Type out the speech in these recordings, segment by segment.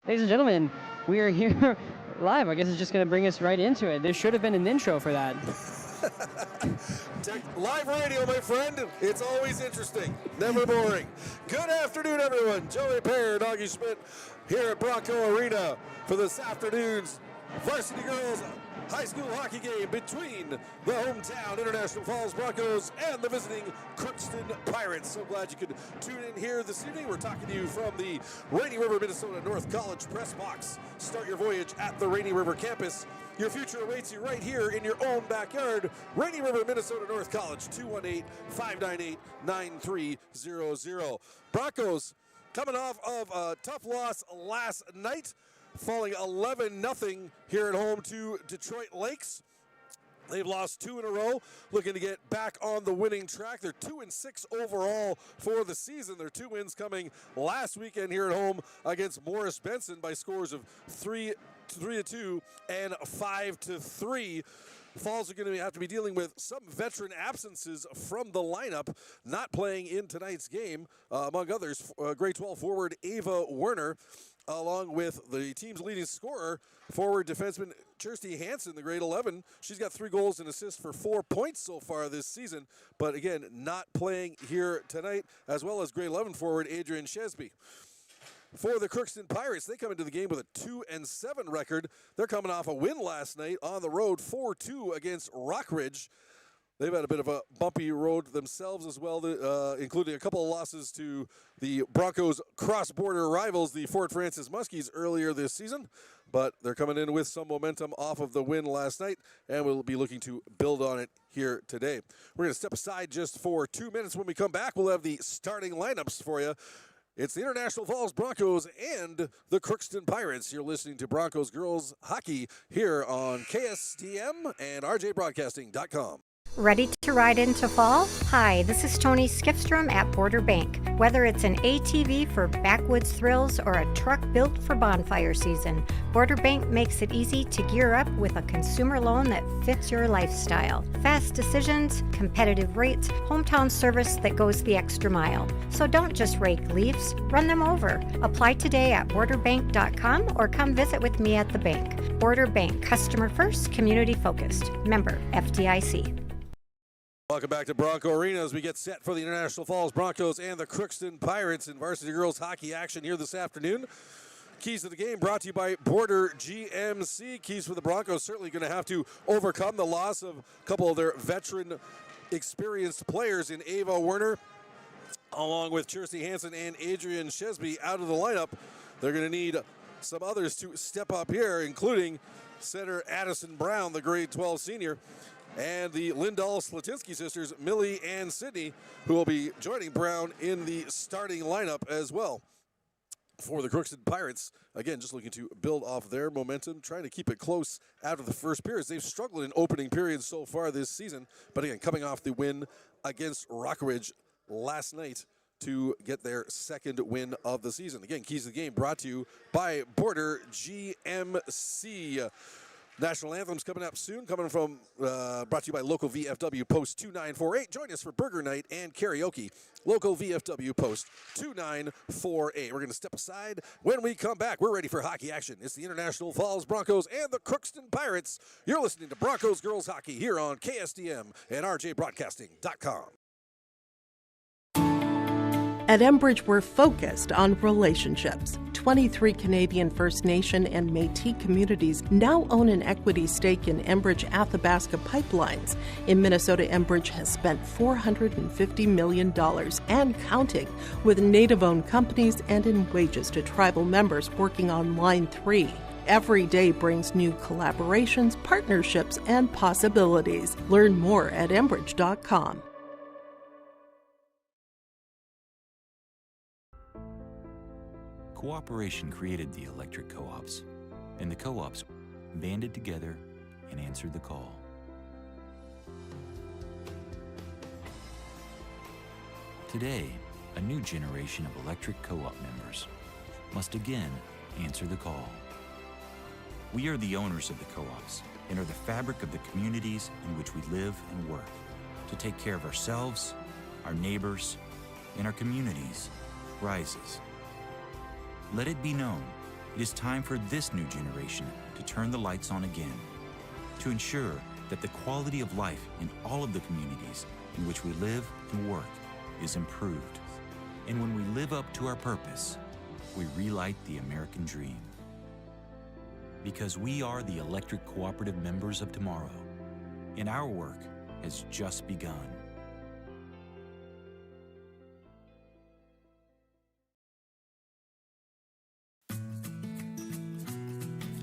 Ladies and gentlemen, we are here live. I guess it's just going to bring us right into it. There should have been an intro for that. Live radio, my friend. It's always interesting, never boring. Good afternoon, everyone. Joey Pear, Augie Schmidt here at Bronco Arena for this afternoon's varsity girls high school hockey game between the hometown International Falls Broncos and the visiting Crookston Pirates. So glad you could tune in here this evening. We're talking to you from the Rainy River, Minnesota North College press box. Start your voyage at the Rainy River campus. Your future awaits you right here in your own backyard. Rainy River, Minnesota North College, 218-598-9300. Broncos coming off of a tough loss last night, falling 11-0 here at home to Detroit Lakes. They've lost 2 in a row, looking to get back on the winning track. They're 2-6 overall for the season. Their 2 wins coming last weekend here at home against Morris Benson by scores of 3-2 and 5-3. Falls are going to have to be dealing with some veteran absences from the lineup, not playing in tonight's game, among others, grade 12 forward Ava Werner, along with the team's leading scorer, forward defenseman Kirsty Hansen, the grade 11. She's got 3 goals and assists for 4 points so far this season, but again, not playing here tonight, as well as grade 11 forward Adrian Shesby. For the Crookston Pirates, they come into the game with a 2-7 record. They're coming off a win last night on the road, 4-2 against Rockridge. They've had a bit of a bumpy road themselves as well, including a couple of losses to the Broncos' cross-border rivals, the Fort Francis Muskies, earlier this season. But they're coming in with some momentum off of the win last night, and we'll be looking to build on it here today. We're going to step aside just for 2 minutes. When we come back, we'll have the starting lineups for you. It's the International Falls Broncos and the Crookston Pirates. You're listening to Broncos Girls Hockey here on KSTM and RJBroadcasting.com. Ready to ride into fall? Hi, this is Tony Skifstrom at Border Bank. Whether it's an ATV for backwoods thrills or a truck built for bonfire season, Border Bank makes it easy to gear up with a consumer loan that fits your lifestyle. Fast decisions, competitive rates, hometown service that goes the extra mile. So don't just rake leaves, run them over. Apply today at borderbank.com or come visit with me at the bank. Border Bank, customer first, community focused. Member FDIC. Welcome back to Bronco Arena as we get set for the International Falls Broncos and the Crookston Pirates in varsity girls hockey action here this afternoon. Keys to the game brought to you by Border GMC. Keys for the Broncos certainly going to have to overcome the loss of a couple of their veteran experienced players in Ava Werner, along with Kirsty Hansen and Adrian Shesby out of the lineup. They're going to need some others to step up here, including center Addison Brown, the grade 12 senior, and the Lindahl-Slatinsky sisters, Millie and Sydney, who will be joining Brown in the starting lineup as well. For the Crookston Pirates, again, just looking to build off their momentum, trying to keep it close after the first periods. They've struggled in opening periods so far this season, but again, coming off the win against Rockridge last night to get their second win of the season. Again, Keys to the Game brought to you by Border GMC. National Anthem's coming up soon, brought to you by Local VFW Post 2948. Join us for Burger Night and Karaoke. Local VFW Post 2948. We're going to step aside. When we come back, we're ready for hockey action. It's the International Falls Broncos and the Crookston Pirates. You're listening to Broncos Girls Hockey here on KSDM and RJBroadcasting.com. At Enbridge, we're focused on relationships. 23 Canadian First Nation and Métis communities now own an equity stake in Enbridge Athabasca Pipelines. In Minnesota, Enbridge has spent $450 million and counting, with Native-owned companies and in wages to tribal members working on Line 3. Every day brings new collaborations, partnerships, and possibilities. Learn more at Enbridge.com. Cooperation created the electric co-ops, and the co-ops banded together and answered the call. Today, a new generation of electric co-op members must again answer the call. We are the owners of the co-ops and are the fabric of the communities in which we live and work to take care of ourselves, our neighbors, and our communities rises. Let it be known, It is time for this new generation to turn the lights on again, to ensure that the quality of life in all of the communities in which we live and work is improved. And when we live up to our purpose, we relight the American dream. Because we are the electric cooperative members of tomorrow, and our work has just begun.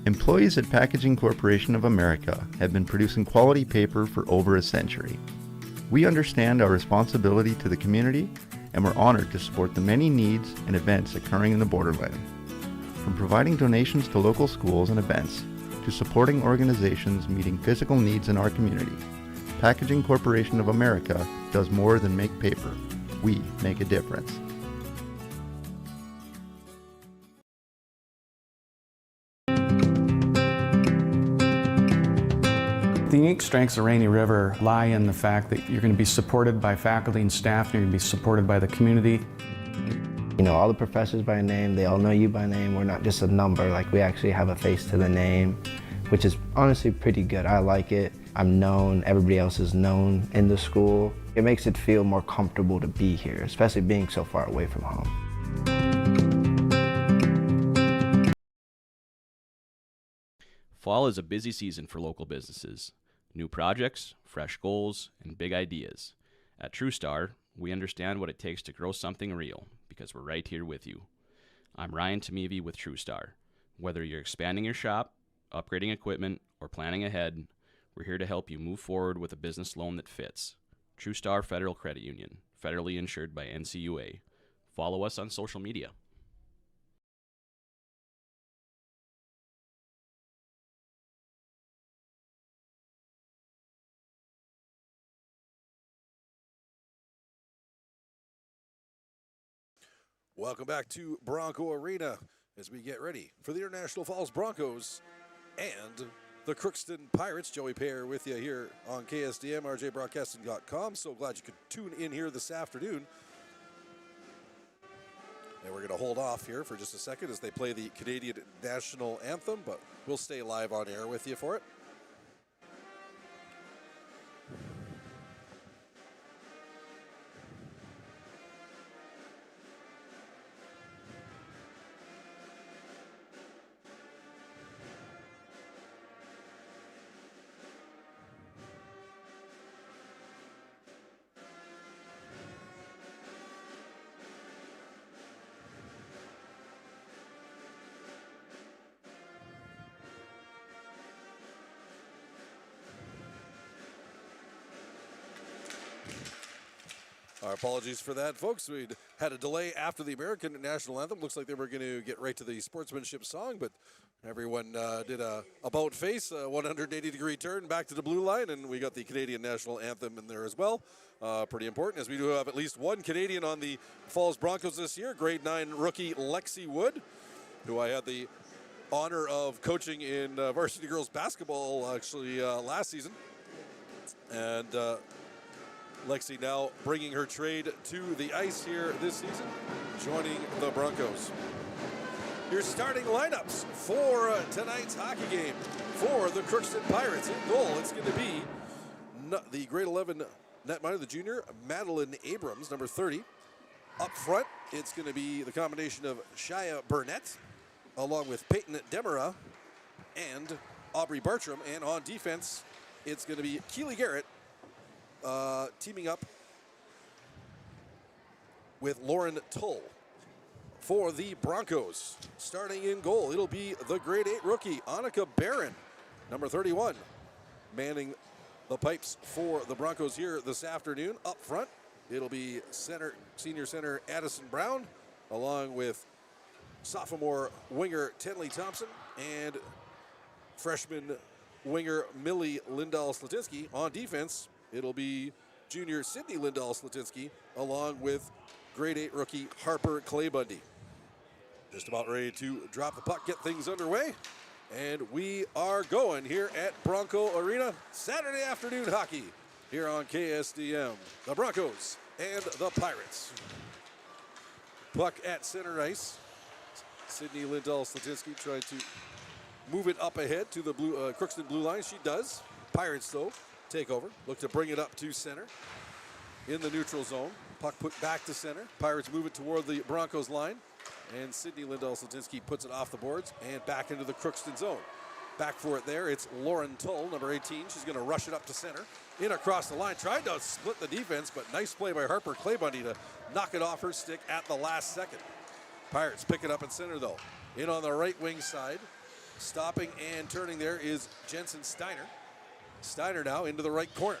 Employees at Packaging Corporation of America have been producing quality paper for over a century. We understand our responsibility to the community, and we're honored to support the many needs and events occurring in the borderland. From providing donations to local schools and events, to supporting organizations meeting physical needs in our community, Packaging Corporation of America does more than make paper. We make a difference. The unique strengths of Rainy River lie in the fact that you're going to be supported by faculty and staff, and you're going to be supported by the community. You know all the professors by name, they all know you by name. We're not just a number, like we actually have a face to the name, which is honestly pretty good. I like it. I'm known, everybody else is known in the school. It makes it feel more comfortable to be here, especially being so far away from home. Fall is a busy season for local businesses. New projects, fresh goals, and big ideas. At TrueStar, we understand what it takes to grow something real because we're right here with you. I'm Ryan Tamevi with TrueStar. Whether you're expanding your shop, upgrading equipment, or planning ahead, we're here to help you move forward with a business loan that fits. TrueStar Federal Credit Union, federally insured by NCUA. Follow us on social media. Welcome back to Bronco Arena as we get ready for the International Falls Broncos and the Crookston Pirates. Joey Payer with you here on KSDM, rjbroadcasting.com. So glad you could tune in here this afternoon. And we're going to hold off here for just a second as they play the Canadian National Anthem, but we'll stay live on air with you for it. Our apologies for that, folks. We had a delay after the American National Anthem. Looks like they were going to get right to the sportsmanship song, but everyone did a about-face, a 180-degree turn back to the blue line, and we got the Canadian National Anthem in there as well. Pretty important, as we do have at least one Canadian on the Falls Broncos this year, grade 9 rookie Lexi Wood, who I had the honor of coaching in varsity girls basketball actually last season. And Lexi now bringing her trade to the ice here this season, joining the Broncos. Your starting lineups for tonight's hockey game for the Crookston Pirates. In goal, it's going to be the grade 11 netminder, the junior, Madeline Abrams, number 30. Up front, it's going to be the combination of Shia Burnett, along with Peyton Demera and Aubrey Bartram. And on defense, it's going to be Keely Garrett, teaming up with Lauren Tull. For the Broncos, starting in goal, it'll be the grade 8 rookie, Annika Barron, number 31, manning the pipes for the Broncos here this afternoon. Up front, it'll be senior center Addison Brown, along with sophomore winger Tenley Thompson and freshman winger Millie Lindahl-Slatinsky. On defense, it'll be junior Sydney Lindahl-Slatinsky, along with grade 8 rookie Harper Clay-Bundy. Just about ready to drop the puck, get things underway. And we are going here at Bronco Arena. Saturday afternoon hockey here on KSDM. The Broncos and the Pirates. Puck at center ice. Sydney Lindahl-Slatinsky trying to move it up ahead to the Crookston blue line. She does. Pirates, though, take over. Look to bring it up to center in the neutral zone. Puck put back to center. Pirates move it toward the Broncos line. And Sydney Lindahl-Slatinsky puts it off the boards and back into the Crookston zone. Back for it there. It's Lauren Tull, number 18. She's going to rush it up to center. In across the line. Tried to split the defense, but nice play by Harper Claybundy to knock it off her stick at the last second. Pirates pick it up in center, though. In on the right wing side. Stopping and turning there is Jensen Steiner. Steiner now into the right corner.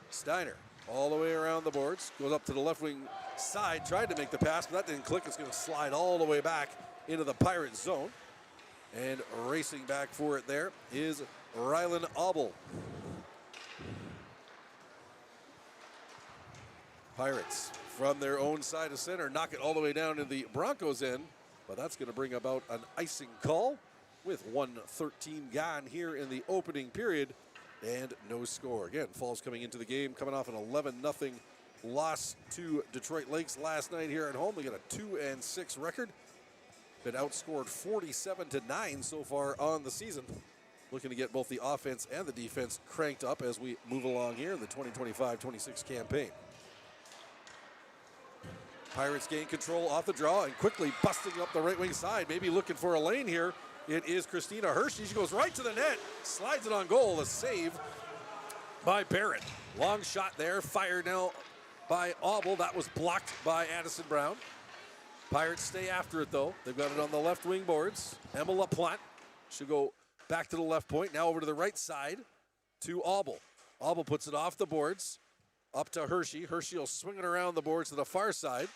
Steiner all the way around the boards. Goes up to the left wing side. Tried to make the pass, but that didn't click. It's going to slide all the way back into the Pirate zone. And racing back for it there is Rylan Auble. Pirates from their own side of center knock it all the way down to the Broncos end, but that's going to bring about an icing call with 1:13 gone here in the opening period and no score. Again, Falls coming into the game, coming off an 11-0 loss to Detroit Lakes last night here at home. They got a 2-6 record. Been outscored 47-9 so far on the season. Looking to get both the offense and the defense cranked up as we move along here in the 2025-26 campaign. Pirates gain control off the draw and quickly busting up the right wing side. Maybe looking for a lane here. It is Christina Hershey. She goes right to the net, slides it on goal. A save by Barrett. Long shot there, fired now by Auble. That was blocked by Addison Brown. Pirates stay after it, though. They've got it on the left wing boards. Emma LaPlante should go back to the left point. Now over to the right side to Auble. Auble puts it off the boards. Up to Hershey. Hershey will swing it around the boards to the far side.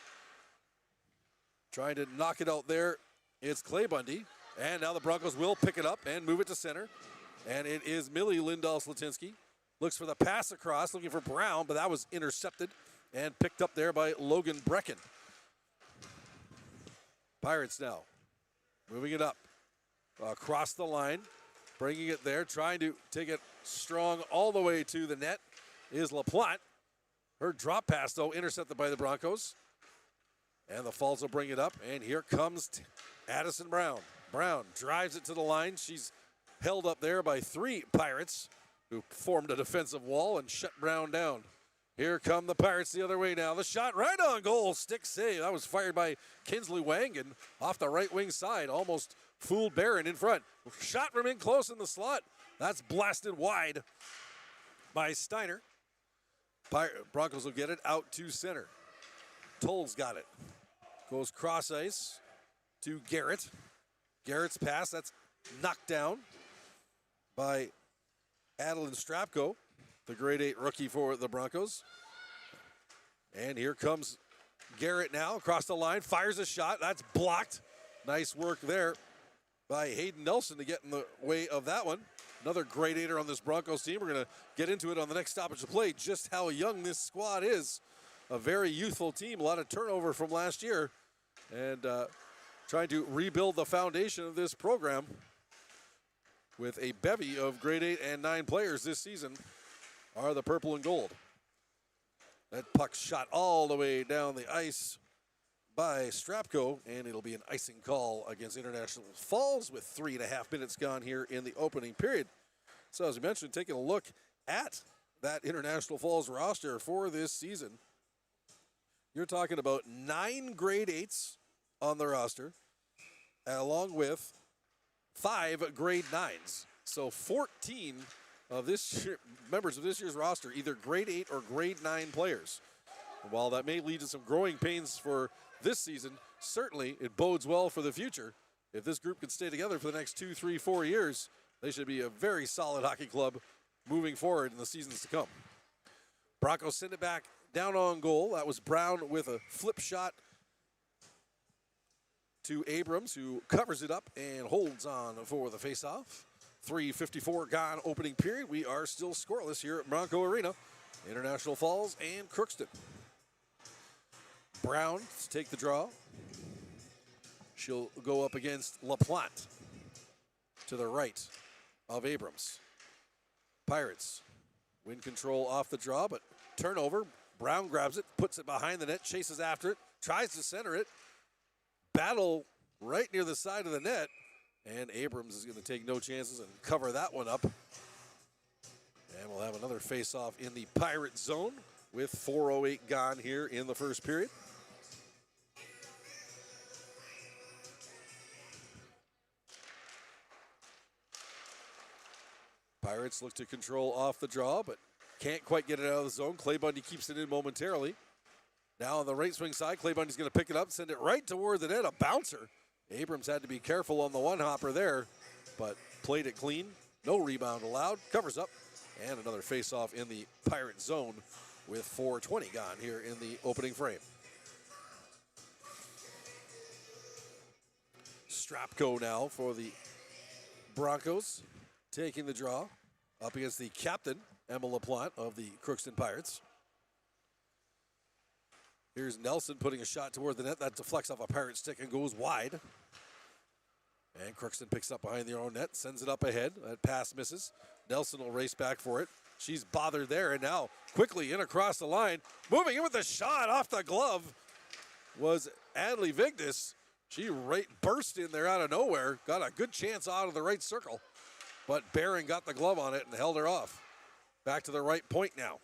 Trying to knock it out there. It's Claybundy. And now the Broncos will pick it up and move it to center. And it is Millie Lindahl-Slatinsky. Looks for the pass across, looking for Brown, but that was intercepted and picked up there by Logan Brecken. Pirates now moving it up across the line, bringing it there, trying to take it strong all the way to the net is LaPlante. Her drop pass, though, intercepted by the Broncos. And the Falls will bring it up, and here comes Addison Brown. Brown drives it to the line. She's held up there by 3 Pirates who formed a defensive wall and shut Brown down. Here come the Pirates the other way now. The shot right on goal, stick save. That was fired by Kinsley Wangan off the right wing side. Almost fooled Barron in front. Shot from in close in the slot. That's blasted wide by Steiner. Broncos will get it out to center. Toll's got it. Goes cross ice to Garrett. Garrett's pass, that's knocked down by Adeline Strapko, the grade 8 rookie for the Broncos. And here comes Garrett now across the line, fires a shot. That's blocked. Nice work there by Hayden Nelson to get in the way of that one. Another grade 8er on this Broncos team. We're going to get into it on the next stoppage of play, just how young this squad is. A very youthful team, a lot of turnover from last year, and trying to rebuild the foundation of this program with a bevy of grade 8 and 9 players this season are the purple and gold. That puck shot all the way down the ice by Strapko, and it'll be an icing call against International Falls with 3.5 minutes gone here in the opening period. So as we mentioned, taking a look at that International Falls roster for this season, you're talking about 9 grade 8s on the roster, along with 5 grade 9s. So 14 of members of this year's roster, either grade 8 or grade 9 players. And while that may lead to some growing pains for this season, certainly it bodes well for the future. If this group can stay together for the next 2, 3, 4 years, they should be a very solid hockey club moving forward in the seasons to come. Broncos send it back down on goal. That was Brown with a flip shot to Abrams, who covers it up and holds on for the faceoff. 3:54 gone opening period. We are still scoreless here at Bronco Arena. International Falls and Crookston. Brown to take the draw. She'll go up against LaPlante to the right of Abrams. Pirates win control off the draw, but turnover. Brown grabs it, puts it behind the net, chases after it, tries to center it. battle right near the side of the net. And Abrams is going to take no chances and cover that one up. And we'll have another face-off in the Pirate zone with 4:08 gone here in the first period. Pirates look to control off the draw, but can't quite get it out of the zone. Clay Bundy keeps it in momentarily. Now on the right swing side, Clay Bundy's going to pick it up, send it right toward the net, a bouncer. Abrams had to be careful on the one-hopper there, but played it clean. No rebound allowed, covers up, and another face-off in the Pirate zone with 4:20 gone here in the opening frame. Strapko now for the Broncos, taking the draw up against the captain, Emma LaPlante of the Crookston Pirates. Here's Nelson putting a shot toward the net. That deflects off a Pirate stick and goes wide. And Crookston picks up behind their own net, sends it up ahead. That pass misses. Nelson will race back for it. She's bothered there, and now quickly in across the line. Moving in with the shot off the glove was Adley Vigdis. She burst in there out of nowhere. Got a good chance out of the right circle. But Barron got the glove on it and held her off. Back to the right point now.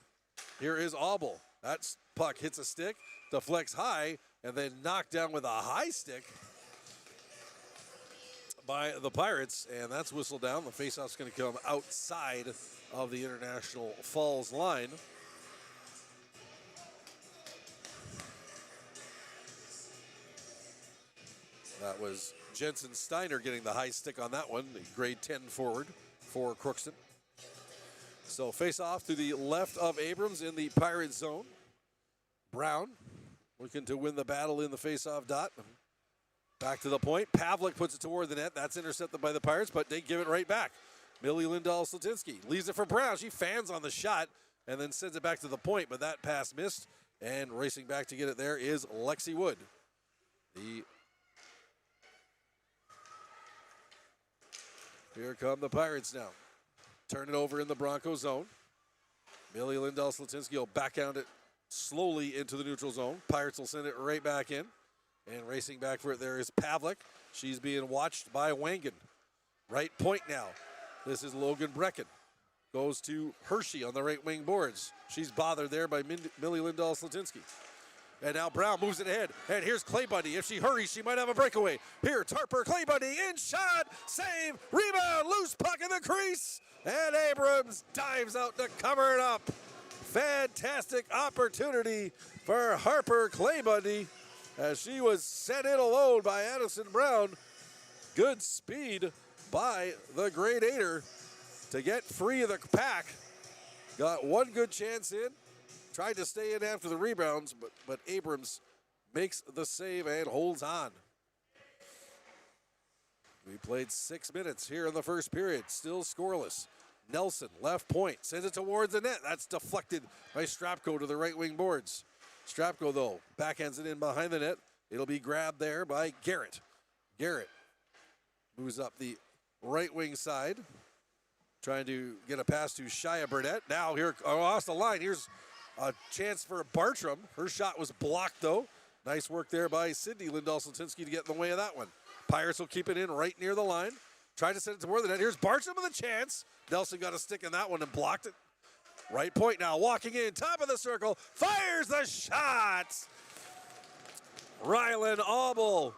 Here is Auble. That puck hits a stick, deflects high, and then knocked down with a high stick by the Pirates, and that's whistled down. The faceoff's going to come outside of the International Falls line. That was Jensen Steiner getting the high stick on that one, the grade 10 forward for Crookston. So face-off to the left of Abrams in the Pirate zone. Brown looking to win the battle in the face-off dot. Back to the point. Pavlik puts it toward the net. That's intercepted by the Pirates, but they give it right back. Millie Lindahl-Slatinsky leaves it for Brown. She fans on the shot and then sends it back to the point, but that pass missed. And racing back to get it there is Lexi Wood. Here come the Pirates now. Turn it over in the Bronco zone. Millie Lindahl-Slatinsky will backhand it slowly into the neutral zone. Pirates will send it right back in. And racing back for it there is Pavlik. She's being watched by Wangan. Right point now. This is Logan Brecken. Goes to Hershey on the right wing boards. She's bothered there by Millie Lindahl-Slatinsky. And now Brown moves it ahead. And here's Clay Bundy. If she hurries, she might have a breakaway. Here, Tarper, Clay Bundy, in shot, save, rebound, loose puck in the crease. And Abrams dives out to cover it up. Fantastic opportunity for Harper Clay Bundy as she was sent in alone by Addison Brown. Good speed by the grade 8er to get free of the pack. Got one good chance in. Tried to stay in after the rebounds, but Abrams makes the save and holds on. We played 6 minutes here in the first period, still scoreless. Nelson, left point, sends it towards the net. That's deflected by Strapko to the right wing boards. Strapko, though, backhands it in behind the net. It'll be grabbed there by Garrett. Garrett moves up the right wing side, trying to get a pass to Shia Burnett. Now here across the line, here's a chance for Bartram. Her shot was blocked, though. Nice work there by Sydney Lindahl-Slatinsky to get in the way of that one. Pirates will keep it in right near the line. Try to send it toward the net. Here's Bartram with a chance. Nelson got a stick in that one and blocked it. Right point now, walking in, top of the circle, fires the shot. Rylan Auble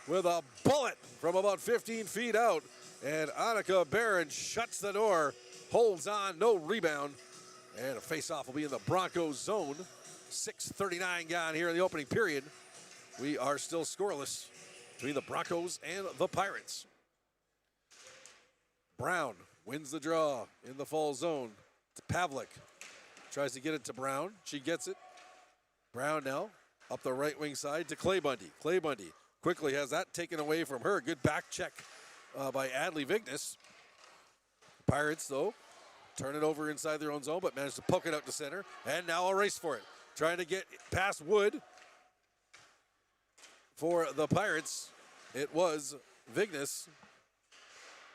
with a bullet from about 15 feet out. And Annika Barron shuts the door, holds on, no rebound. And a face-off will be in the Broncos zone. 6:39 gone here in the opening period. We are still scoreless between the Broncos and the Pirates. Brown wins the draw in the fall zone. To Pavlik. Tries to get it to Brown. She gets it. Brown now up the right wing side to Clay Bundy. Clay Bundy quickly has that taken away from her. Good back check by Adley Vigdis. Pirates, though, turn it over inside their own zone, but managed to poke it out to center. And now a race for it. Trying to get past Wood for the Pirates. It was Vigdis.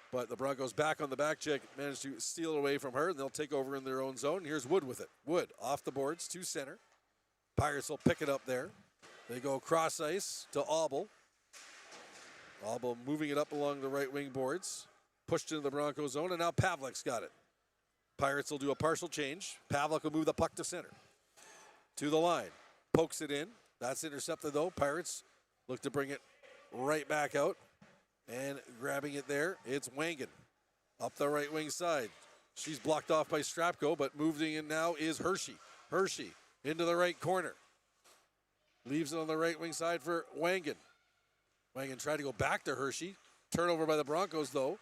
But the Broncos back on the back check, managed to steal it away from her, and they'll take over in their own zone. Here's Wood with it. Wood off the boards to center. Pirates will pick it up there. They go cross ice to Auble. Alba moving it up along the right wing boards. Pushed into the Bronco zone, and now Pavlik's got it. Pirates will do a partial change. Pavlik will move the puck to center. To the line. Pokes it in. That's intercepted, though. Pirates look to bring it right back out. And grabbing it there, it's Wangan. Up the right wing side. She's blocked off by Strapko, but moving in now is Hershey. Hershey into the right corner. Leaves it on the right wing side for Wangan. Wangan tried to go back to Hershey. Turnover by the Broncos, though.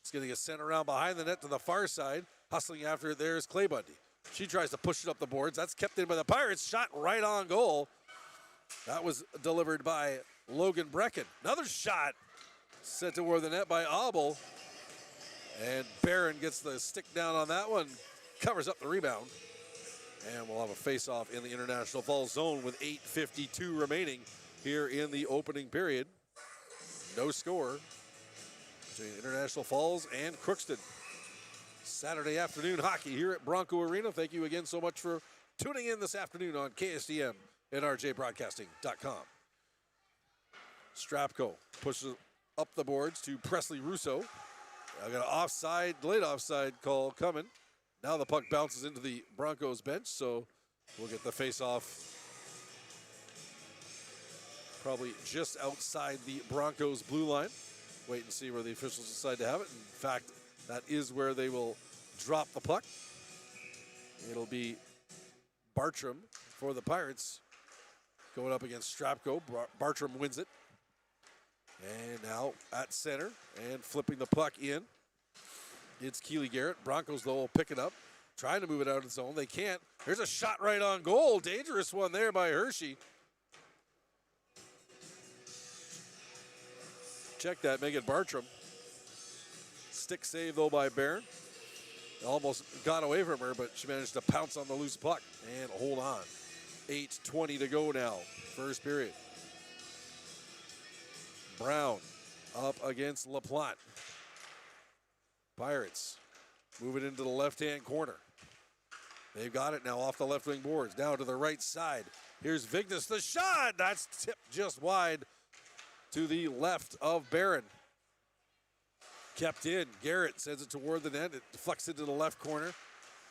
It's going to get sent around behind the net to the far side. Hustling after it there is Clay Bundy. She tries to push it up the boards. That's kept in by the Pirates. Shot right on goal. That was delivered by Logan Brecken. Another shot sent toward the net by Abel. And Barron gets the stick down on that one. Covers up the rebound. And we'll have a face-off in the International Falls zone with 8:52 remaining here in the opening period. No score between International Falls and Crookston. Saturday afternoon hockey here at Bronco Arena. Thank you again so much for tuning in this afternoon on KSDM and RJBroadcasting.com. Strapko pushes up the boards to Presley Russo. I got an offside, late offside call coming. Now the puck bounces into the Broncos bench, so we'll get the face-off probably just outside the Broncos blue line. Wait and see where the officials decide to have it. In fact, that is where they will drop the puck. It'll be Bartram for the Pirates going up against Strapko. Bartram wins it. And now at center and flipping the puck in. It's Keely Garrett. Broncos, though, will pick it up. Trying to move it out of the zone. They can't. There's a shot right on goal. Dangerous one there by Hershey. Check that, Megan Bartram. Stick save, though, by Barron. Almost got away from her, but she managed to pounce on the loose puck and hold on. 8:20 to go now, first period. Brown up against LaPlante. Pirates move it into the left-hand corner. They've got it now off the left wing boards. Down to the right side. Here's Vignes, the shot. That's tipped just wide to the left of Barron. Kept in. Garrett sends it toward the net. It deflects into the left corner.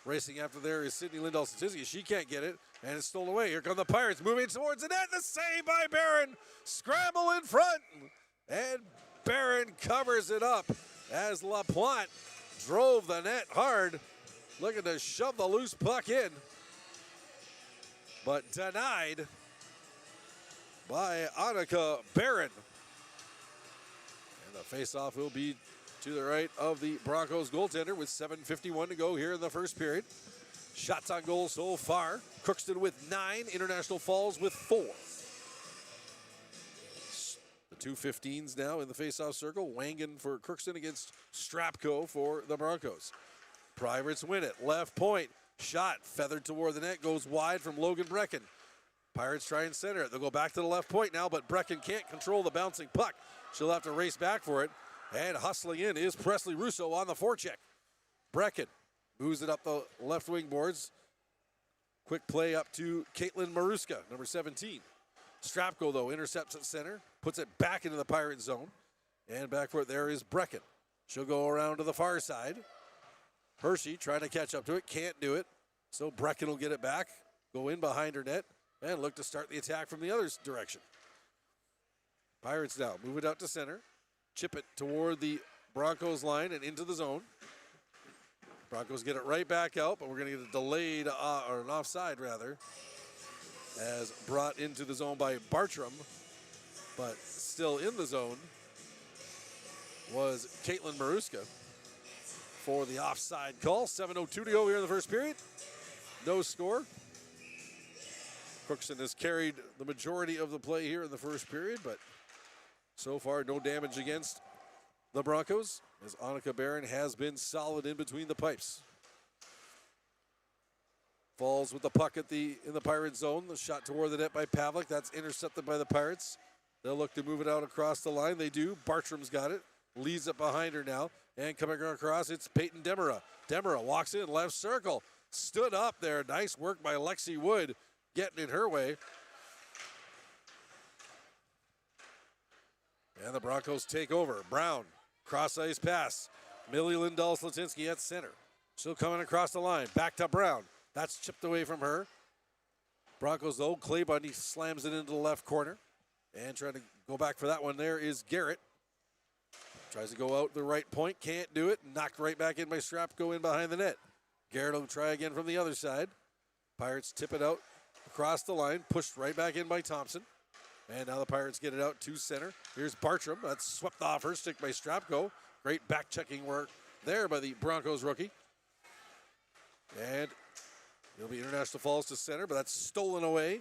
Racing after there is Sydney Lindahl-Statiski. She can't get it, and it's stolen away. Here come the Pirates moving towards the net. The save by Barron. Scramble in front, and Barron covers it up as LaPlante drove the net hard, looking to shove the loose puck in, but denied by Annika Barron. And the faceoff will be to the right of the Broncos goaltender with 7:51 to go here in the first period. Shots on goal so far. Crookston with 9, International Falls with 4. The two 15s now in the faceoff circle. Wangan for Crookston against Strapko for the Broncos. Pirates win it. Left point. Shot feathered toward the net. Goes wide from Logan Brecken. Pirates try and center it. They'll go back to the left point now, but Brecken can't control the bouncing puck. She'll have to race back for it. And hustling in is Presley Russo on the forecheck. Brecken moves it up the left wing boards. Quick play up to Caitlin Maruska, number 17. Strapko, though, intercepts at center, puts it back into the Pirate zone. And back for it there is Brecken. She'll go around to the far side. Hershey trying to catch up to it, can't do it. So Brecken will get it back, go in behind her net, and look to start the attack from the other direction. Pirates now move it out to center. Chip it toward the Broncos line and into the zone. Broncos get it right back out, but we're going to get a delayed, or an offside rather, as brought into the zone by Bartram, but still in the zone was Caitlin Maruska for the offside call. 7:02 to go here in the first period. No score. Crookston has carried the majority of the play here in the first period, but so far, no damage against the Broncos, as Annika Barron has been solid in between the pipes. Falls with the puck in the Pirate zone. The shot toward the net by Pavlik. That's intercepted by the Pirates. They'll look to move it out across the line. They do. Bartram's got it. Leads it behind her now. And coming across, it's Peyton Demera. Demera walks in, left circle. Stood up there. Nice work by Lexi Wood, getting in her way. And the Broncos take over. Brown, cross-ice pass. Millie Lindahl-Slatinsky at center. Still coming across the line. Back to Brown. That's chipped away from her. Broncos, though, Clay Bundy slams it into the left corner. And trying to go back for that one there is Garrett. Tries to go out the right point. Can't do it. Knocked right back in by Strapko in behind the net. Garrett will try again from the other side. Pirates tip it out across the line. Pushed right back in by Thompson. And now the Pirates get it out to center. Here's Bartram. That's swept off her stick by Strapko. Great back-checking work there by the Broncos rookie. And it'll be International Falls to center, but that's stolen away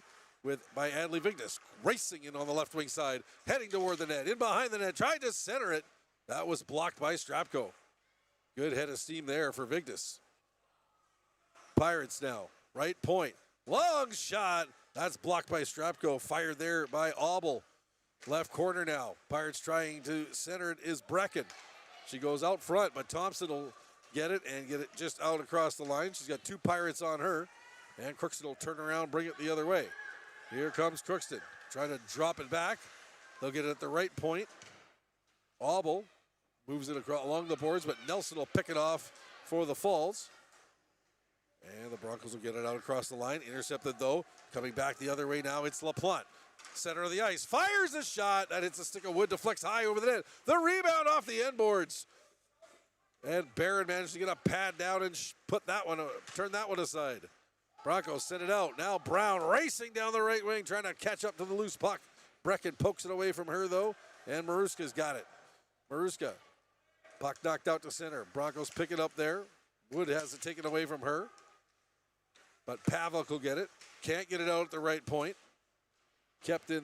by Adley Vignes. Racing in on the left wing side, heading toward the net. In behind the net, trying to center it. That was blocked by Strapko. Good head of steam there for Vignes. Pirates now, right point. Long shot. That's blocked by Strapko. Fired there by Auble. Left corner now. Pirates trying to center it is Brecken. She goes out front, but Thompson will get it and get it just out across the line. She's got two Pirates on her. And Crookston will turn around, bring it the other way. Here comes Crookston. Trying to drop it back. They'll get it at the right point. Auble moves it across along the boards, but Nelson will pick it off for the Falls. And the Broncos will get it out across the line. Intercepted, though. Coming back the other way now, it's LaPlante. Center of the ice. Fires a shot. That hits a stick of wood. Deflects high over the net. The rebound off the end boards. And Barron managed to get a pad down and turn that one aside. Broncos send it out. Now Brown racing down the right wing, trying to catch up to the loose puck. Brecken pokes it away from her, though. And Maruska's got it. Maruska. Puck knocked out to center. Broncos pick it up there. Wood has it taken away from her. But Pavelk will get it. Can't get it out at the right point. Kept in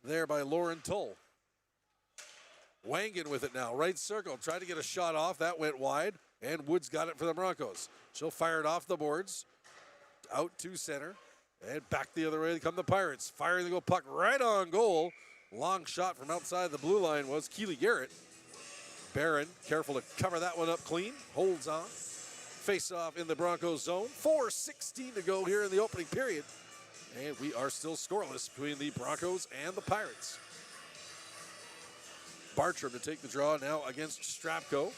there by Lauren Tull. Wangan with it now. Right circle. Tried to get a shot off. That went wide. And Wood's got it for the Broncos. She'll fire it off the boards. Out to center. And back the other way come the Pirates. Firing the goal puck right on goal. Long shot from outside the blue line was Keely Garrett. Barron careful to cover that one up clean. Holds on. Face off in the Broncos zone. 4:16 to go here in the opening period. And we are still scoreless between the Broncos and the Pirates. Bartram to take the draw now against Strapko.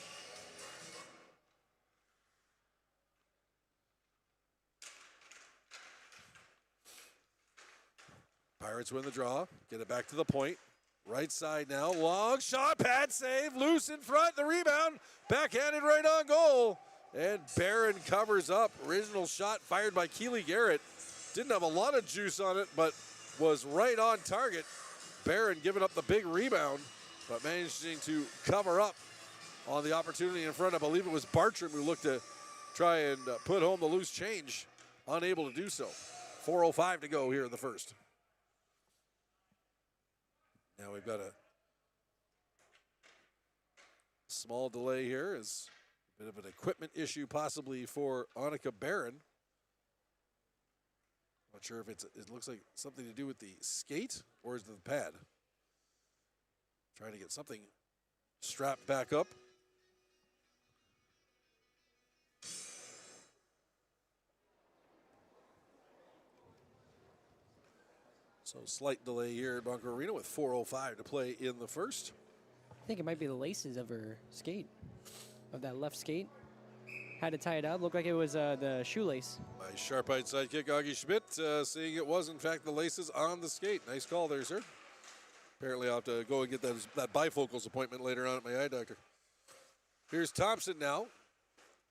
Pirates win the draw. Get it back to the point. Right side now. Long shot. Pad save. Loose in front. The rebound. Backhanded right on goal. And Barron covers up. Original shot fired by Keely Garrett. Didn't have a lot of juice on it, but was right on target. Barron giving up the big rebound, but managing to cover up on the opportunity in front. I believe it was Bartram who looked to try and put home the loose change. Unable to do so. 4:05 to go here in the first. Now we've got a small delay here. Is a bit of an equipment issue possibly for Annika Barron. Not sure if it looks like something to do with the skate or is it the pad. Trying to get something strapped back up. So slight delay here at Bunker Arena with 4:05 to play in the first. I think it might be the laces of her skate, of that left skate. Had to tie it up. Looked like it was the shoelace. My sharp-eyed sidekick, Augie Schmidt, seeing it was, in fact, the laces on the skate. Nice call there, sir. Apparently I'll have to go and get that bifocals appointment later on at my eye doctor. Here's Thompson now.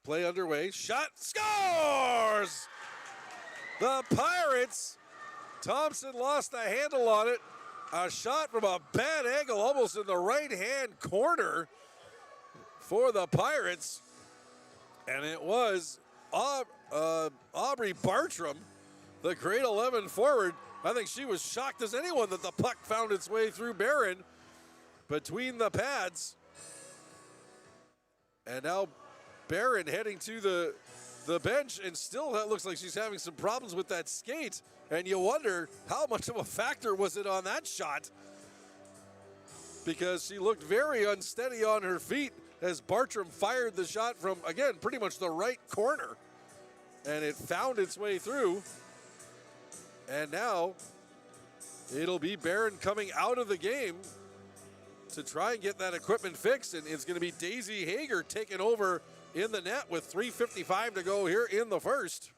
Play underway. Shot. Scores! The Pirates. Thompson lost the handle on it. A shot from a bad angle, almost in the right-hand corner for the Pirates. And it was Aubrey Bartram, the grade 11 forward. I think she was shocked as anyone that the puck found its way through Barron between the pads. And now Barron heading to the bench, and still that looks like she's having some problems with that skate. And you wonder how much of a factor was it on that shot, because she looked very unsteady on her feet as Bartram fired the shot from, again, pretty much the right corner. And it found its way through. And now it'll be Barron coming out of the game to try and get that equipment fixed, and it's going to be Daisy Hager taking over in the net with 3:55 to go here in the first.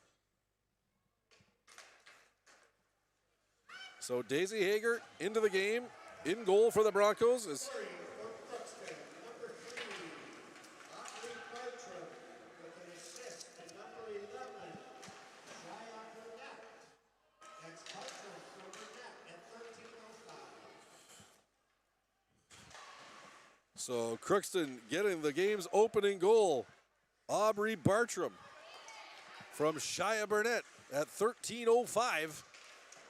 So Daisy Hager into the game, in goal for the Broncos. So Crookston getting the game's opening goal. Aubrey Bartram from Shia Burnett at 13:05.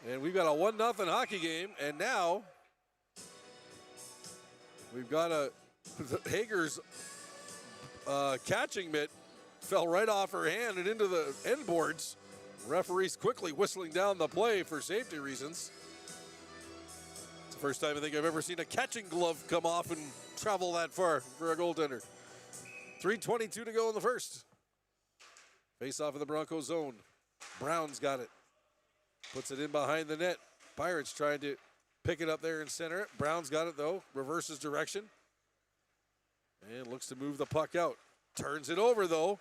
And we've got a 1-0 hockey game. And now we've got Hager's catching mitt fell right off her hand and into the end boards. Referees quickly whistling down the play for safety reasons. It's the first time I think I've ever seen a catching glove come off and travel that far for a goaltender. 3:22 to go in the first. Face off of the Broncos zone. Brown's got it. Puts it in behind the net. Pirates trying to pick it up there and center it. Brown's got it though. Reverses direction. And looks to move the puck out. Turns it over though.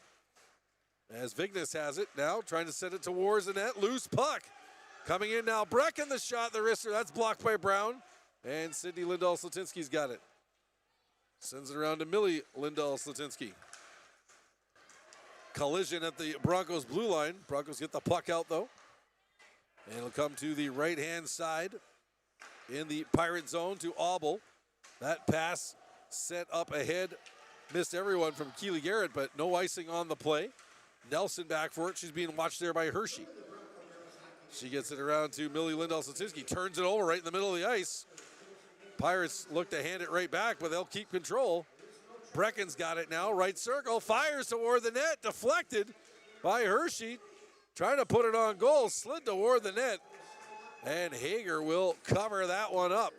As Vignes has it now, trying to send it towards the net. Loose puck. Coming in now. Brecken the shot, the wrister. That's blocked by Brown. And Sydney Lindahl-Slatinsky's got it. Sends it around to Millie Lindahl-Slatinsky. Collision at the Broncos blue line. Broncos get the puck out though. And it'll come to the right-hand side in the Pirate zone to Auble. That pass set up ahead. Missed everyone from Keely Garrett, but no icing on the play. Nelson back for it. She's being watched there by Hershey. She gets it around to Millie Lindahl-Slatinsky. Turns it over right in the middle of the ice. Pirates look to hand it right back, but they'll keep control. Brecken's got it now. Right circle. Fires toward the net. Deflected by Hershey. Trying to put it on goal. Slid toward the net. And Hager will cover that one up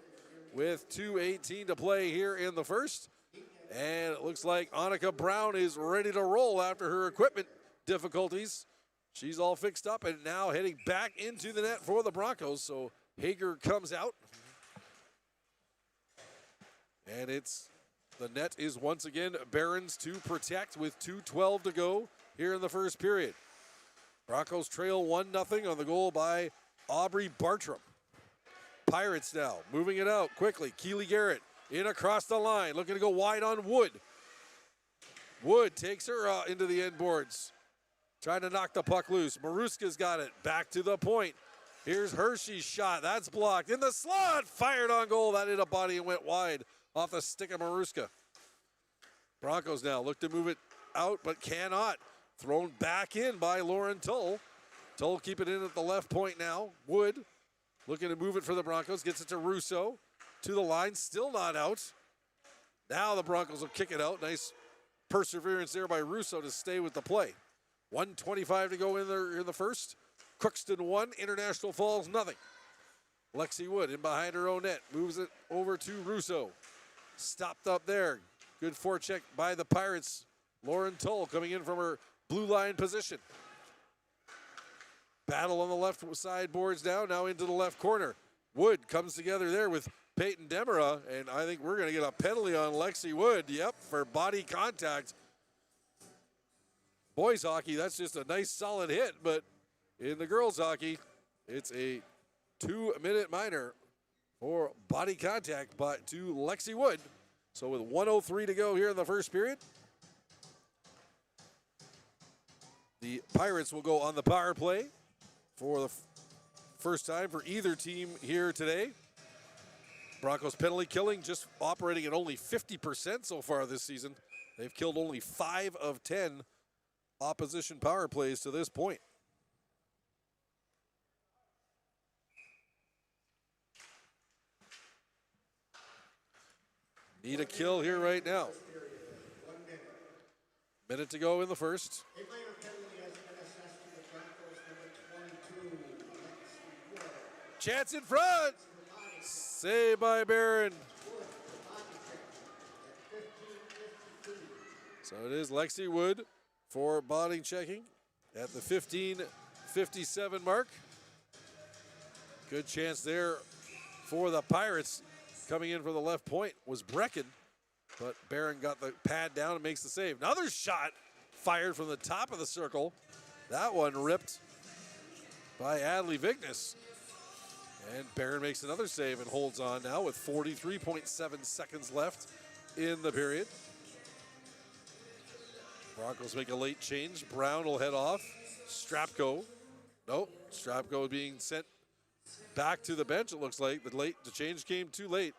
with 2:18 to play here in the first. And it looks like Annika Brown is ready to roll after her equipment difficulties. She's all fixed up and now heading back into the net for the Broncos. So Hager comes out. And the net is once again Barons to protect with 2:12 to go here in the first period. Broncos trail 1-0 on the goal by Aubrey Bartram. Pirates now moving it out quickly. Keely Garrett in across the line, looking to go wide on Wood. Wood takes her into the end boards, trying to knock the puck loose. Maruska's got it back to the point. Here's Hershey's shot. That's blocked. In the slot, fired on goal. That hit a body and went wide off the stick of Maruska. Broncos now look to move it out, but cannot. Thrown back in by Lauren Tull. Tull keep it in at the left point now. Wood looking to move it for the Broncos. Gets it to Russo. To the line, still not out. Now the Broncos will kick it out. Nice perseverance there by Russo to stay with the play. 1:25 to go in the first. Crookston 1, International Falls 0. Lexi Wood in behind her own net. Moves it over to Russo. Stopped up there. Good forecheck by the Pirates. Lauren Tull coming in from her blue line position. Battle on the left side boards now into the left corner. Wood comes together there with Peyton Demera, and I think we're going to get a penalty on Lexi Wood. Yep, for body contact. Boys hockey, that's just a nice solid hit, but in the girls hockey, it's a 2-minute minor for body contact to Lexi Wood. So with 1:03 to go here in the first period, the Pirates will go on the power play for the first time for either team here today. Broncos penalty killing just operating at only 50% so far this season. They've killed only 5 of 10 opposition power plays to this point. Need a kill here right now. Minute to go in the first. Chance in front. Saved by Barron. So it is Lexi Wood for body checking at the 15:57 mark. Good chance there for the Pirates Coming in for the left point was Brecken, but Barron got the pad down and makes the save. Another shot fired from the top of the circle. That one ripped by Adley Vignes. And Barron makes another save and holds on now with 43.7 seconds left in the period. Broncos make a late change. Brown will head off. Strapko. Nope. Strapko being sent back to the bench, it looks like. The change came too late.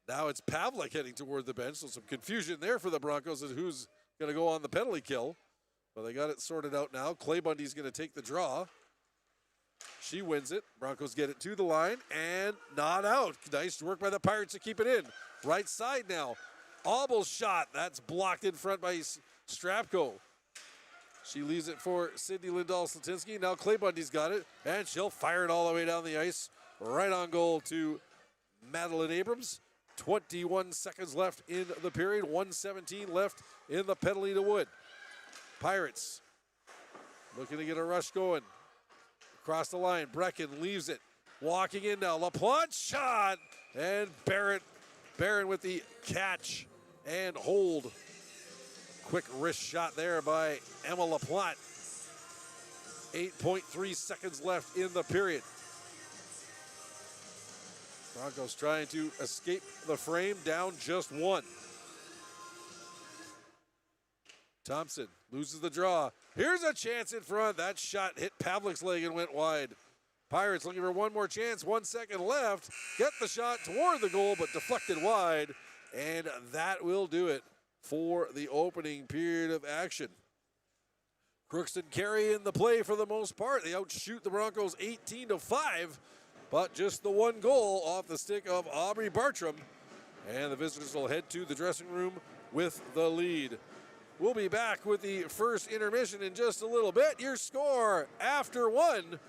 Now it's Pavlik heading toward the bench, so some confusion there for the Broncos as who's going to go on the penalty kill. But they got it sorted out now. Clay Bundy's going to take the draw. She wins it. Broncos get it to the line and not out. Nice work by the Pirates to keep it in. Right side now. Aubel's shot. That's blocked in front by Strapko. She leaves it for Sydney Lindahl-Slatinsky. Now Clay Bundy's got it, and she'll fire it all the way down the ice. Right on goal to Madeline Abrams. 21 seconds left in the period. 1:17 left in the penalty to Wood. Pirates looking to get a rush going. Across the line, Brecken leaves it. Walking in now, LaPlante shot, and Barron with the catch and hold. Quick wrist shot there by Emma LaPlante. 8.3 seconds left in the period. Broncos trying to escape the frame, down just one. Thompson loses the draw. Here's a chance in front. That shot hit Pavlik's leg and went wide. Pirates looking for one more chance. 1 second left. Get the shot toward the goal, but deflected wide. And that will do it for the opening period of action. Crookston carrying the play for the most part. They outshoot the Broncos 18-5, but just the one goal off the stick of Aubrey Bartram. And the visitors will head to the dressing room with the lead. We'll be back with the first intermission in just a little bit. Your score after one.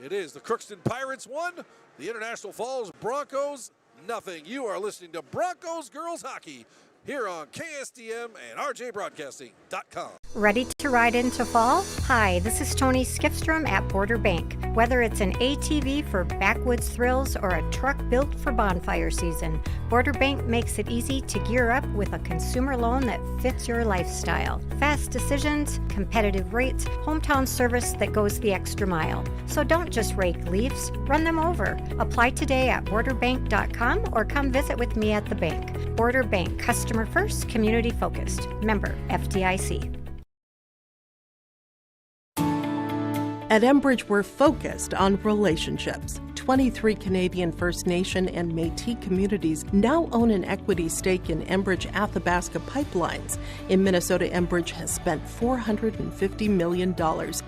It is the Crookston Pirates 1, the International Falls Broncos 0. You are listening to Broncos Girls Hockey here on KSDM and RJBroadcasting.com. Ready to ride into fall? Hi, this is Tony Skifstrom at Border Bank. Whether it's an ATV for backwoods thrills or a truck built for bonfire season, Border Bank makes it easy to gear up with a consumer loan that fits your lifestyle. Fast decisions, competitive rates, hometown service that goes the extra mile. So don't just rake leaves, run them over. Apply today at borderbank.com or come visit with me at the bank. Border Bank, customer first, community focused. Member FDIC. At Enbridge, we're focused on relationships. 23 Canadian First Nation and Métis communities now own an equity stake in Enbridge Athabasca Pipelines. In Minnesota, Enbridge has spent $450 million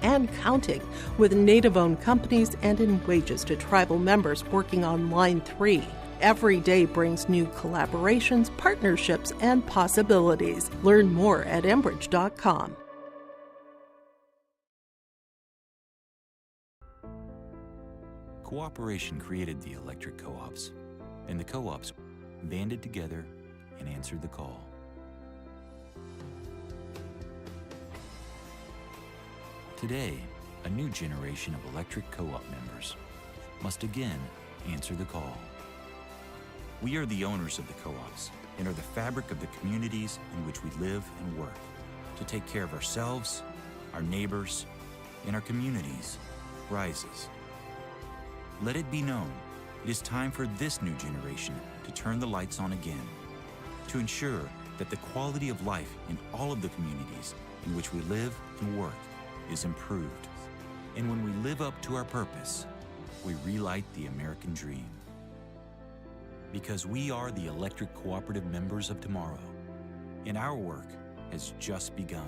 and counting with Native-owned companies and in wages to tribal members working on Line 3. Every day brings new collaborations, partnerships, and possibilities. Learn more at Enbridge.com. Cooperation created the electric co-ops, and the co-ops banded together and answered the call. Today, a new generation of electric co-op members must again answer the call. We are the owners of the co-ops and are the fabric of the communities in which we live and work to take care of ourselves, our neighbors, and our communities' rises. Let it be known, it is time for this new generation to turn the lights on again, to ensure that the quality of life in all of the communities in which we live and work is improved. And when we live up to our purpose, we relight the American dream. Because we are the electric cooperative members of tomorrow, and our work has just begun.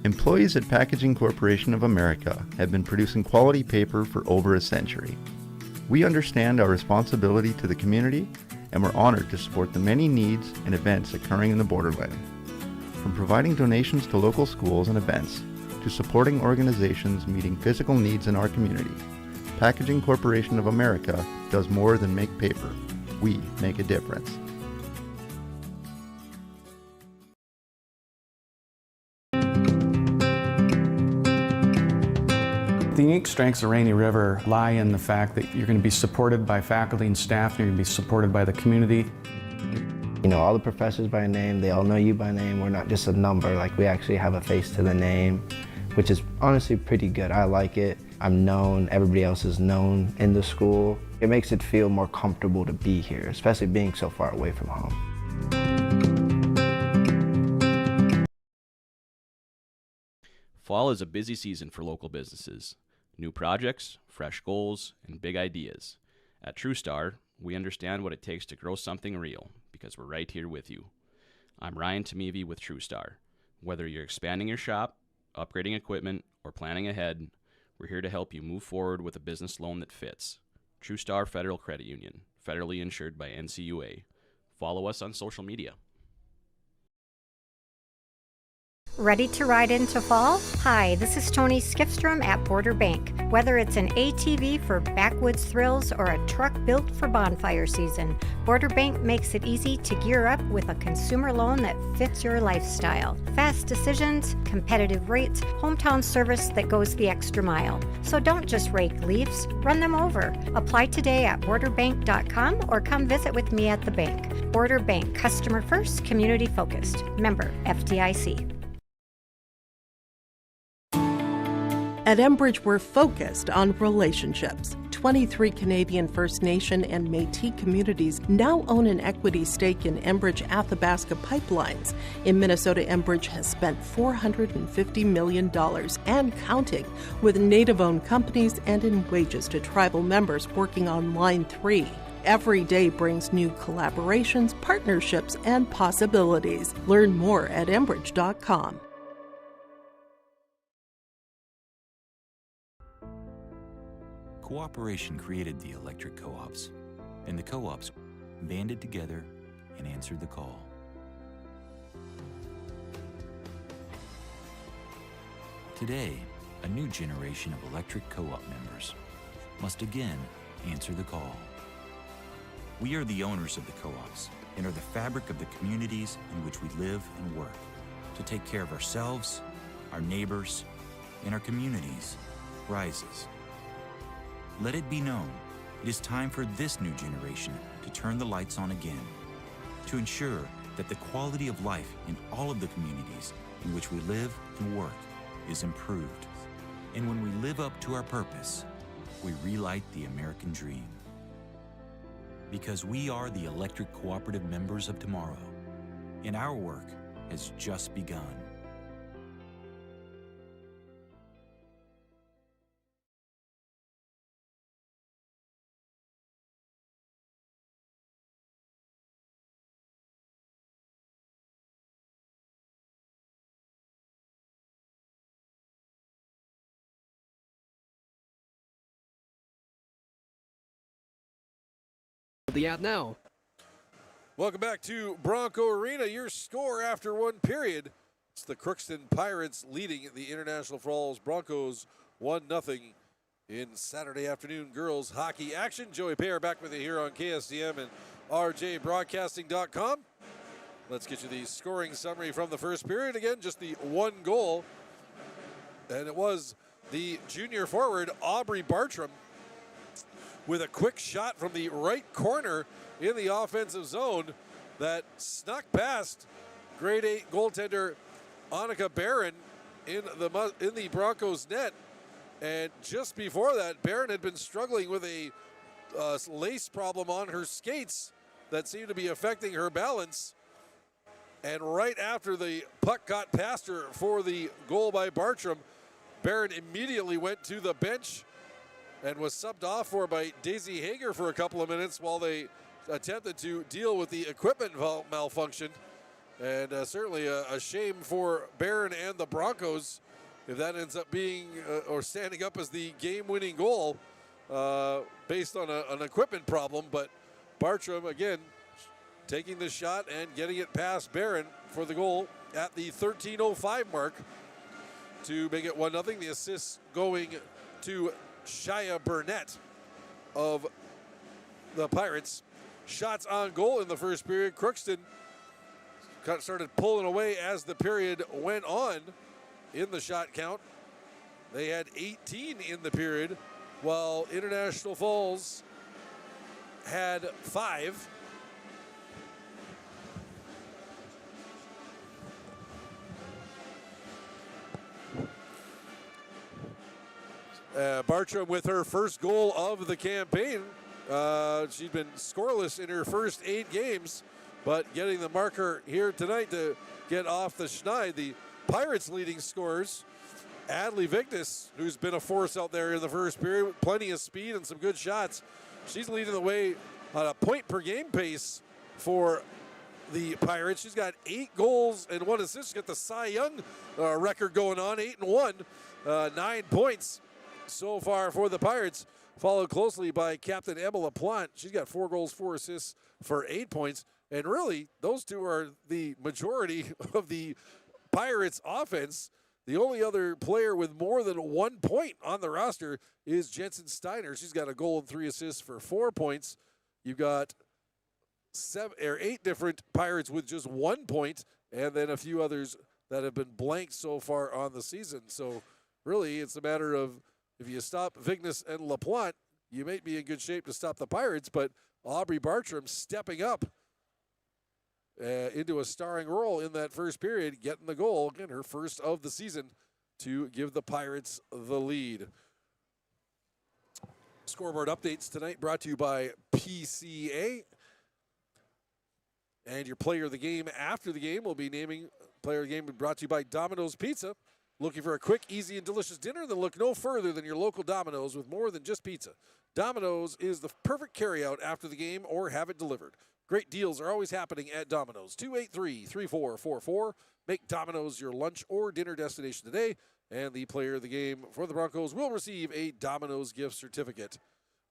Employees at Packaging Corporation of America have been producing quality paper for over a century. We understand our responsibility to the community, and we're honored to support the many needs and events occurring in the borderland. From providing donations to local schools and events, to supporting organizations meeting physical needs in our community, Packaging Corporation of America does more than make paper. We make a difference. The unique strengths of Rainy River lie in the fact that you're going to be supported by faculty and staff, and you're going to be supported by the community. You know, all the professors by name, they all know you by name. We're not just a number, like we actually have a face to the name, which is honestly pretty good. I like it. I'm known, everybody else is known in the school. It makes it feel more comfortable to be here, especially being so far away from home. Fall is a busy season for local businesses. New projects, fresh goals, and big ideas. At TrueStar, we understand what it takes to grow something real because we're right here with you. I'm Ryan Tamevi with TrueStar. Whether you're expanding your shop, upgrading equipment, or planning ahead, we're here to help you move forward with a business loan that fits. TrueStar Federal Credit Union, federally insured by NCUA. Follow us on social media. Ready to ride into fall? Hi, this is Tony Skifstrom at Border Bank. Whether it's an ATV for backwoods thrills or a truck built for bonfire season, Border Bank makes it easy to gear up with a consumer loan that fits your lifestyle. Fast decisions, competitive rates, hometown service that goes the extra mile. So don't just rake leaves, run them over. Apply today at borderbank.com or come visit with me at the bank. Border Bank, customer first, community focused. Member FDIC. At Enbridge, we're focused on relationships. 23 Canadian First Nation and Métis communities now own an equity stake in Enbridge Athabasca Pipelines. In Minnesota, Enbridge has spent $450 million and counting, with Native-owned companies and in wages to tribal members working on Line 3. Every day brings new collaborations, partnerships, and possibilities. Learn more at Enbridge.com. Cooperation created the electric co-ops, and the co-ops banded together and answered the call. Today, a new generation of electric co-op members must again answer the call. We are the owners of the co-ops and are the fabric of the communities in which we live and work. To take care of ourselves, our neighbors, and our communities rises. Let it be known, it is time for this new generation to turn the lights on again, to ensure that the quality of life in all of the communities in which we live and work is improved. And when we live up to our purpose, we relight the American dream. Because we are the electric cooperative members of tomorrow, and our work has just begun. The app now. Welcome back to Bronco Arena. Your score after one period. It's the Crookston Pirates leading the International Falls Broncos 1-0 in Saturday afternoon girls hockey action. Joey Payer back with you here on KSDM and RJBroadcasting.com. Let's get you the scoring summary from the first period. Again, just the one goal. And it was the junior forward, Aubrey Bartram, with a quick shot from the right corner in the offensive zone that snuck past grade 8 goaltender Annika Barron in the Broncos net. And just before that, Barron had been struggling with a lace problem on her skates that seemed to be affecting her balance. And right after the puck got past her for the goal by Bartram, Barron immediately went to the bench and was subbed off for by Daisy Hager for a couple of minutes while they attempted to deal with the equipment malfunction. And certainly a shame for Barron and the Broncos if that ends up being or standing up as the game-winning goal based on an equipment problem. But Bartram, again, taking the shot and getting it past Barron for the goal at the 13:05 mark to make it 1-0. The assist going to Shia Burnett of the Pirates. Shots on goal in the first period. Crookston started pulling away as the period went on in the shot count. They had 18 in the period, while International Falls had 5. Bartram with her first goal of the campaign. She'd been scoreless in her first 8 games, but getting the marker here tonight to get off the schneid. The Pirates' leading scorers, Adley Vignes, who's been a force out there in the first period with plenty of speed and some good shots. She's leading the way on a point per game pace for the Pirates. She's got 8 goals and 1 assist. She's got the Cy Young record going on, 8-1, 9 points so far for the Pirates, followed closely by Captain Emma LaPlante. She's got 4 goals, 4 assists for 8 points. And really, those two are the majority of the Pirates' offense. The only other player with more than 1 point on the roster is Jensen Steiner. She's got a goal and 3 assists for 4 points. You've got 8 different Pirates with just 1 point, and then a few others that have been blank so far on the season. So really, it's a matter of if you stop Vignes and LaPlante, you may be in good shape to stop the Pirates, but Aubrey Bartram stepping up into a starring role in that first period, getting the goal, again, her first of the season, to give the Pirates the lead. Scoreboard updates tonight brought to you by PCA. And your player of the game after the game will be naming player of the game brought to you by Domino's Pizza. Looking for a quick, easy, and delicious dinner? Then look no further than your local Domino's with more than just pizza. Domino's is the perfect carryout after the game or have it delivered. Great deals are always happening at Domino's. 283-3444. Make Domino's your lunch or dinner destination today. And the player of the game for the Broncos will receive a Domino's gift certificate.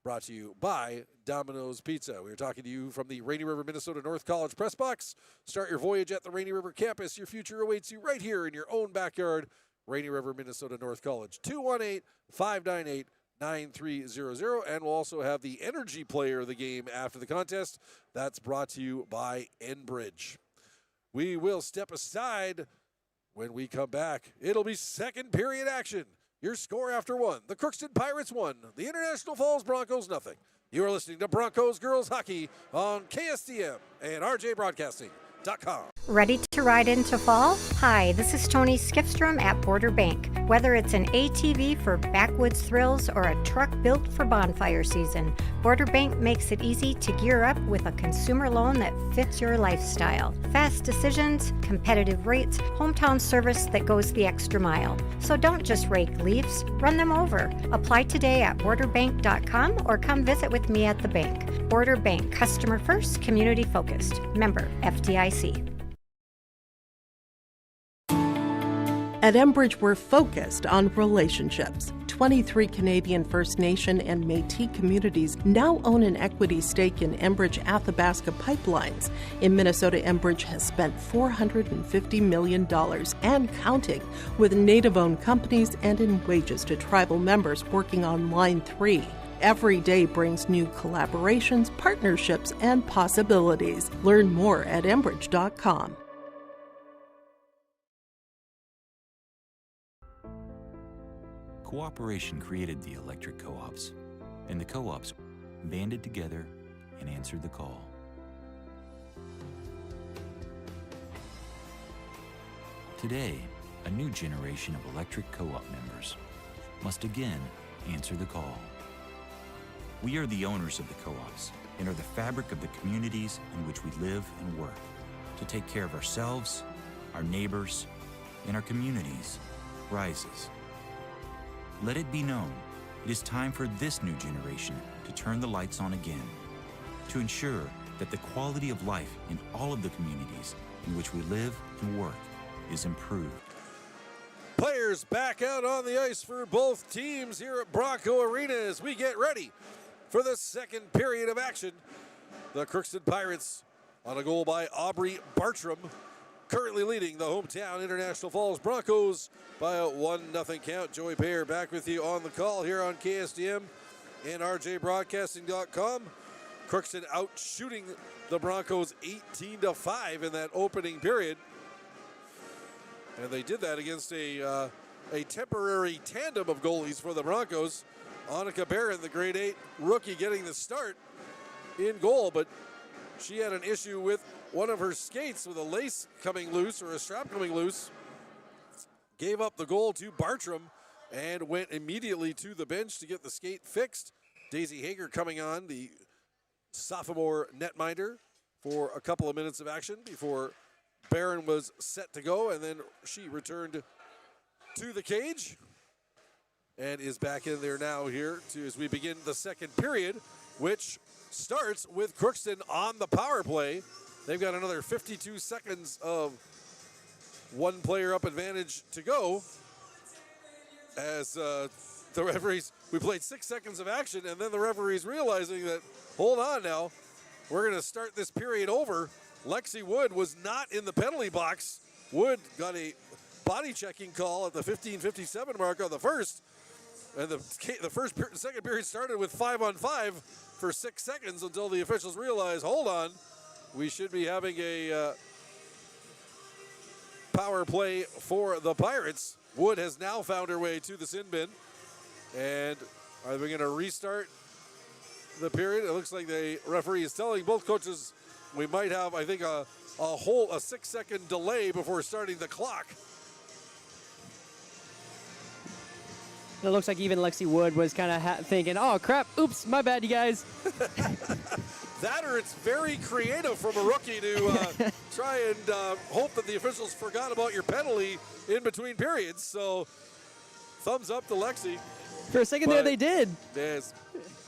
Brought to you by Domino's Pizza. We are talking to you from the Rainy River, Minnesota North College Press Box. Start your voyage at the Rainy River campus. Your future awaits you right here in your own backyard. Rainy River, Minnesota North College. 218-598-9300. And we'll also have the energy player of the game after the contest. That's brought to you by Enbridge. We will step aside when we come back. It'll be second period action. Your score after 1. The Crookston Pirates 1. The International Falls Broncos nothing. You are listening to Broncos Girls Hockey on KSTM and RJBroadcasting.com. Ready to ride into fall? Hi, this is Tony Skifstrom at Border Bank. Whether it's an ATV for backwoods thrills or a truck built for bonfire season, Border Bank makes it easy to gear up with a consumer loan that fits your lifestyle. Fast decisions, competitive rates, hometown service that goes the extra mile. So don't just rake leaves, run them over. Apply today at borderbank.com or come visit with me at the bank. Border Bank, customer first, community focused. Member FDIC. At Enbridge, we're focused on relationships. 23 Canadian First Nation and Métis communities now own an equity stake in Enbridge Athabasca Pipelines. In Minnesota, Enbridge has spent $450 million and counting with Native-owned companies and in wages to tribal members working on Line 3. Every day brings new collaborations, partnerships, and possibilities. Learn more at Enbridge.com. Cooperation created the electric co-ops, and the co-ops banded together and answered the call. Today, a new generation of electric co-op members must again answer the call. We are the owners of the co-ops and are the fabric of the communities in which we live and work to take care of ourselves, our neighbors, and our communities rises. Let it be known, it is time for this new generation to turn the lights on again, to ensure that the quality of life in all of the communities in which we live and work is improved. Players back out on the ice for both teams here at Bronco Arena as we get ready for the second period of action. The Crookston Pirates on a goal by Aubrey Bartram, currently leading the hometown International Falls Broncos by a 1-0 count. Joey Payer back with you on the call here on KSDM and RJBroadcasting.com. Crookston out shooting the Broncos 18-5 in that opening period. And they did that against a a temporary tandem of goalies for the Broncos. Annika Barron, the grade 8 rookie, getting the start in goal, but she had an issue with one of her skates with a lace coming loose or a strap coming loose. Gave up the goal to Bartram and went immediately to the bench to get the skate fixed. Daisy Hager coming on, the sophomore netminder, for a couple of minutes of action before Barron was set to go, and then she returned to the cage and is back in there now here as we begin the second period, which starts with Crookston on the power play. They've got another 52 seconds of one player up advantage to go as the referees, we played 6 seconds of action, and then the referees realizing that, hold on now, we're going to start this period over. Lexi Wood was not in the penalty box. Wood got a body checking call at the 15:57 mark on the first, and the second period started with 5-on-5 for 6 seconds until the officials realized, hold on, we should be having a power play for the Pirates. Wood has now found her way to the sin bin, and are we going to restart the period? It looks like the referee is telling both coaches we might have, I think, a 6-second delay before starting the clock. It looks like even Lexi Wood was kind of thinking, oh, crap, oops, my bad, you guys. That or it's very creative from a rookie to try and hope that the officials forgot about your penalty in between periods. So thumbs up to Lexi. For a second there, they did. Yes.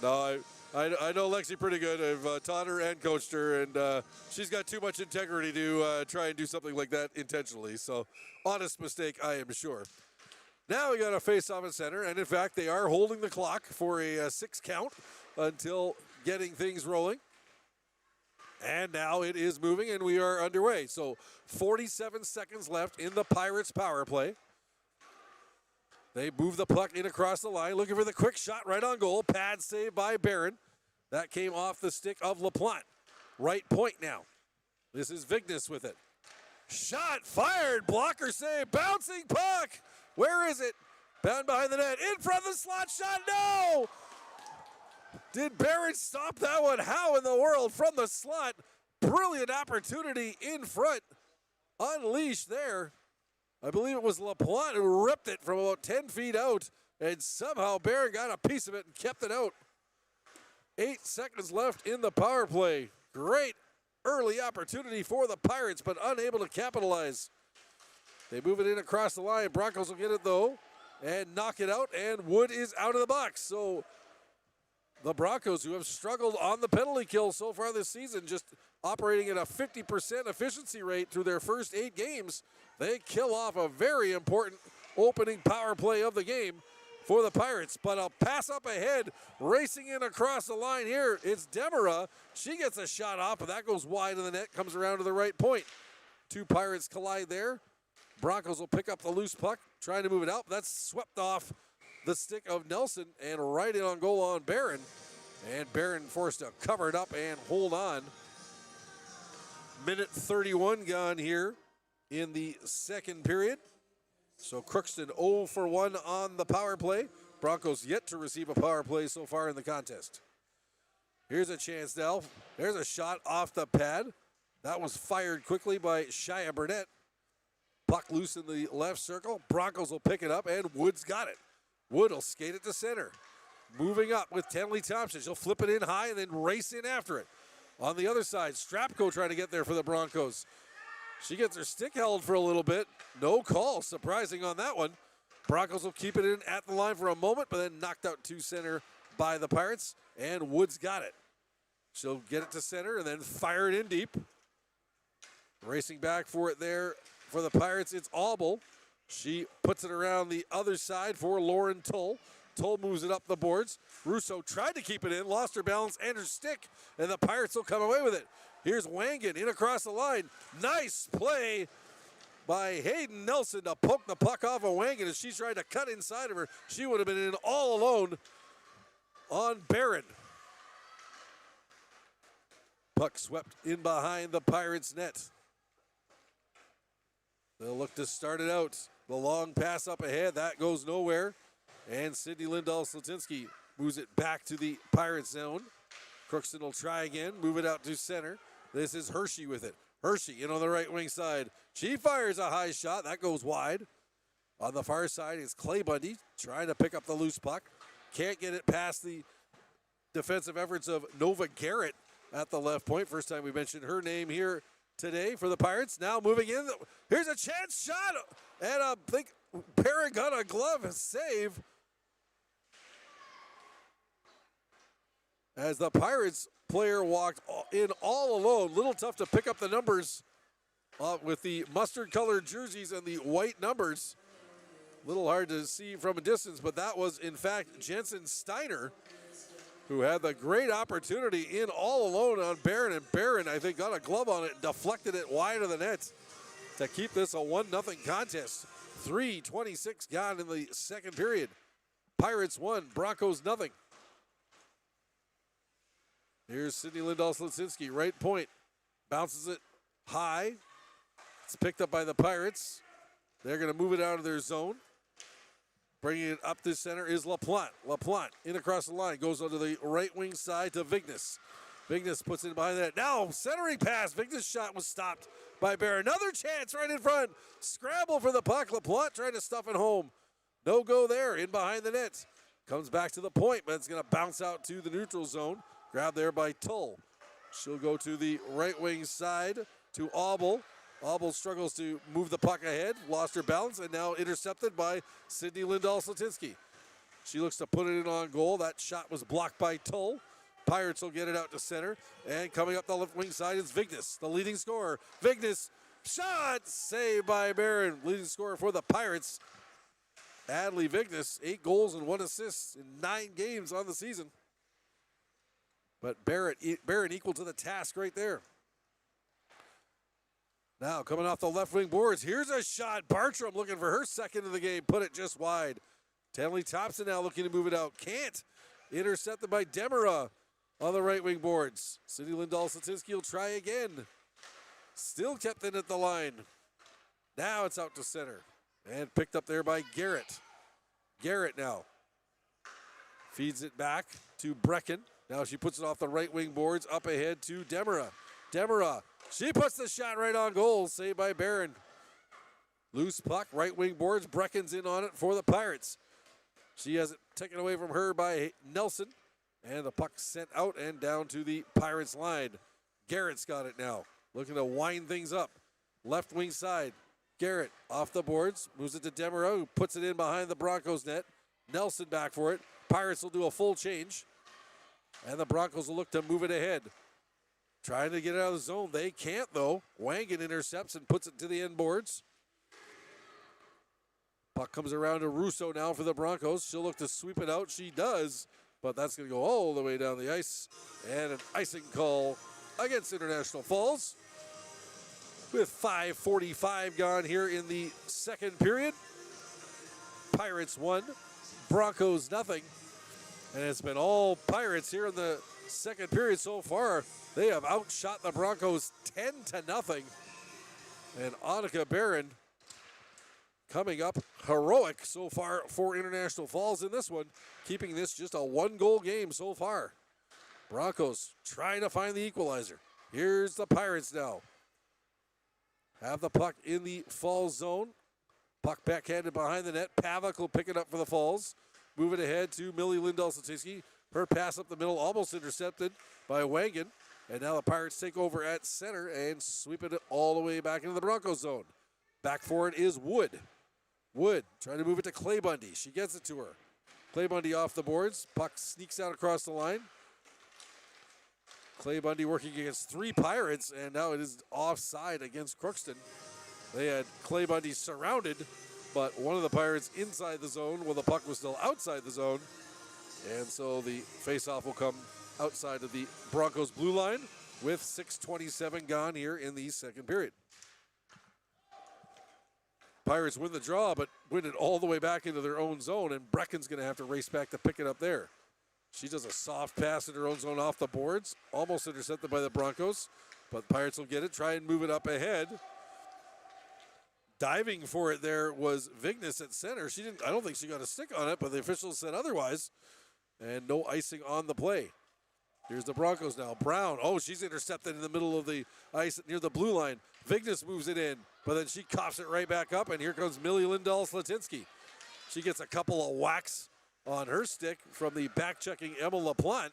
No, I know Lexi pretty good. I've taught her and coached her, and she's got too much integrity to try and do something like that intentionally. So honest mistake, I am sure. Now we got a face-off at center, and in fact, they are holding the clock for a 6 count until getting things rolling. And now it is moving, and we are underway. So 47 seconds left in the Pirates' power play. They move the puck in across the line, looking for the quick shot right on goal. Pad save by Barron. That came off the stick of LaPlante. Right point now. This is Vignes with it. Shot fired, blocker save, bouncing puck. Where is it? Bound behind the net, in front of the slot shot, no! Did Barron stop that one? How in the world from the slot? Brilliant opportunity in front. Unleashed there. I believe it was LaPlante who ripped it from about 10 feet out, and somehow Barron got a piece of it and kept it out. 8 seconds left in the power play. Great early opportunity for the Pirates, but unable to capitalize. They move it in across the line. Broncos will get it, though, and knock it out, and Wood is out of the box. So the Broncos, who have struggled on the penalty kill so far this season, just operating at a 50% efficiency rate through their first 8 games, they kill off a very important opening power play of the game for the Pirates. But a pass up ahead, racing in across the line here, it's Demera. She gets a shot off, but that goes wide of the net, comes around to the right point. 2 Pirates collide there. Broncos will pick up the loose puck, trying to move it out. That's swept off the stick of Nelson and right in on goal on Barron. And Barron forced to cover it up and hold on. Minute 31 gone here in the second period. So Crookston 0 for 1 on the power play. Broncos yet to receive a power play so far in the contest. Here's a chance now. There's a shot off the pad. That was fired quickly by Shia Burnett. Puck loose in the left circle. Broncos will pick it up, and Wood's got it. Wood will skate it to center. Moving up with Tenley Thompson. She'll flip it in high and then race in after it. On the other side, Strapko trying to get there for the Broncos. She gets her stick held for a little bit. No call, surprising on that one. Broncos will keep it in at the line for a moment, but then knocked out to center by the Pirates, and Wood's got it. She'll get it to center and then fire it in deep. Racing back for it there for the Pirates, it's Auble. She puts it around the other side for Lauren Tull. Tull moves it up the boards. Russo tried to keep it in, lost her balance and her stick, and the Pirates will come away with it. Here's Wangan in across the line. Nice play by Hayden Nelson to poke the puck off of Wangan as she tried to cut inside of her. She would have been in all alone on Barron. Puck swept in behind the Pirates' net. They'll look to start it out. The long pass up ahead, that goes nowhere. And Sidney Lindahl-Slatinsky moves it back to the Pirates zone. Crookston will try again, move it out to center. This is Hershey with it. Hershey in on the right wing side. She fires a high shot, that goes wide. On the far side is Clay Bundy trying to pick up the loose puck. Can't get it past the defensive efforts of Nova Garrett at the left point. First time we mentioned her name here today for the Pirates. Now moving in. Here's a chance shot. And I think Barron got a glove save. As the Pirates player walked in all alone. Little tough to pick up the numbers with the mustard-colored jerseys and the white numbers. Little hard to see from a distance, but that was, in fact, Jensen Steiner, who had the great opportunity in all alone on Barron. And Barron, I think, got a glove on it, deflected it wide of the net to keep this a 1-0 contest. 3:26 gone in the second period. Pirates 1, Broncos nothing. Here's Sidney Lindahl-Slatinsky, right point. Bounces it high. It's picked up by the Pirates. They're going to move it out of their zone. Bringing it up to center is LaPlante. LaPlante in across the line. Goes onto the right wing side to Vignes. Vignes puts it behind that. Now centering pass. Vignes' shot was stopped by Barron. Another chance right in front. Scramble for the puck. LaPlante trying to stuff it home. No go there. In behind the net. Comes back to the point, but it's going to bounce out to the neutral zone. Grabbed there by Tull. She'll go to the right wing side to Auble. Auble struggles to move the puck ahead, lost her balance, and now intercepted by Sidney Lindahl-Slatinsky. She looks to put it in on goal. That shot was blocked by Tull. Pirates will get it out to center. And coming up the left wing side is Vignes, the leading scorer. Vignes, shot, saved by Barron. Leading scorer for the Pirates. Adley Vignes, 8 goals and 1 assist in 9 games on the season. But Barron equal to the task right there. Now coming off the left wing boards, here's a shot. Bartram looking for her second of the game, put it just wide. Tenley Thompson now looking to move it out. Can't. Intercepted by Demera on the right wing boards. Sidney Lindahl-Slatinsky will try again. Still kept in at the line. Now it's out to center. And picked up there by Garrett. Garrett now feeds it back to Brecken. Now she puts it off the right wing boards, up ahead to Demera. Demera, she puts the shot right on goal, saved by Barron. Loose puck, right wing boards, Brecken's in on it for the Pirates. She has it taken away from her by Nelson, and the puck sent out and down to the Pirates line. Garrett's got it now, looking to wind things up. Left wing side, Garrett off the boards, moves it to Demera, who puts it in behind the Broncos net. Nelson back for it. Pirates will do a full change. And the Broncos will look to move it ahead. Trying to get it out of the zone. They can't, though. Wangan intercepts and puts it to the end boards. Puck comes around to Russo now for the Broncos. She'll look to sweep it out. She does, but that's going to go all the way down the ice. And an icing call against International Falls. With 5:45 gone here in the second period. Pirates 1, Broncos nothing. And it's been all Pirates here in the second period so far. They have outshot the Broncos 10-0. And Annika Barron coming up heroic so far for International Falls in this one, keeping this just a 1-goal game so far. Broncos trying to find the equalizer. Here's the Pirates now. Have the puck in the Falls zone. Puck backhanded behind the net. Pavic will pick it up for the Falls. Move it ahead to Millie Lindahl-Slatinsky. Her pass up the middle, almost intercepted by Wangan. And now the Pirates take over at center and sweep it all the way back into the Broncos zone. Back for it is Wood. Wood trying to move it to Clay Bundy. She gets it to her. Clay Bundy off the boards. Puck sneaks out across the line. Clay Bundy working against 3 Pirates, and now it is offside against Crookston. They had Clay Bundy surrounded, but one of the Pirates inside the zone while the puck was still outside the zone. And so the faceoff will come outside of the Broncos blue line with 6:27 gone here in the second period. Pirates win the draw, but win it all the way back into their own zone, and Brecken's going to have to race back to pick it up there. She does a soft pass in her own zone off the boards, almost intercepted by the Broncos, but the Pirates will get it, try and move it up ahead. Diving for it there was Vignes at center. I don't think she got a stick on it, but the officials said otherwise. And no icing on the play. Here's the Broncos now. Brown, she's intercepted in the middle of the ice near the blue line. Vignes moves it in, but then she coughs it right back up, and here comes Millie Lindahl-Slatinsky. She gets a couple of whacks on her stick from the back-checking Emma LaPlante.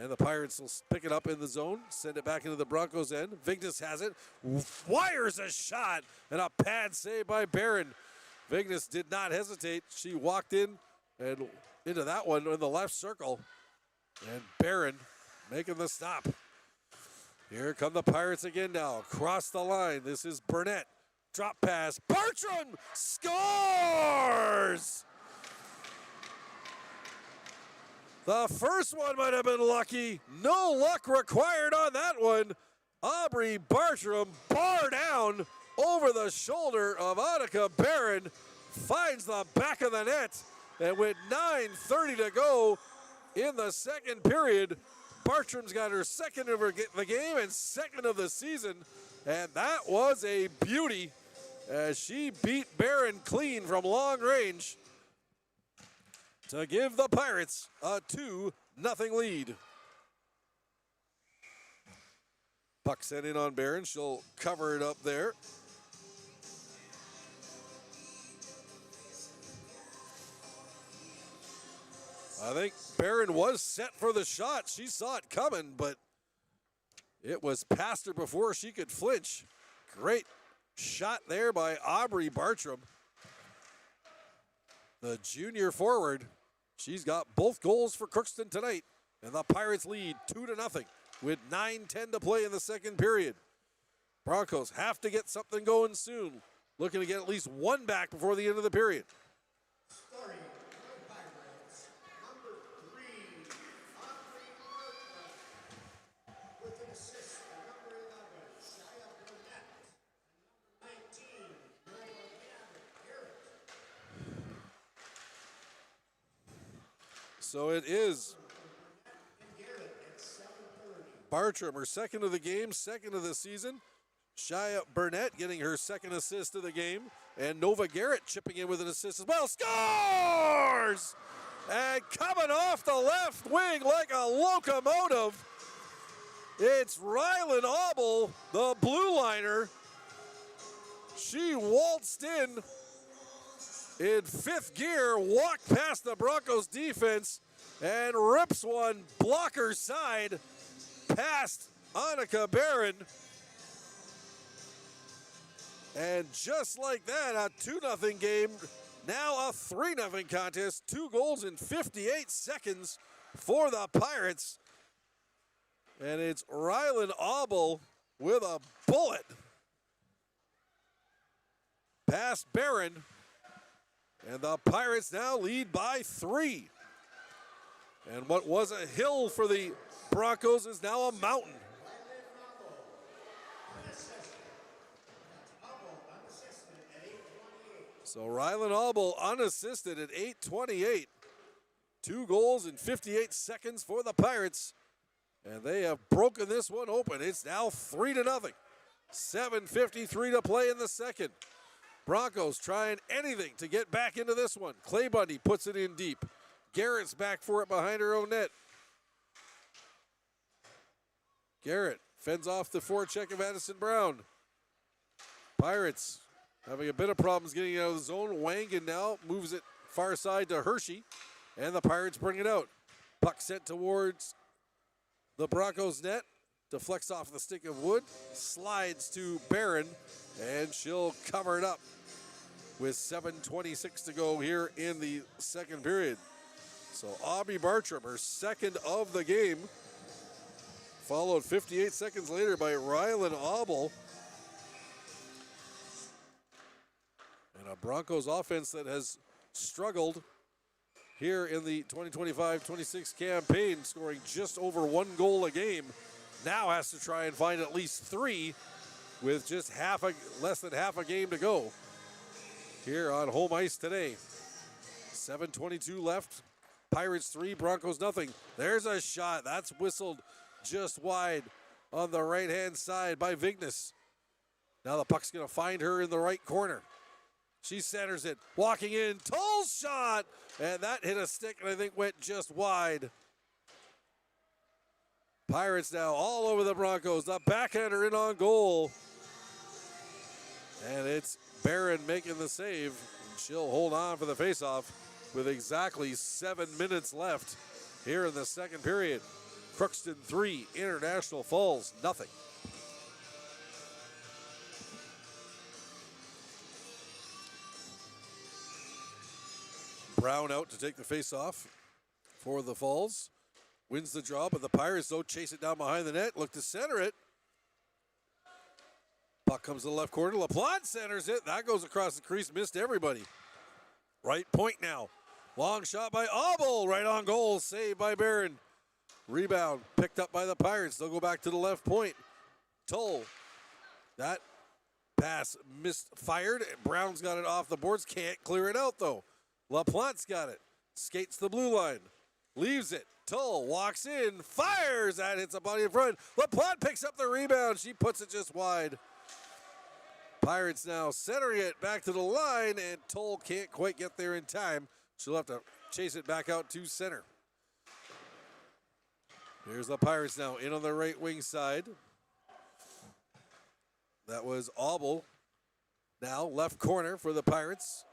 And the Pirates will pick it up in the zone, send it back into the Broncos' end. Vignes has it, wires a shot, and a pad save by Barron. Vignes did not hesitate. She walked in and into that one in the left circle. And Barron making the stop. Here come the Pirates again now. Across the line, this is Burnett. Drop pass, Bartram scores! The first one might have been lucky. No luck required on that one. Aubrey Bartram, bar down over the shoulder of Annika Barron, finds the back of the net. And with 9:30 to go in the second period, Bartram's got her second of the game and second of the season. And that was a beauty as she beat Barron clean from long range to give the Pirates a 2-0 lead. Puck sent in on Barron. She'll cover it up there. I think Barron was set for the shot. She saw it coming, but it was past her before she could flinch. Great shot there by Aubrey Bartram, the junior forward. She's got both goals for Crookston tonight, and the Pirates lead 2-0 with 9:10 to play in the second period. Broncos have to get something going soon, looking to get at least one back before the end of the period. So it is Bartram, her second of the game, second of the season. Shia Burnett getting her second assist of the game. And Nova Garrett chipping in with an assist as well. Scores! And coming off the left wing like a locomotive, it's Rylan Auble, the blue liner. She waltzed in fifth gear, walked past the Broncos defense, and rips one blocker side past Annika Barron. And just like that, a 2-0 game, now a 3-0 contest. 2 goals in 58 seconds for the Pirates. And it's Rylan Auble with a bullet past Barron. And the Pirates now lead by 3. And what was a hill for the Broncos is now a mountain. So Rylan Auble unassisted at 8:28. 2 goals in 58 seconds for the Pirates. And they have broken this one open. It's now 3-0. 7:53 to play in the second. Broncos trying anything to get back into this one. Clay Bundy puts it in deep. Garrett's back for it behind her own net. Garrett fends off the forecheck of Addison Brown. Pirates having a bit of problems getting out of the zone. Wangan now moves it far side to Hershey, and the Pirates bring it out. Puck sent towards the Broncos net. Deflects off the stick of Wood, slides to Barron, and she'll cover it up with 7:26 to go here in the second period. So Aubrey Bartram, her second of the game, followed 58 seconds later by Rylan Auble. And a Broncos offense that has struggled here in the 2025-26 campaign, scoring just over 1 goal a game. Now has to try and find at least 3 with just less than half a game to go here on home ice today. 7:22 left. Pirates 3, Broncos nothing. There's a shot. That's whistled just wide on the right-hand side by Vignes. Now the puck's going to find her in the right corner. She centers it, walking in, Toll's shot, and that hit a stick and I think went just wide. Pirates now all over the Broncos. The backhander in on goal. And it's Barron making the save. She'll hold on for the faceoff with exactly 7 minutes left here in the second period. Crookston 3, International Falls nothing. Brown out to take the faceoff for the Falls. Wins the draw, but the Pirates don't chase it down behind the net. Look to center it. Puck comes to the left corner. LaPlante centers it. That goes across the crease. Missed everybody. Right point now. Long shot by Obel. Right on goal. Saved by Barron. Rebound picked up by the Pirates. They'll go back to the left point. Toll. That pass misfired. Brown's got it off the boards. Can't clear it out though. LaPlante's got it. Skates the blue line. Leaves it. Toll walks in. Fires. That hits a body in front. LaPlante picks up the rebound. She puts it just wide. Pirates now centering it back to the line, and Toll can't quite get there in time. She'll have to chase it back out to center. Here's the Pirates now in on the right wing side. That was Obel. Now left corner for the Pirates.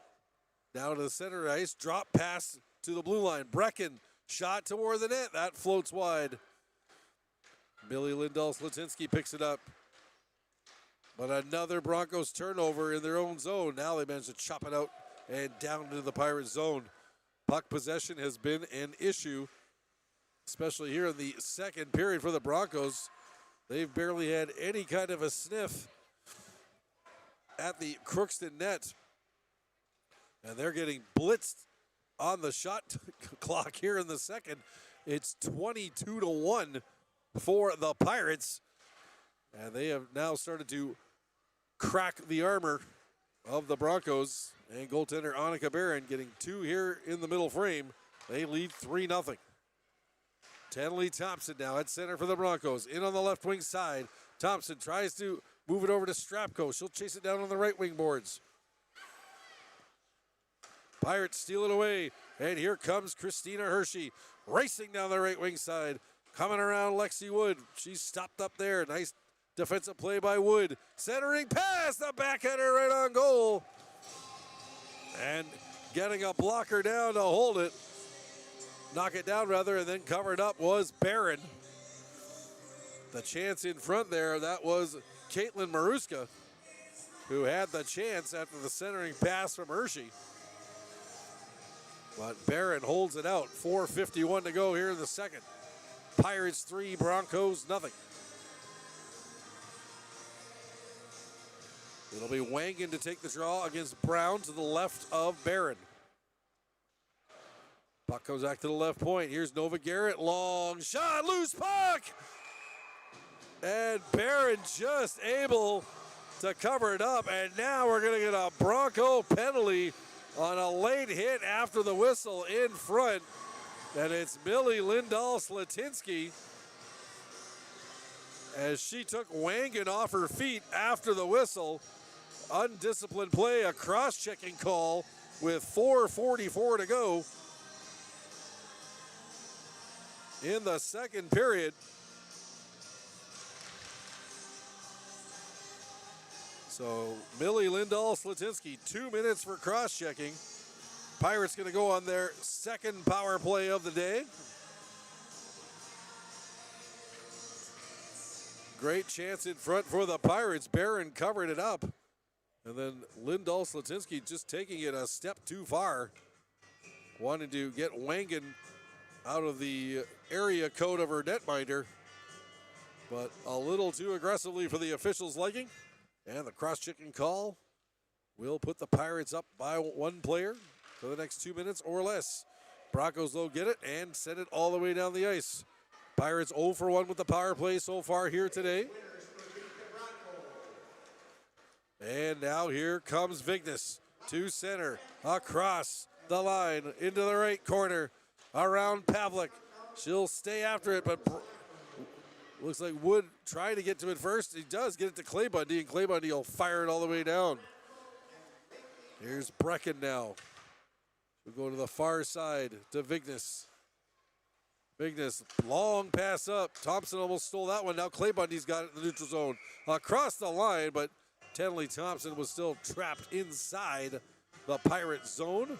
Down to the center ice. Drop pass to the blue line. Brecken shot toward the net. That floats wide. Millie Lindahl-Slatinski picks it up. But another Broncos turnover in their own zone. Now they manage to chop it out and down into the Pirates zone. Puck possession has been an issue, especially here in the second period for the Broncos. They've barely had any kind of a sniff at the Crookston net. And they're getting blitzed on the shot clock here in the second. It's 22-1 for the Pirates. And they have now started to crack the armor of the Broncos. And goaltender Annika Barron getting 2 here in the middle frame. They lead 3-0. Tenley Thompson now at center for the Broncos. In on the left wing side. Thompson tries to move it over to Strapko. She'll chase it down on the right wing boards. Pirates steal it away. And here comes Christina Hershey racing down the right wing side. Coming around Lexi Wood. She's stopped up there. Nice defensive play by Wood. Centering pass. The backhander right on goal. And getting a blocker down to hold it. Knock it down rather, and then covered up was Barron. The chance in front there, that was Caitlin Maruska, who had the chance after the centering pass from Hershey. But Barron holds it out. 4:51 to go here in the second. Pirates 3, Broncos nothing. It'll be Wangan to take the draw against Brown to the left of Barron. Puck goes back to the left point. Here's Nova Garrett. Long shot. Loose puck. And Barron just able to cover it up. And now we're going to get a Bronco penalty on a late hit after the whistle in front. And it's Millie Lindahl-Slatinski as she took Wangan off her feet after the whistle. Undisciplined play, a cross-checking call with 4:44 to go in the second period. So Millie Lindahl-Slatinski, 2 minutes for cross-checking. Pirates going to go on their second power play of the day. Great chance in front for the Pirates. Barron covered it up. And then Lindahl-Slatinski just taking it a step too far. Wanted to get Wangan out of the area code of her netminder. But a little too aggressively for the officials' liking. And the cross-checking call will put the Pirates up by 1 player for the next 2 minutes or less. Broncos, though, get it and send it all the way down the ice. Pirates 0 for 1 with the power play so far here today. And now here comes Vignes to center, across the line, into the right corner, around Pavlik. She'll stay after it, but Looks like Wood trying to get to it first. He does get it to Clay Bundy, and Clay Bundy will fire it all the way down. Here's Brecken now. We'll go to the far side to Vignes. Vignes, long pass up. Thompson almost stole that one. Now Clay Bundy's got it in the neutral zone. Across the line, but Tenley Thompson was still trapped inside the Pirate zone.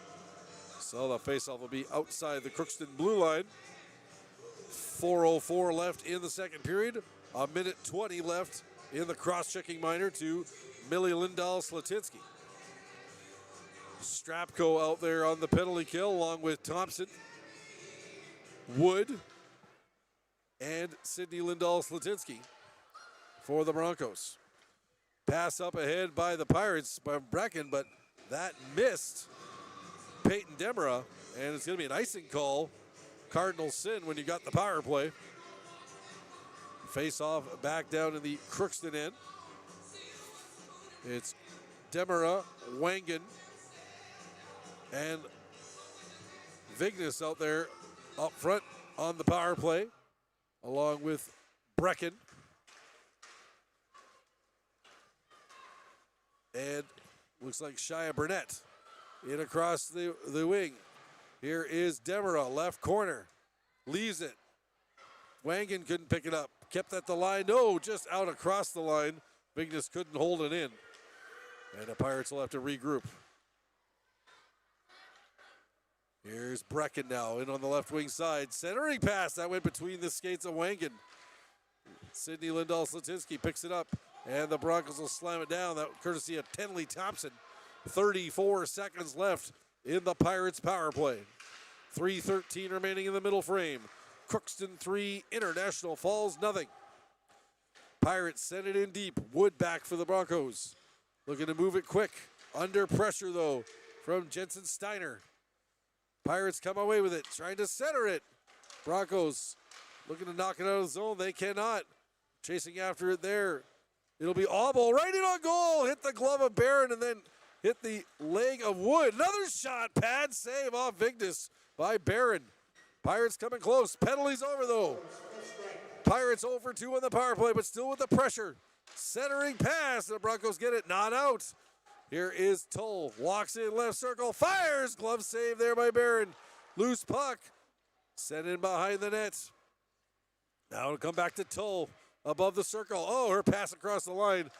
So the faceoff will be outside the Crookston blue line. 4:04 left in the second period. A minute 20 left in the cross-checking minor to Millie Lindahl-Slatinsky. Strapko out there on the penalty kill along with Thompson, Wood, and Sydney Lindahl-Slatinsky for the Broncos. Pass up ahead by the Pirates by Brecken, but that missed Peyton Demera, and it's going to be an icing call. Cardinal sin when you got the power play. Face off back down in the Crookston end. It's Demera, Wangan, and Vignes out there up front on the power play, along with Brecken. And looks like Shia Burnett in across the wing. Here is Demera, left corner. Leaves it. Wangan couldn't pick it up. Kept at the line. No, just out across the line. Vignes couldn't hold it in. And the Pirates will have to regroup. Here's Brecken now in on the left wing side. Centering pass. That went between the skates of Wangan. Sydney Lindahl-Slatinsky picks it up. And the Broncos will slam it down. That courtesy of Tenley Thompson. 34 seconds left in the Pirates power play. 3:13 remaining in the middle frame. Crookston 3, International Falls nothing. Pirates send it in deep. Wood back for the Broncos. Looking to move it quick. Under pressure though from Jensen Steiner. Pirates come away with it, trying to center it. Broncos looking to knock it out of the zone. They cannot. Chasing after it there. It'll be Auble right in on goal. Hit the glove of Barron and then hit the leg of Wood. Another shot. Pad save off Vignes by Barron. Pirates coming close. Penalties over though. Pirates 0-2 on the power play, but still with the pressure. Centering pass. The Broncos get it. Not out. Here is Tull. Walks in left circle. Fires. Glove save there by Barron. Loose puck. Sent in behind the net. Now it'll come back to Tull. Above the circle. Oh, her pass across the line.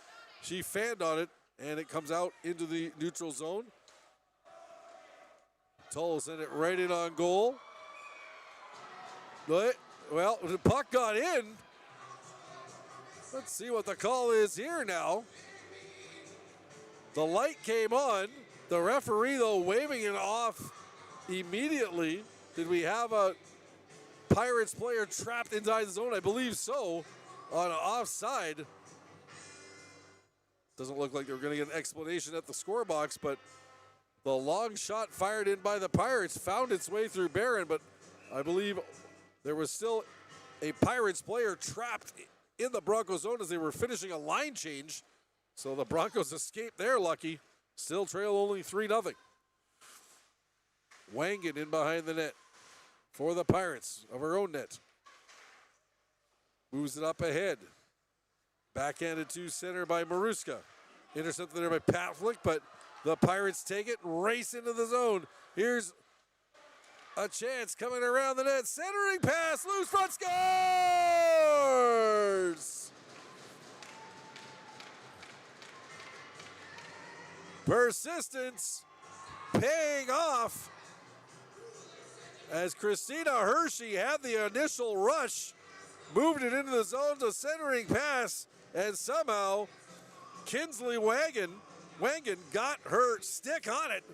She fanned on it, and it comes out into the neutral zone. Tull sent it right in on goal. Well, the puck got in. Let's see what the call is here now. The light came on. The referee, though, waving it off immediately. Did we have a Pirates player trapped inside the zone? I believe so. On an offside. Doesn't look like they were going to get an explanation at the score box, but the long shot fired in by the Pirates found its way through Barron, but I believe there was still a Pirates player trapped in the Broncos zone as they were finishing a line change. So the Broncos escaped there, lucky. Still trail only 3-0. Wangan in behind the net for the Pirates of her own net. Moves it up ahead. Backhanded to center by Maruska. Intercepted there by Pavlik, but the Pirates take it, race into the zone. Here's a chance coming around the net. Centering pass, loose front, scores! Persistence paying off as Christina Hershey had the initial rush. Moved it into the zone to centering pass, and somehow Kinsley Wangan got her stick on it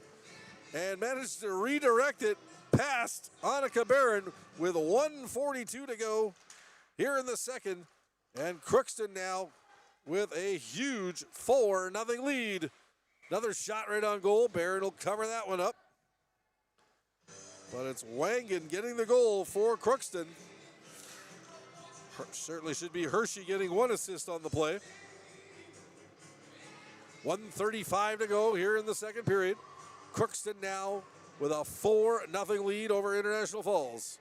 and managed to redirect it past Annika Barron with 1:42 to go here in the second. And Crookston now with a huge 4-0 lead. Another shot right on goal. Barron will cover that one up. But it's Wangan getting the goal for Crookston. Certainly should be Hershey getting one assist on the play. 1:35 to go here in the second period. Crookston now with a 4-0 lead over International Falls.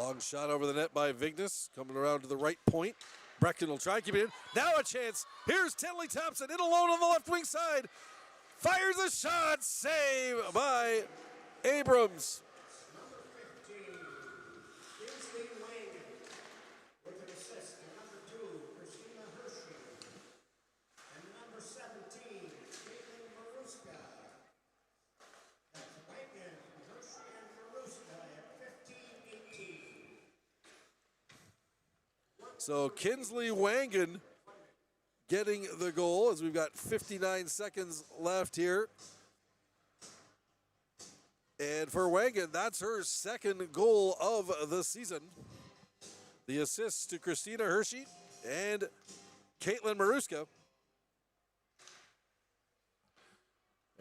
Long shot over the net by Vignes, coming around to the right point. Brecken will try, keep it in. Now a chance. Here's Tinley Thompson in alone on the left wing side. Fires a shot, save by Abrams. So Kinsley Wangan getting the goal as we've got 59 seconds left here. And for Wangan, that's her second goal of the season. The assists to Christina Hershey and Caitlin Maruska.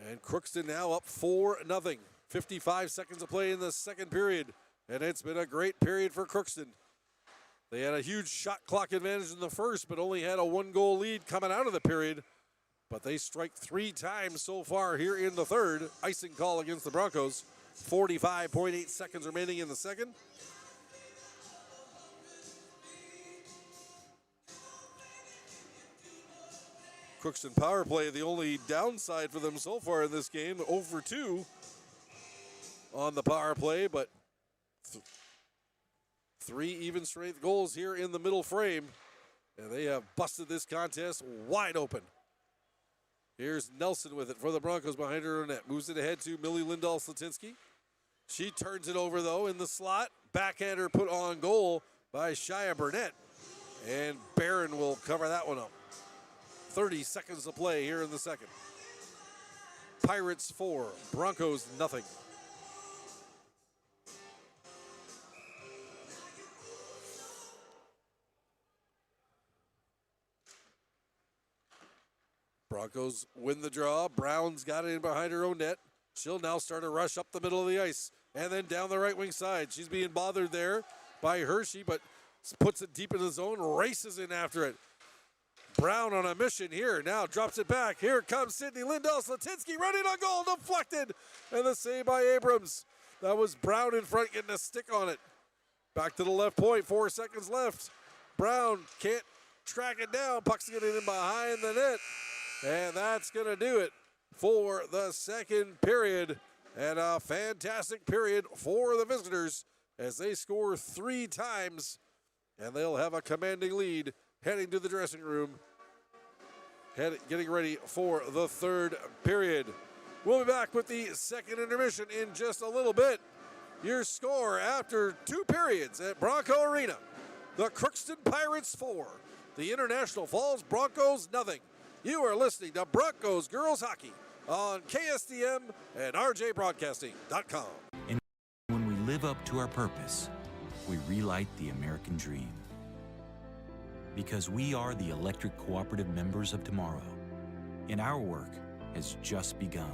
And Crookston now up 4-0. 55 seconds of play in the second period. And it's been a great period for Crookston. They had a huge shot clock advantage in the first, but only had a 1-goal lead coming out of the period. But they strike 3 times so far here in the third. Icing call against the Broncos. 45.8 seconds remaining in the second. Crookston power play, the only downside for them so far in this game. 0 for 2 on the power play, but 3 even strength goals here in the middle frame. And they have busted this contest wide open. Here's Nelson with it for the Broncos behind her own net. Moves it ahead to Millie Lindahl-Slatinsky. She turns it over, though, in the slot. Backhander put on goal by Shia Burnett. And Barron will cover that one up. 30 seconds to play here in the second. Pirates 4, Broncos nothing. Broncos win the draw. Brown's got it in behind her own net. She'll now start a rush up the middle of the ice and then down the right wing side. She's being bothered there by Hershey, but puts it deep in the zone, races in after it. Brown on a mission here, now drops it back. Here comes Sydney Lindahl-Slatinsky running on goal, deflected, and the save by Abrams. That was Brown in front getting a stick on it. Back to the left point, 4 seconds left. Brown can't track it down, puck's getting in behind the net. And that's going to do it for the second period. And a fantastic period for the visitors as they score 3 times. And they'll have a commanding lead heading to the dressing room, getting ready for the third period. We'll be back with the second intermission in just a little bit. Your score after 2 periods at Bronco Arena. The Crookston Pirates 4, the International Falls Broncos nothing. You are listening to Broncos Girls Hockey on KSDM and RJBroadcasting.com. And when we live up to our purpose, we relight the American dream. Because we are the electric cooperative members of tomorrow, and our work has just begun.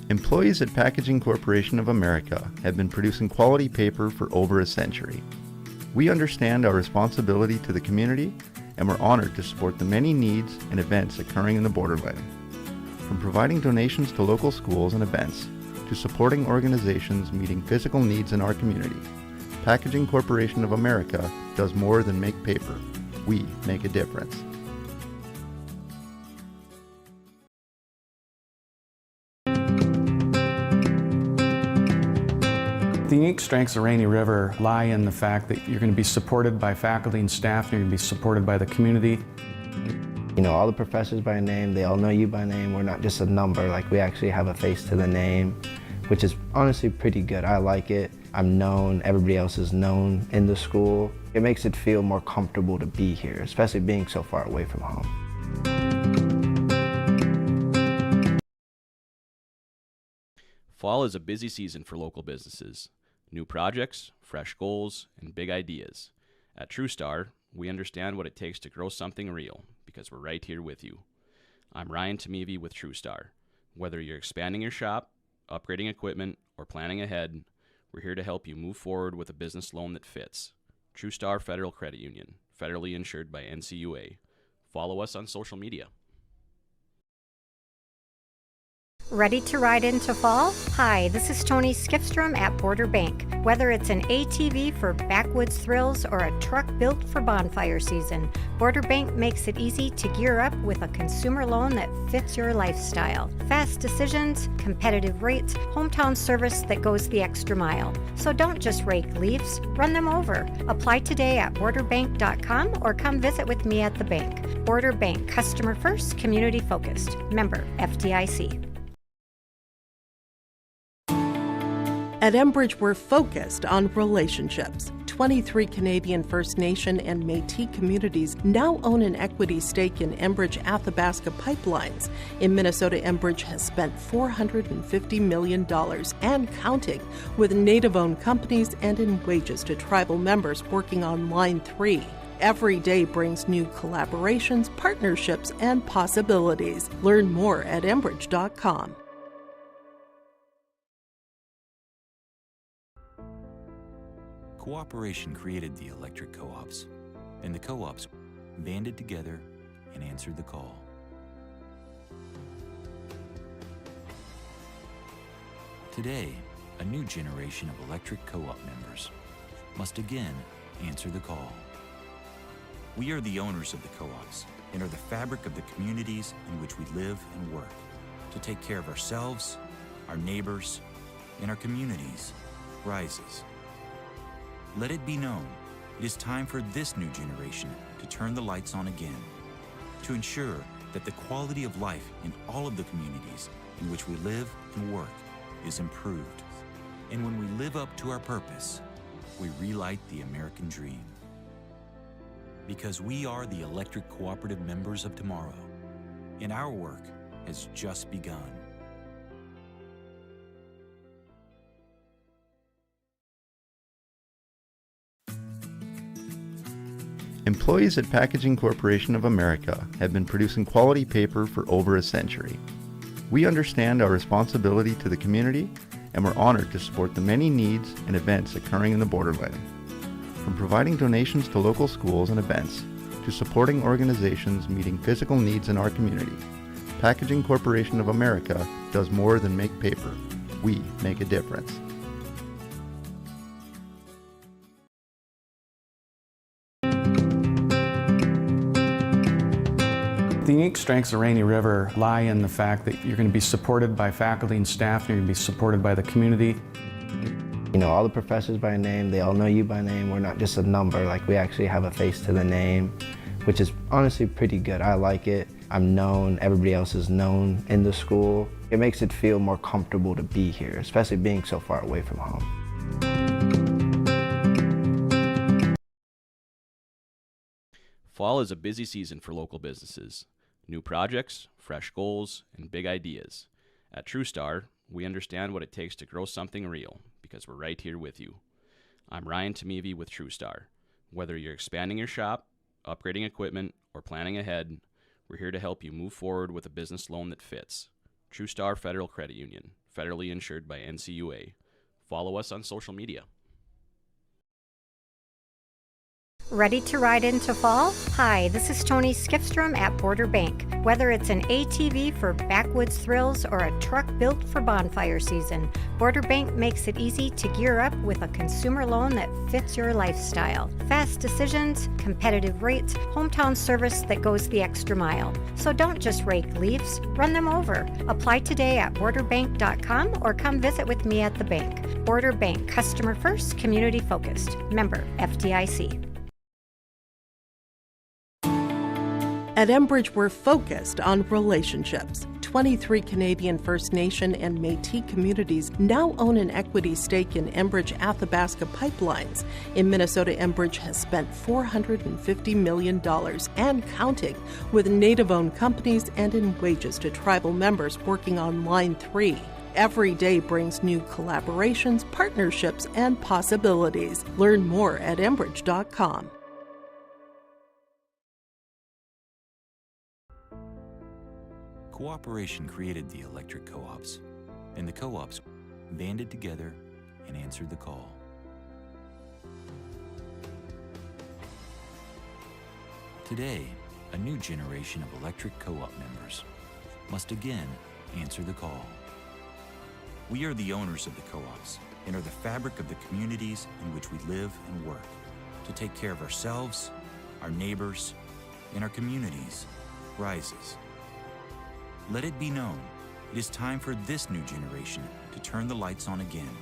Employees at Packaging Corporation of America have been producing quality paper for over a century. We understand our responsibility to the community, and we're honored to support the many needs and events occurring in the borderland. From providing donations to local schools and events, to supporting organizations meeting physical needs in our community, Packaging Corporation of America does more than make paper. We make a difference. The unique strengths of Rainy River lie in the fact that you're going to be supported by faculty and staff, and you're going to be supported by the community. You know, all the professors by name, they all know you by name. We're not just a number, like we actually have a face to the name, which is honestly pretty good. I like it. I'm known, everybody else is known in the school. It makes it feel more comfortable to be here, especially being so far away from home. Fall is a busy season for local businesses. New projects, fresh goals, and big ideas. At TrueStar, we understand what it takes to grow something real because we're right here with you. I'm Ryan Tamevi with TrueStar. Whether you're expanding your shop, upgrading equipment, or planning ahead, we're here to help you move forward with a business loan that fits. TrueStar Federal Credit Union, federally insured by NCUA. Follow us on social media. Ready to ride into fall? Hi, this is Tony Skifstrom at Border Bank. Whether it's an ATV for backwoods thrills or a truck built for bonfire season, Border Bank makes it easy to gear up with a consumer loan that fits your lifestyle. Fast decisions, competitive rates, hometown service that goes the extra mile. So don't just rake leaves, run them over. Apply today at borderbank.com or come visit with me at the bank. Border Bank, customer first, community focused. Member FDIC. At Enbridge, we're focused on relationships. 23 Canadian First Nation and Métis communities now own an equity stake in Enbridge Athabasca Pipelines. In Minnesota, Enbridge has spent $450 million and counting with Native-owned companies and in wages to tribal members working on Line 3. Every day brings new collaborations, partnerships, and possibilities. Learn more at Enbridge.com. Cooperation created the electric co-ops, and the co-ops banded together and answered the call. Today, a new generation of electric co-op members must again answer the call. We are the owners of the co-ops and are the fabric of the communities in which we live and work to take care of ourselves, our neighbors, and our communities rises. Let it be known, it is time for this new generation to turn the lights on again, to ensure that the quality of life in all of the communities in which we live and work is improved. And when we live up to our purpose, we relight the American dream. Because we are the electric cooperative members of tomorrow, and our work has just begun. Employees at Packaging Corporation of America have been producing quality paper for over a century. We understand our responsibility to the community, and we're honored to support the many needs and events occurring in the borderland. From providing donations to local schools and events, to supporting organizations meeting physical needs in our community, Packaging Corporation of America does more than make paper. We make a difference. The unique strengths of Rainy River lie in the fact that you're going to be supported by faculty and staff, and you're going to be supported by the community. You know, all the professors by name, they all know you by name. We're not just a number, like we actually have a face to the name, which is honestly pretty good. I like it. I'm known, everybody else is known in the school. It makes it feel more comfortable to be here, especially being so far away from home. Fall is a busy season for local businesses. New projects, fresh goals, and big ideas. At TrueStar, we understand what it takes to grow something real because we're right here with you. I'm Ryan Tamevi with TrueStar. Whether you're expanding your shop, upgrading equipment, or planning ahead, we're here to help you move forward with a business loan that fits. TrueStar Federal Credit Union, federally insured by NCUA. Follow us on social media. Ready to ride into fall? Hi, this is Tony Skifstrom at Border Bank. Whether it's an ATV for backwoods thrills or a truck built for bonfire season, Border Bank makes it easy to gear up with a consumer loan that fits your lifestyle. Fast decisions, competitive rates, hometown service that goes the extra mile. So don't just rake leaves, run them over. Apply today at borderbank.com or come visit with me at the bank. Border Bank, customer first, community focused. Member FDIC. At Enbridge, we're focused on relationships. 23 Canadian First Nation and Métis communities now own an equity stake in Enbridge Athabasca Pipelines. In Minnesota, Enbridge has spent $450 million and counting with Native-owned companies and in wages to tribal members working on Line 3. Every day brings new collaborations, partnerships, and possibilities. Learn more at Enbridge.com. Cooperation created the electric co-ops, and the co-ops banded together and answered the call. Today, a new generation of electric co-op members must again answer the call. We are the owners of the co-ops and are the fabric of the communities in which we live and work to take care of ourselves, our neighbors, and our communities rises. Let it be known, it is time for this new generation to turn the lights on again,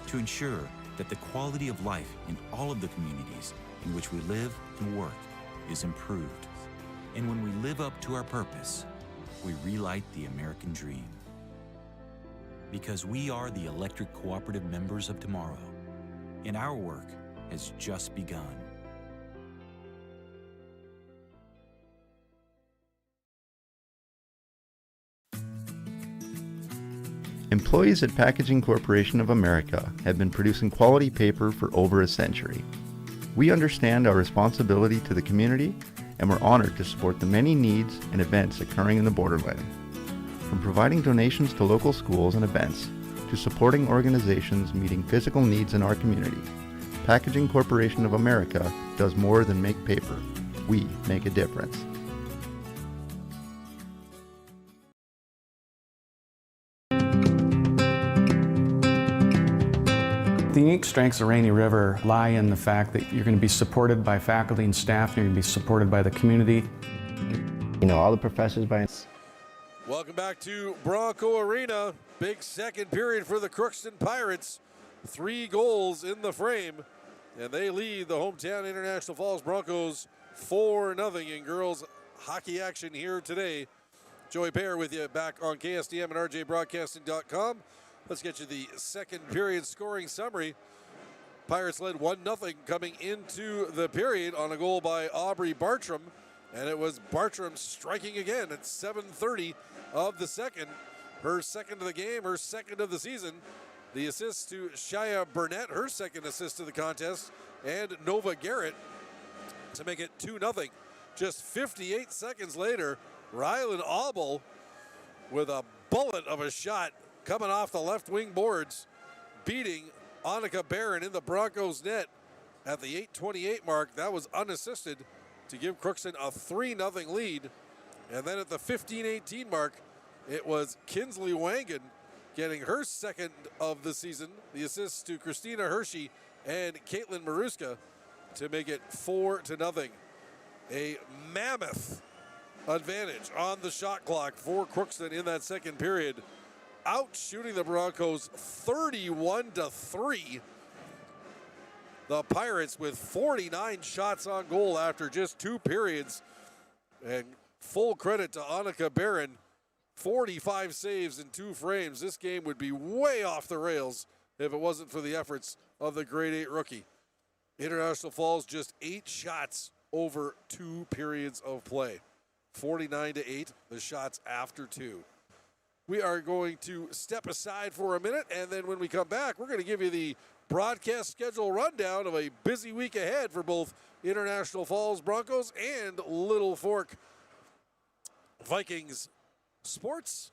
to ensure that the quality of life in all of the communities in which we live and work is improved. And when we live up to our purpose, we relight the American dream. Because we are the electric cooperative members of tomorrow, and our work has just begun. Employees at Packaging Corporation of America have been producing quality paper for over a century. We understand our responsibility to the community, and we're honored to support the many needs and events occurring in the borderland. From providing donations to local schools and events, to supporting organizations meeting physical needs in our community, Packaging Corporation of America does more than make paper. We make a difference. The unique strengths of Rainy River lie in the fact that you're going to be supported by faculty and staff, you're going to be supported by the community. You know, all the professors by... Welcome back to Bronco Arena. Big second period for the Crookston Pirates. 3 goals in the frame, and they lead the hometown International Falls Broncos 4-0 in girls hockey action here today. Joey Payer with you back on KSDM and RJBroadcasting.com. Let's get you the second period scoring summary. Pirates led 1-0 coming into the period on a goal by Aubrey Bartram, and it was Bartram striking again at 7:30 of the second. Her second of the game, her second of the season. The assist to Shia Burnett, her second assist to the contest, and Nova Garrett to make it 2-0. Just 58 seconds later, Rylan Auble with a bullet of a shot coming off the left wing boards, beating Annika Barron in the Broncos net at the 8:28 mark. That was unassisted to give Crookston a 3-0 lead. And then at the 15:18 mark, it was Kinsley Wangan getting her second of the season, the assist to Christina Hershey and Caitlin Maruska to make it 4-0. A mammoth advantage on the shot clock for Crookston in that second period, out shooting the Broncos 31-3. The Pirates with 49 shots on goal after just 2 periods. And full credit to Annika Barron, 45 saves in 2 frames. This game would be way off the rails if it wasn't for the efforts of the grade 8 rookie. International Falls just 8 shots over 2 periods of play. 49-8, the shots after 2. We are going to step aside for a minute, and then when we come back, we're going to give you the broadcast schedule rundown of a busy week ahead for both International Falls Broncos and Little Fork Vikings sports.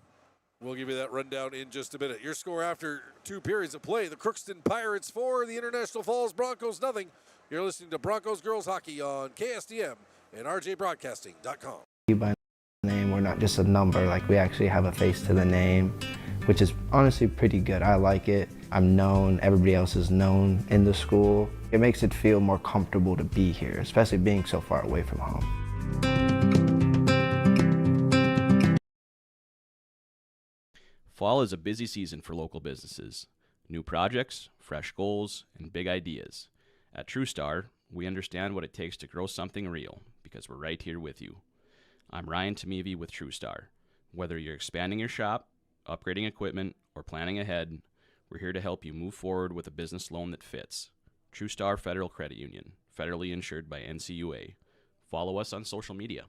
We'll give you that rundown in just a minute. Your score after 2 periods of play: the Crookston Pirates 4, the International Falls Broncos 0. You're listening to Broncos Girls Hockey on KSDM and RJBroadcasting.com. By name, we're not just a number, like we actually have a face to the name, which is honestly pretty good. I like it. I'm known, everybody else is known in the school. It makes it feel more comfortable to be here, especially being so far away from home. Fall is a busy season for local businesses. New projects, fresh goals, and big ideas. At TrueStar, we understand what it takes to grow something real because we're right here with you. I'm Ryan Tamevi with TrueStar. Whether you're expanding your shop, upgrading equipment, or planning ahead, we're here to help you move forward with a business loan that fits. TrueStar Federal Credit Union, federally insured by NCUA. Follow us on social media.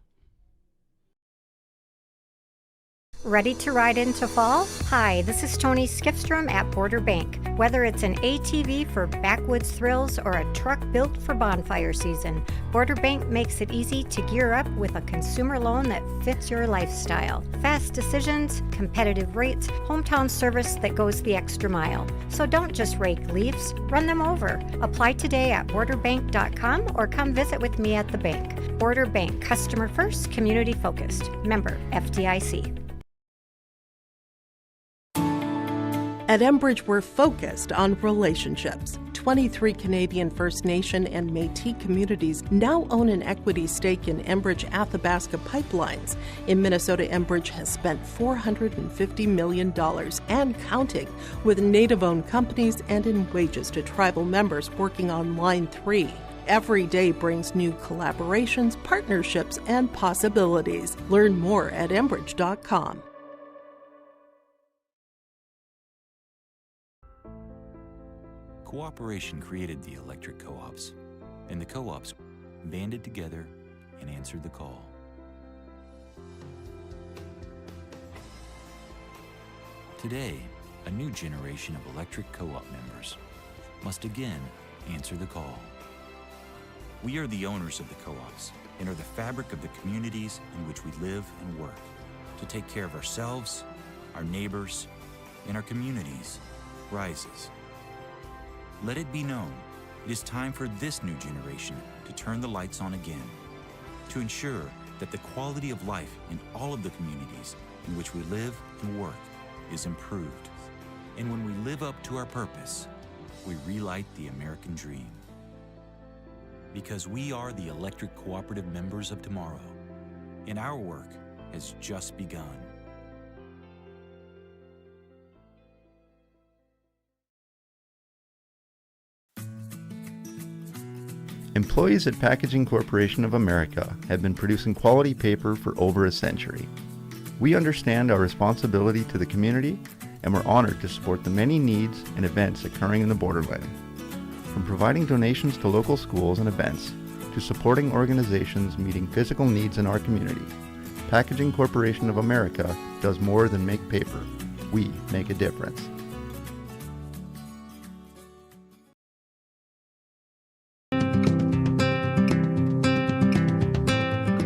Ready to ride into fall? Hi, this is Tony Skifstrom at Border Bank. Whether it's an ATV for backwoods thrills or a truck built for bonfire season, Border Bank makes it easy to gear up with a consumer loan that fits your lifestyle. Fast decisions, competitive rates, hometown service that goes the extra mile. So don't just rake leaves, run them over. Apply today at borderbank.com or come visit with me at the bank. Border Bank, customer first, community focused. Member FDIC. At Enbridge, we're focused on relationships. 23 Canadian First Nation and Métis communities now own an equity stake in Enbridge Athabasca Pipelines. In Minnesota, Enbridge has spent $450 million and counting with Native-owned companies and in wages to tribal members working on Line 3. Every day brings new collaborations, partnerships, and possibilities. Learn more at Enbridge.com. Cooperation created the electric co-ops, and the co-ops banded together and answered the call. Today, a new generation of electric co-op members must again answer the call. We are the owners of the co-ops and are the fabric of the communities in which we live and work to take care of ourselves, our neighbors, and our communities rises. Let it be known, it is time for this new generation to turn the lights on again, to ensure that the quality of life in all of the communities in which we live and work is improved. And when we live up to our purpose, we relight the American dream. Because we are the electric cooperative members of tomorrow, and our work has just begun. Employees at Packaging Corporation of America have been producing quality paper for over a century. We understand our responsibility to the community, and we're honored to support the many needs and events occurring in the borderland. From providing donations to local schools and events, to supporting organizations meeting physical needs in our community, Packaging Corporation of America does more than make paper. We make a difference.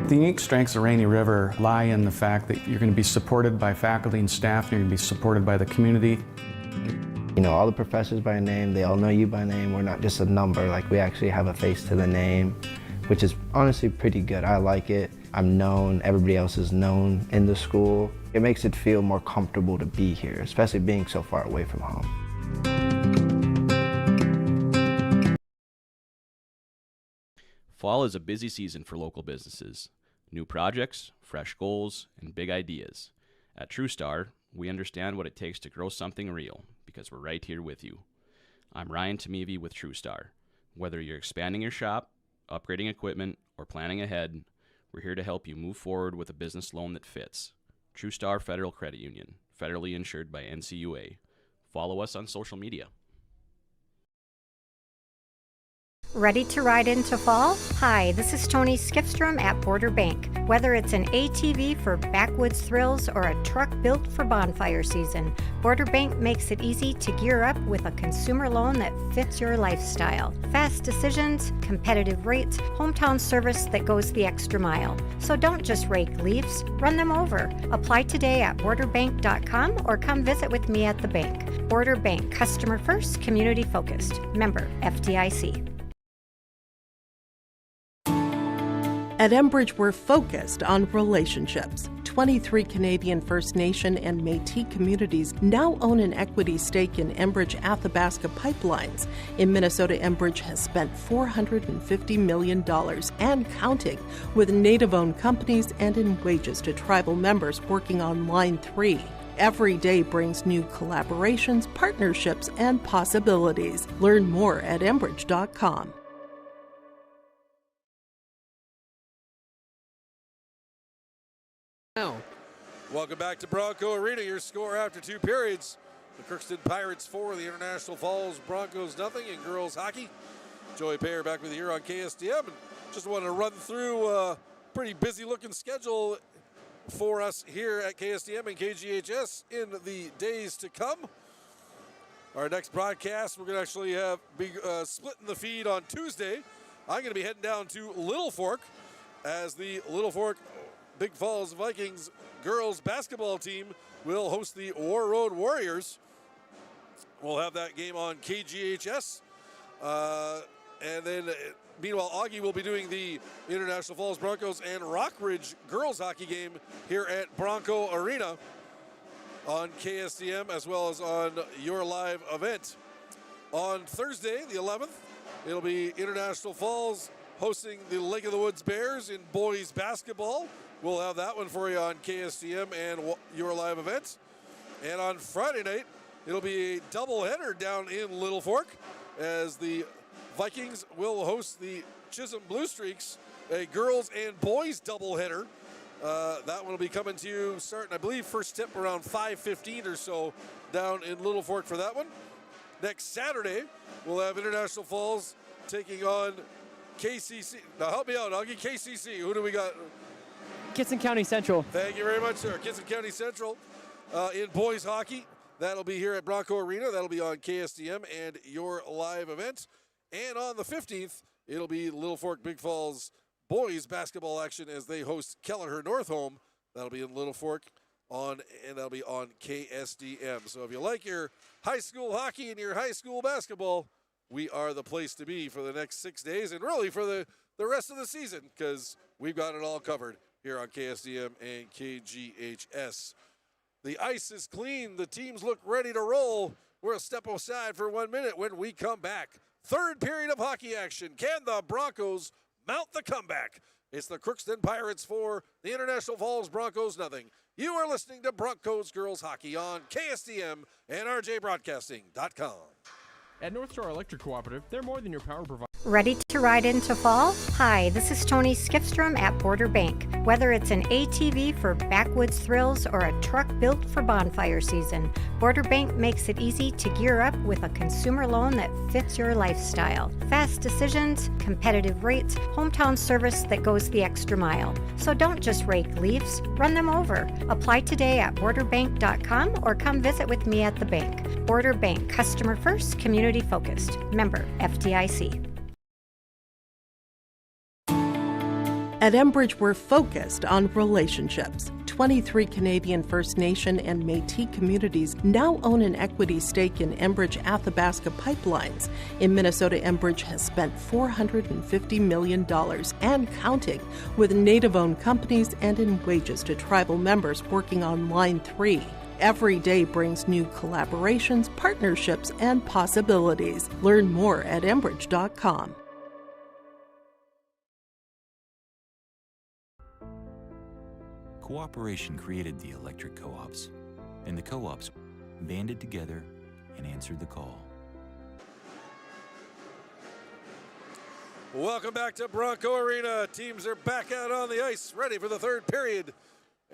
The unique strengths of Rainy River lie in the fact that you're going to be supported by faculty and staff, and you're going to be supported by the community. You know, all the professors by name, they all know you by name. We're not just a number, like we actually have a face to the name, which is honestly pretty good. I like it. I'm known, everybody else is known in the school. It makes it feel more comfortable to be here, especially being so far away from home. Fall is a busy season for local businesses. New projects, fresh goals, and big ideas. At TrueStar, we understand what it takes to grow something real because we're right here with you. I'm Ryan Tamevi with TrueStar. Whether you're expanding your shop, upgrading equipment, or planning ahead, we're here to help you move forward with a business loan that fits. TrueStar Federal Credit Union, federally insured by NCUA. Follow us on social media. Ready to ride into fall? Hi, this is Tony Skifstrom at Border Bank. Whether it's an ATV for backwoods thrills or a truck built for bonfire season, Border Bank makes it easy to gear up with a consumer loan that fits your lifestyle. Fast decisions, competitive rates, hometown service that goes the extra mile. So don't just rake leaves, run them over. Apply today at borderbank.com or come visit with me at the bank. Border Bank, customer first, community focused. Member FDIC. At Enbridge, we're focused on relationships. 23 Canadian First Nation and Métis communities now own an equity stake in Enbridge Athabasca Pipelines. In Minnesota, Enbridge has spent $450 million and counting with Native-owned companies and in wages to tribal members working on Line 3. Every day brings new collaborations, partnerships, and possibilities. Learn more at Enbridge.com. Now, Welcome back to Bronco Arena. Your score after two periods. The Crookston Pirates 4, the International Falls Broncos nothing in girls hockey. Joey Payer back with you here on KSDM. And just wanted to run through a pretty busy looking schedule for us here at KSDM and KGHS in the days to come. Our next broadcast, we're going to actually be splitting the feed on Tuesday. I'm going to be heading down to Little Fork as the Little Fork Big Falls Vikings girls basketball team will host the War Road Warriors. We'll have that game on KGHS. And then, meanwhile, Augie will be doing the International Falls Broncos and Rockridge girls hockey game here at Bronco Arena. on KSDM as well as on your live event. On Thursday, the 11th, it'll be International Falls hosting the Lake of the Woods Bears in boys basketball. We'll have that one for you on KSDM and your live event. And on Friday night, it'll be a doubleheader down in Little Fork as the Vikings will host the Chisholm Blue Streaks, a girls and boys doubleheader. That one will be coming to you starting, I believe, first tip around 5:15 or so down in Little Fork for that one. Next Saturday, we'll have International Falls taking on KCC. Now help me out. I'll get KCC. Who do we got? Kittson County Central. Thank you very much, sir. Kittson County Central in boys hockey. That'll be here at Bronco Arena. That'll be on KSDM and your live event. And on the 15th, it'll be Little Fork Big Falls boys basketball action as they host Kelleher North Home. That'll be in Little Fork and that'll be on KSDM. So if you like your high school hockey and your high school basketball, we are the place to be for the next 6 days and really for the rest of the season because we've got it all covered here on KSDM and KGHS. The ice is clean. The teams look ready to roll. We'll step aside for 1 minute when we come back. Third period of hockey action. Can the Broncos mount the comeback? It's the Crookston Pirates 4, the International Falls Broncos nothing. You are listening to Broncos Girls Hockey on KSDM and RJBroadcasting.com. At North Star Electric Cooperative, they're more than your power provider. Ready to ride into fall? Hi, this is Tony Skifstrom at Border Bank. Whether it's an ATV for backwoods thrills or a truck built for bonfire season, Border Bank makes it easy to gear up with a consumer loan that fits your lifestyle. Fast decisions, competitive rates, hometown service that goes the extra mile. So don't just rake leaves, run them over. Apply today at borderbank.com or come visit with me at the bank. Border Bank, customer first, community focused. Member FDIC. At Enbridge, we're focused on relationships. 23 Canadian First Nation and Métis communities now own an equity stake in Enbridge Athabasca Pipelines. In Minnesota, Enbridge has spent $450 million and counting with Native-owned companies and in wages to tribal members working on Line 3. Every day brings new collaborations, partnerships, and possibilities. Learn more at Enbridge.com. Cooperation created the electric co-ops, and the co-ops banded together and answered the call. Welcome back to Bronco Arena. Teams are back out on the ice, ready for the third period.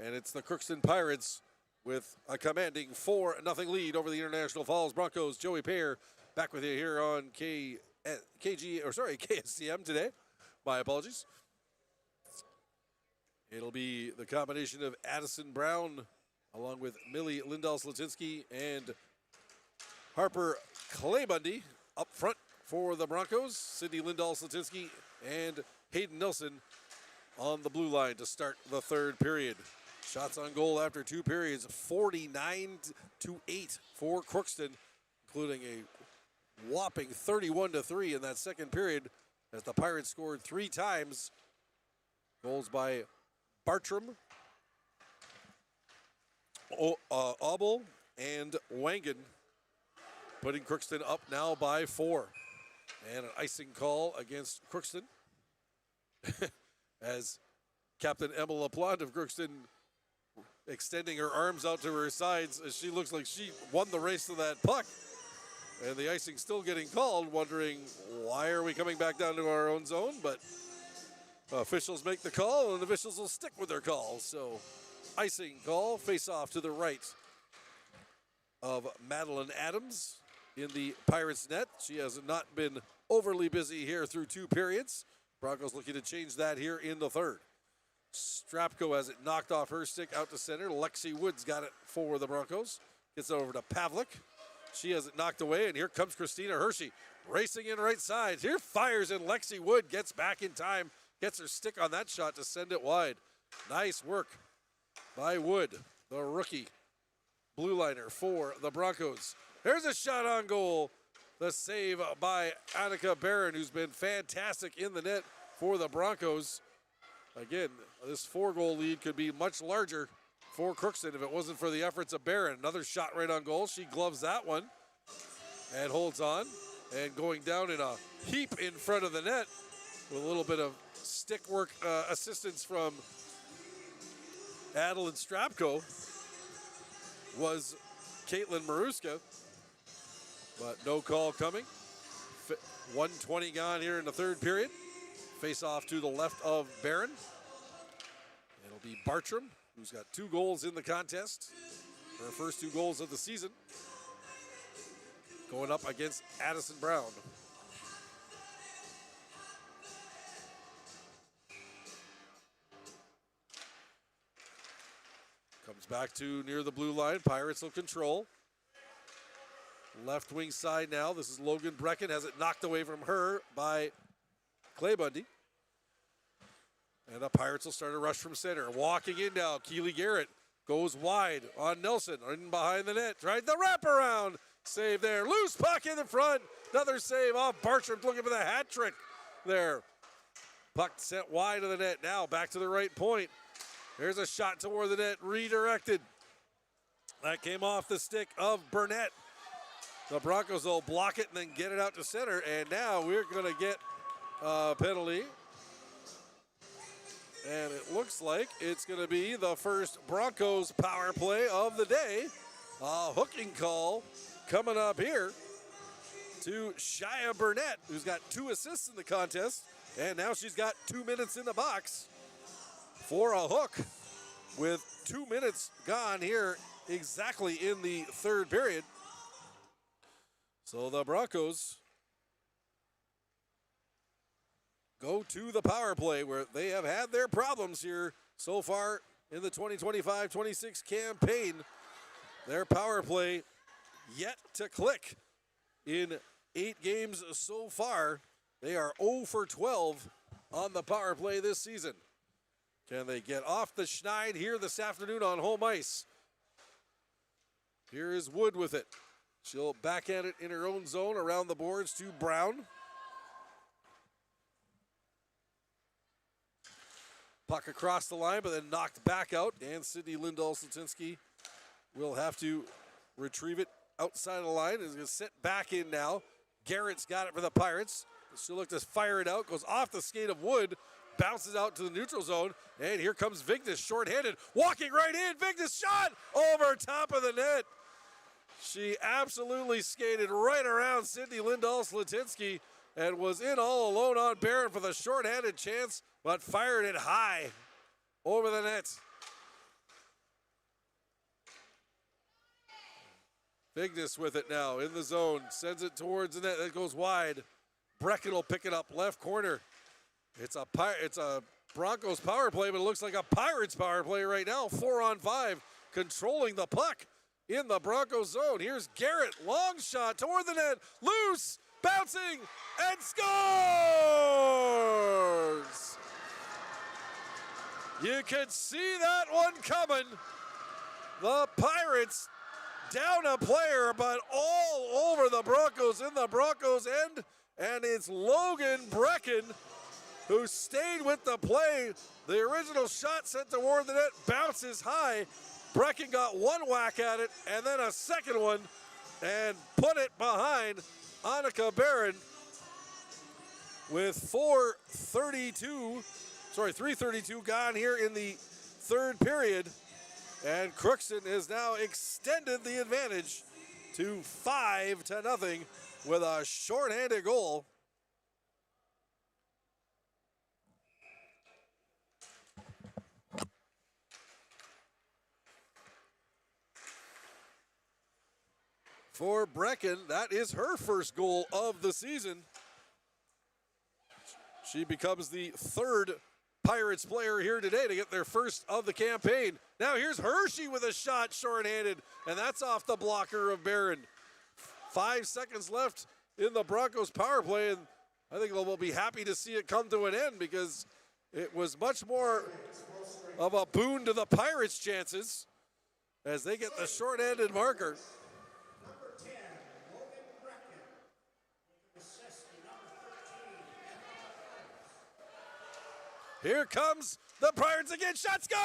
And it's the Crookston Pirates with a commanding 4-0 lead over the International Falls Broncos. Joey Pear back with you here on KSDM today. My apologies. It'll be the combination of Addison Brown along with Millie Lindahl-Slatinsky and Harper Claybundy up front for the Broncos. Sydney Lindahl-Slatinsky and Hayden Nelson on the blue line to start the third period. Shots on goal after 2 periods, 49-8 for Crookston, including a whopping 31-3 in that second period as the Pirates scored 3 times. Goals by Bartram, Obel, and Wangan, putting Crookston up now by 4. And an icing call against Crookston as Captain Emma LaPlante of Crookston extending her arms out to her sides as she looks like she won the race to that puck. And the icing still getting called, wondering why are we coming back down to our own zone, but officials make the call, and officials will stick with their calls. So, icing call, face-off to the right of Madeline Adams in the Pirates' net. She has not been overly busy here through 2 periods. Broncos looking to change that here in the third. Strapko has it knocked off her stick out to center. Lexi Woods got it for the Broncos. Gets it over to Pavlik. She has it knocked away, and here comes Christina Hershey racing in right side. Here fires, and Lexi Wood gets back in time. Gets her stick on that shot to send it wide. Nice work by Wood, the rookie blue liner for the Broncos. There's a shot on goal. The save by Annika Barron, who's been fantastic in the net for the Broncos. Again, this 4-goal lead could be much larger for Crookston if it wasn't for the efforts of Barron. Another shot right on goal. She gloves that one and holds on. And going down in a heap in front of the net with a little bit of stick work assistance from Adeline Strapko was Caitlin Maruska. But no call coming. 1:20 gone here in the third period. Face off to the left of Barron. It'll be Bartram, who's got 2 goals in the contest. Her first 2 goals of the season. Going up against Addison Brown. Comes back to near the blue line. Pirates will control. Left wing side now. This is Logan Brecken. Has it knocked away from her by Clay Bundy. And the Pirates will start a rush from center. Walking in now. Keely Garrett goes wide on Nelson. In behind the net. Tried the wraparound. Save there. Loose puck in the front. Another save off Bartram looking for the hat trick there. Puck sent wide of the net. Now back to the right point. There's a shot toward the net. Redirected. That came off the stick of Burnett. The Broncos will block it and then get it out to center. And now we're going to get a penalty. And it looks like it's going to be the first Broncos power play of the day. A hooking call coming up here to Shia Burnett, who's got 2 assists in the contest, and now she's got 2 minutes in the box for a hook with 2 minutes gone here exactly in the third period. So the Broncos go to the power play where they have had their problems here so far in the 2025-26 campaign. Their power play yet to click in 8 games so far. They are 0 for 12 on the power play this season. Can they get off the schneid here this afternoon on home ice? Here is Wood with it. She'll backhand it in her own zone around the boards to Brown. Puck across the line, but then knocked back out. And Sydney Lindahl-Slatinski will have to retrieve it outside of the line. Is going to sit back in now. Garrett's got it for the Pirates. She'll look to fire it out. Goes off the skate of Wood. Bounces out to the neutral zone. And here comes Vignes, shorthanded. Walking right in. Vignes shot over top of the net. She absolutely skated right around Sydney Lindahl-Slatinski and was in all alone on Barron for the shorthanded chance, but fired it high over the net. Vignes with it now in the zone. Sends it towards the net. That goes wide. Brecken will pick it up left corner. It's a Broncos power play, but it looks like a Pirates power play right now. 4-on-5, controlling the puck in the Broncos zone. Here's Garrett. Long shot toward the net. Loose. Bouncing. And scores. You could see that one coming. The Pirates down a player, but all over the Broncos in the Broncos end. And it's Logan Brecken who stayed with the play. The original shot sent toward the net bounces high. Brecken got one whack at it and then a second one and put it behind Annika Barron with 3:32 gone here in the third period. And Crookston has now extended the advantage to 5-0 with a shorthanded goal. For Brecken, that is her first goal of the season. She becomes the third Pirates player here today to get their first of the campaign. Now here's Hershey with a shot shorthanded, and that's off the blocker of Barron. 5 seconds left in the Broncos power play, and I think they'll be happy to see it come to an end because it was much more of a boon to the Pirates' chances as they get the shorthanded marker. Here comes the Pirates again. Shot scores!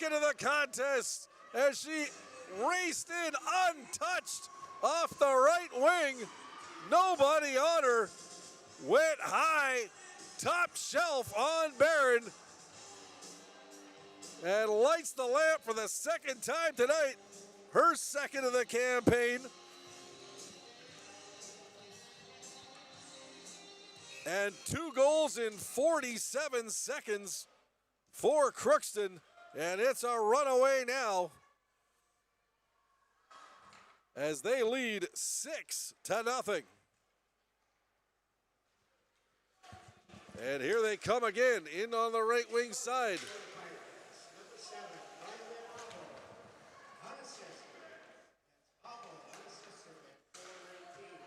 second of the contest as she raced in untouched off the right wing. Nobody on her. Went high, top shelf on Barron, and lights the lamp for the second time tonight. Her second of the campaign. And 2 goals in 47 seconds for Crookston, and it's a runaway now as they lead 6-0. And here they come again, in on the right wing side.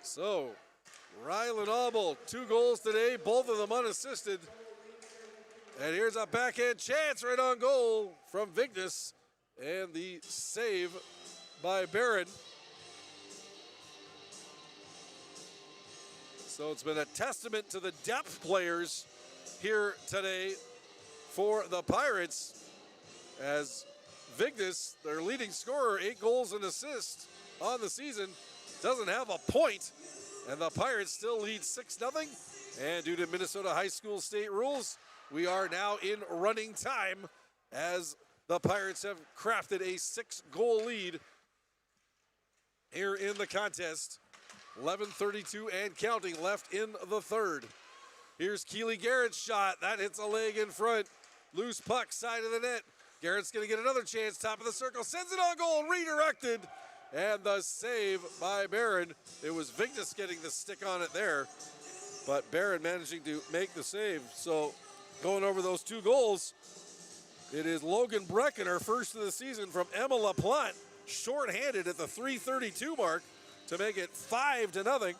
So, Rylan Auble, 2 goals today, both of them unassisted. And here's a backhand chance right on goal from Vignes, and the save by Barron. So it's been a testament to the depth players here today for the Pirates, as Vignes, their leading scorer, 8 goals and assists on the season, doesn't have a point, and the Pirates still lead 6-0. And due to Minnesota high school state rules, we are now in running time as the Pirates have crafted a 6-goal lead here in the contest. 11:32 and counting left in the third. Here's Keely Garrett's shot. That hits a leg in front. Loose puck, side of the net. Garrett's going to get another chance, top of the circle. Sends it on goal, redirected. And the save by Barron. It was Vignes getting the stick on it there, but Barron managing to make the save. So going over those 2 goals, it is Logan Brecken, her first of the season, from Emma LaPlante, shorthanded at the 3:32 mark to make it 5-0.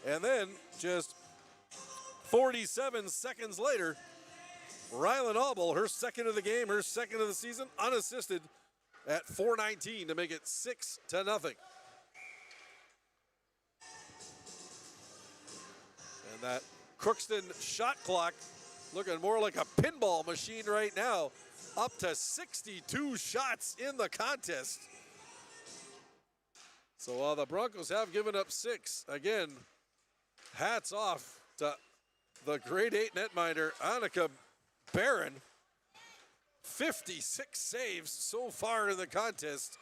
And then just 47 seconds later, Rylan Auble, her second of the game, her second of the season, unassisted at 4:19 to make it 6-0. And that Crookston shot clock looking more like a pinball machine right now, up to 62 shots in the contest. So while the Broncos have given up 6, again, hats off to the grade 8 netminder, Annika Barron. 56 saves so far in the contest.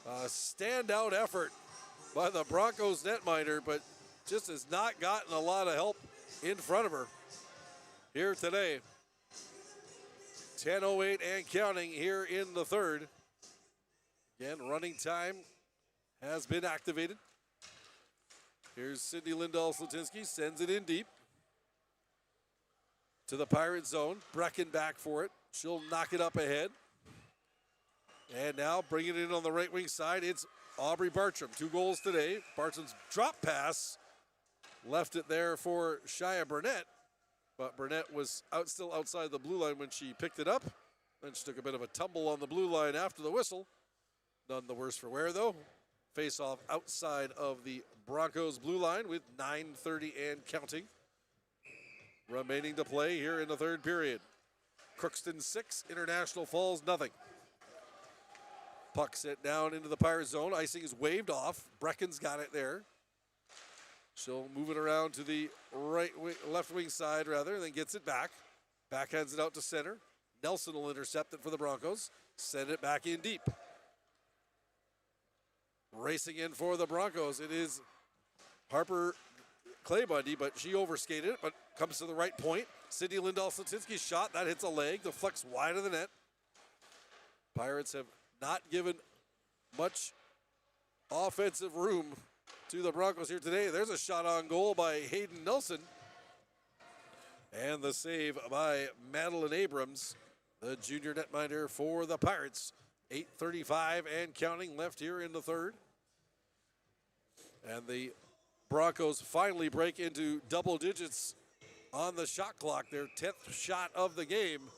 A standout effort by the Broncos netminder, but just has not gotten a lot of help in front of her here today. 10:08 and counting here in the third. Again, running time has been activated. Here's Sydney Lindahl-Slatinsky, sends it in deep to the Pirate zone. Brecken back for it. She'll knock it up ahead. And now bringing it in on the right wing side, it's Aubrey Bartram. 2 goals today. Bartram's drop pass left it there for Shia Burnett, but Burnett was still outside the blue line when she picked it up. Then she took a bit of a tumble on the blue line after the whistle. None the worse for wear, though. Face off outside of the Broncos blue line with 9:30 and counting remaining to play here in the third period. Crookston 6, International Falls nothing. Puck set down into the Pirate zone. Icing is waved off. Brecken's got it there. She'll move it around to the left wing side rather, and then gets it back. Backhands it out to center. Nelson will intercept it for the Broncos. Send it back in deep. Racing in for the Broncos, it is Harper Claybundy, but she overskated it, but comes to the right point. Sydney Lindahl-Slatinsky's shot, that hits a leg, deflects wide of the net. Pirates have not given much offensive room to the Broncos here today. There's a shot on goal by Hayden Nelson. And the save by Madeline Abrams, the junior netminder for the Pirates. 8:35 and counting left here in the third. And the Broncos finally break into double digits on the shot clock, their 10th shot of the game.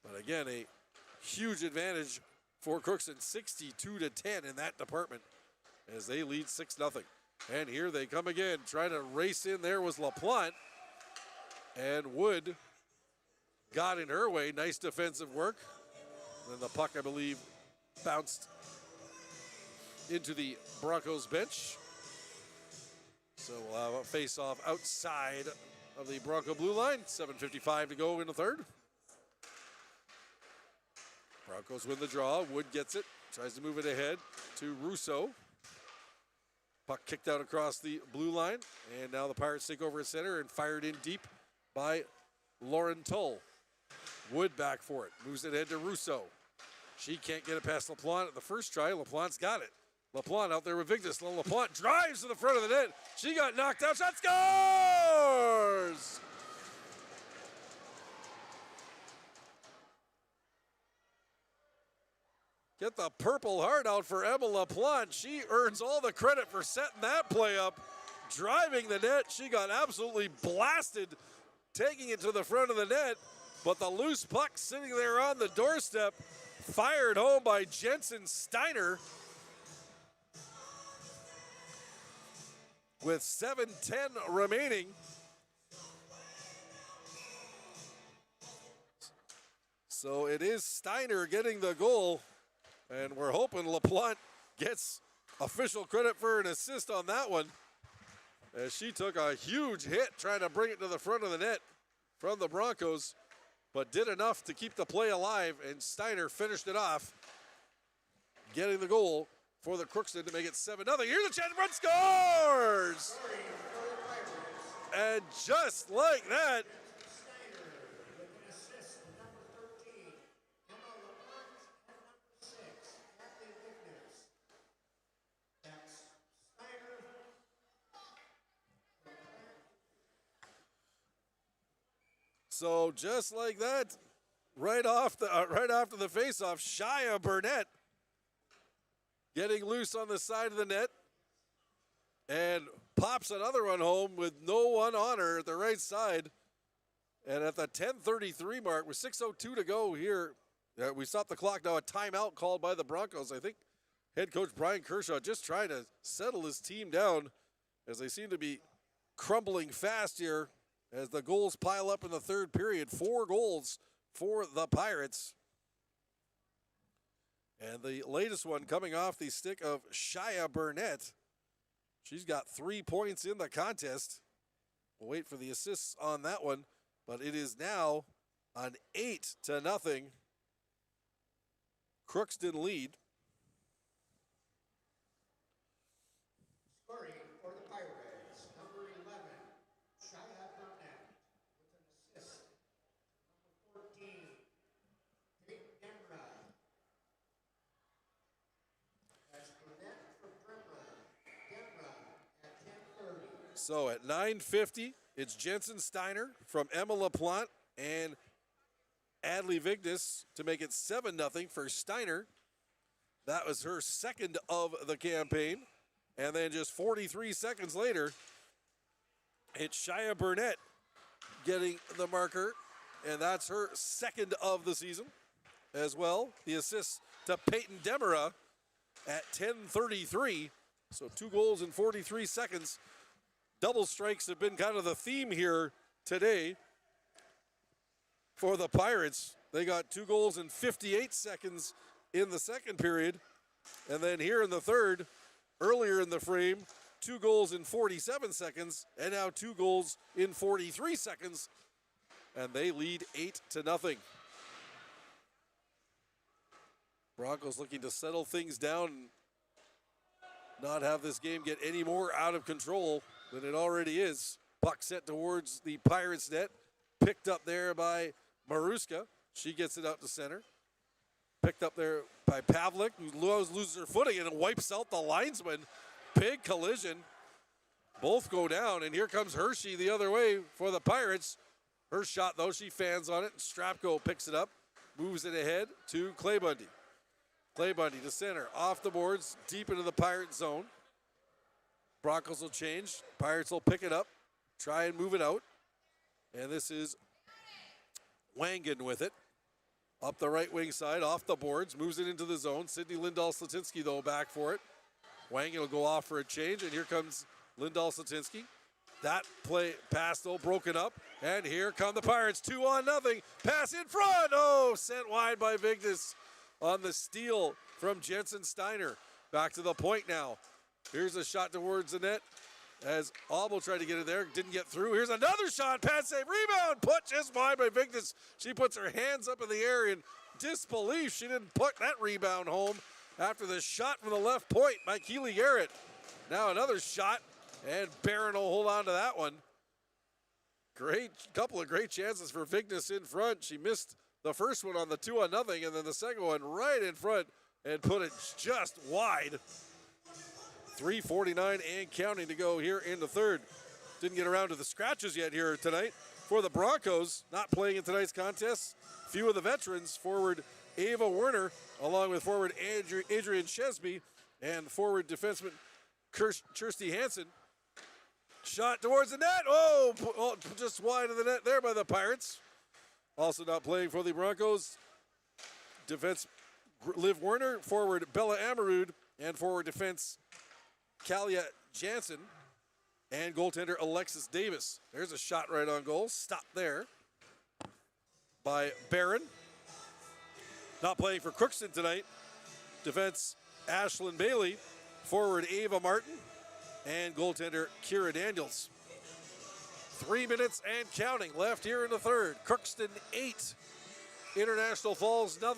But again, a huge advantage for Crookston, 62-10 in that department as they lead 6-0. And here they come again, trying to race in there was LaPlante. And Wood got in her way. Nice defensive work. And then the puck, I believe, bounced into the Broncos bench. So we'll have a face-off outside of the Bronco blue line. 7:55 to go in the third. Broncos win the draw. Wood gets it. Tries to move it ahead to Russo. Puck kicked out across the blue line. And now the Pirates take over at center and fired in deep by Lauren Tull. Wood back for it. Moves it ahead to Russo. She can't get it past LaPlante at the first try. LaPlante's got it. LaPlante out there with Vigdis. LaPlante drives to the front of the net. She got knocked out. Shot scores! Get the Purple Heart out for Emma LaPlante. She earns all the credit for setting that play up. Driving the net. She got absolutely blasted, taking it to the front of the net. But the loose puck sitting there on the doorstep, fired home by Jensen Steiner. With 7:10 remaining. So it is Steiner getting the goal. And we're hoping LaPlante gets official credit for an assist on that one, as she took a huge hit trying to bring it to the front of the net from the Broncos, but did enough to keep the play alive, and Steiner finished it off, getting the goal for the Crookston to make it 7-0. Here's a chance, front scores! And just like that, so just like that, right after the faceoff, Shia Burnett getting loose on the side of the net and pops another one home with no one on her at the right side. And at the 10:33 mark, with 6:02 to go here, we stopped the clock now. A timeout called by the Broncos. I think head coach Brian Kershaw just trying to settle his team down, as they seem to be crumbling fast here as the goals pile up in the third period. 4 goals for the Pirates. And the latest one coming off the stick of Shia Burnett. She's got 3 points in the contest. We'll wait for the assists on that one, but it is now an 8-0 Crookston lead. Scoring for the Pirates, number 11, Shia Burnett, with an assist. Number 14, Kate Demra. That's Burnett for Demra at 10:30. So at 9:50, it's Jensen Steiner from Emma LaPlante and Adley Vigdis to make it 7-0 for Steiner. That was her second of the campaign. And then just 43 seconds later, it's Shia Burnett getting the marker, and that's her second of the season as well. The assist to Peyton Demera at 10:33. So 2 goals in 43 seconds. Double strikes have been kind of the theme here today for the Pirates. They got 2 goals in 58 seconds in the second period. And then here in the third, earlier in the frame, 2 goals in 47 seconds, and now 2 goals in 43 seconds. And they lead 8-0. Broncos looking to settle things down and not have this game get any more out of control than it already is. Puck set towards the Pirates net. Picked up there by Maruska. She gets it out to center. Picked up there by Pavlik, who loses her footing and wipes out the linesman. Big collision. Both go down, and here comes Hershey the other way for the Pirates. Her shot, though, she fans on it. Strapko picks it up, moves it ahead to Clay Bundy. Clay Bundy to center, off the boards, deep into the Pirate zone. Broncos will change. Pirates will pick it up, try and move it out. And this is Wangan with it. Up the right wing side, off the boards, moves it into the zone. Sydney Lindahl-Slatinsky, though, back for it. Wangan will go off for a change, and here comes Lindahl-Slatinsky. That play pass though broken up, and here come the Pirates, 2-0. Pass in front, oh, sent wide by Vignes on the steal from Jensen Steiner. Back to the point now. Here's a shot towards the net as Albo tried to get it there, didn't get through. Here's another shot, pass save, rebound, put just wide by Vignes. She puts her hands up in the air in disbelief. She didn't put that rebound home after the shot from the left point by Keely Garrett. Now another shot, and Barron will hold on to that one. Great, couple of great chances for Vignes in front. She missed the first one on the 2-0, and then the second one right in front and put it just wide. 3:49 and counting to go here in the third. Didn't get around to the scratches yet here tonight. For the Broncos, not playing in tonight's contest, few of the veterans, forward Ava Werner, along with forward Adrian Chesby, and forward defenseman Kirsty Hansen. Shot towards the net. Oh, just wide of the net there by the Pirates. Also not playing for the Broncos, defense Liv Werner, forward Bella Amarud, and forward defense Kalia Jansen, and goaltender Alexis Davis. There's a shot right on goal. Stop there by Barron. Not playing for Crookston tonight, defense Ashlyn Bailey, forward Ava Martin, and goaltender Kira Daniels. 3 minutes and counting left here in the third. Crookston 8, International Falls 0.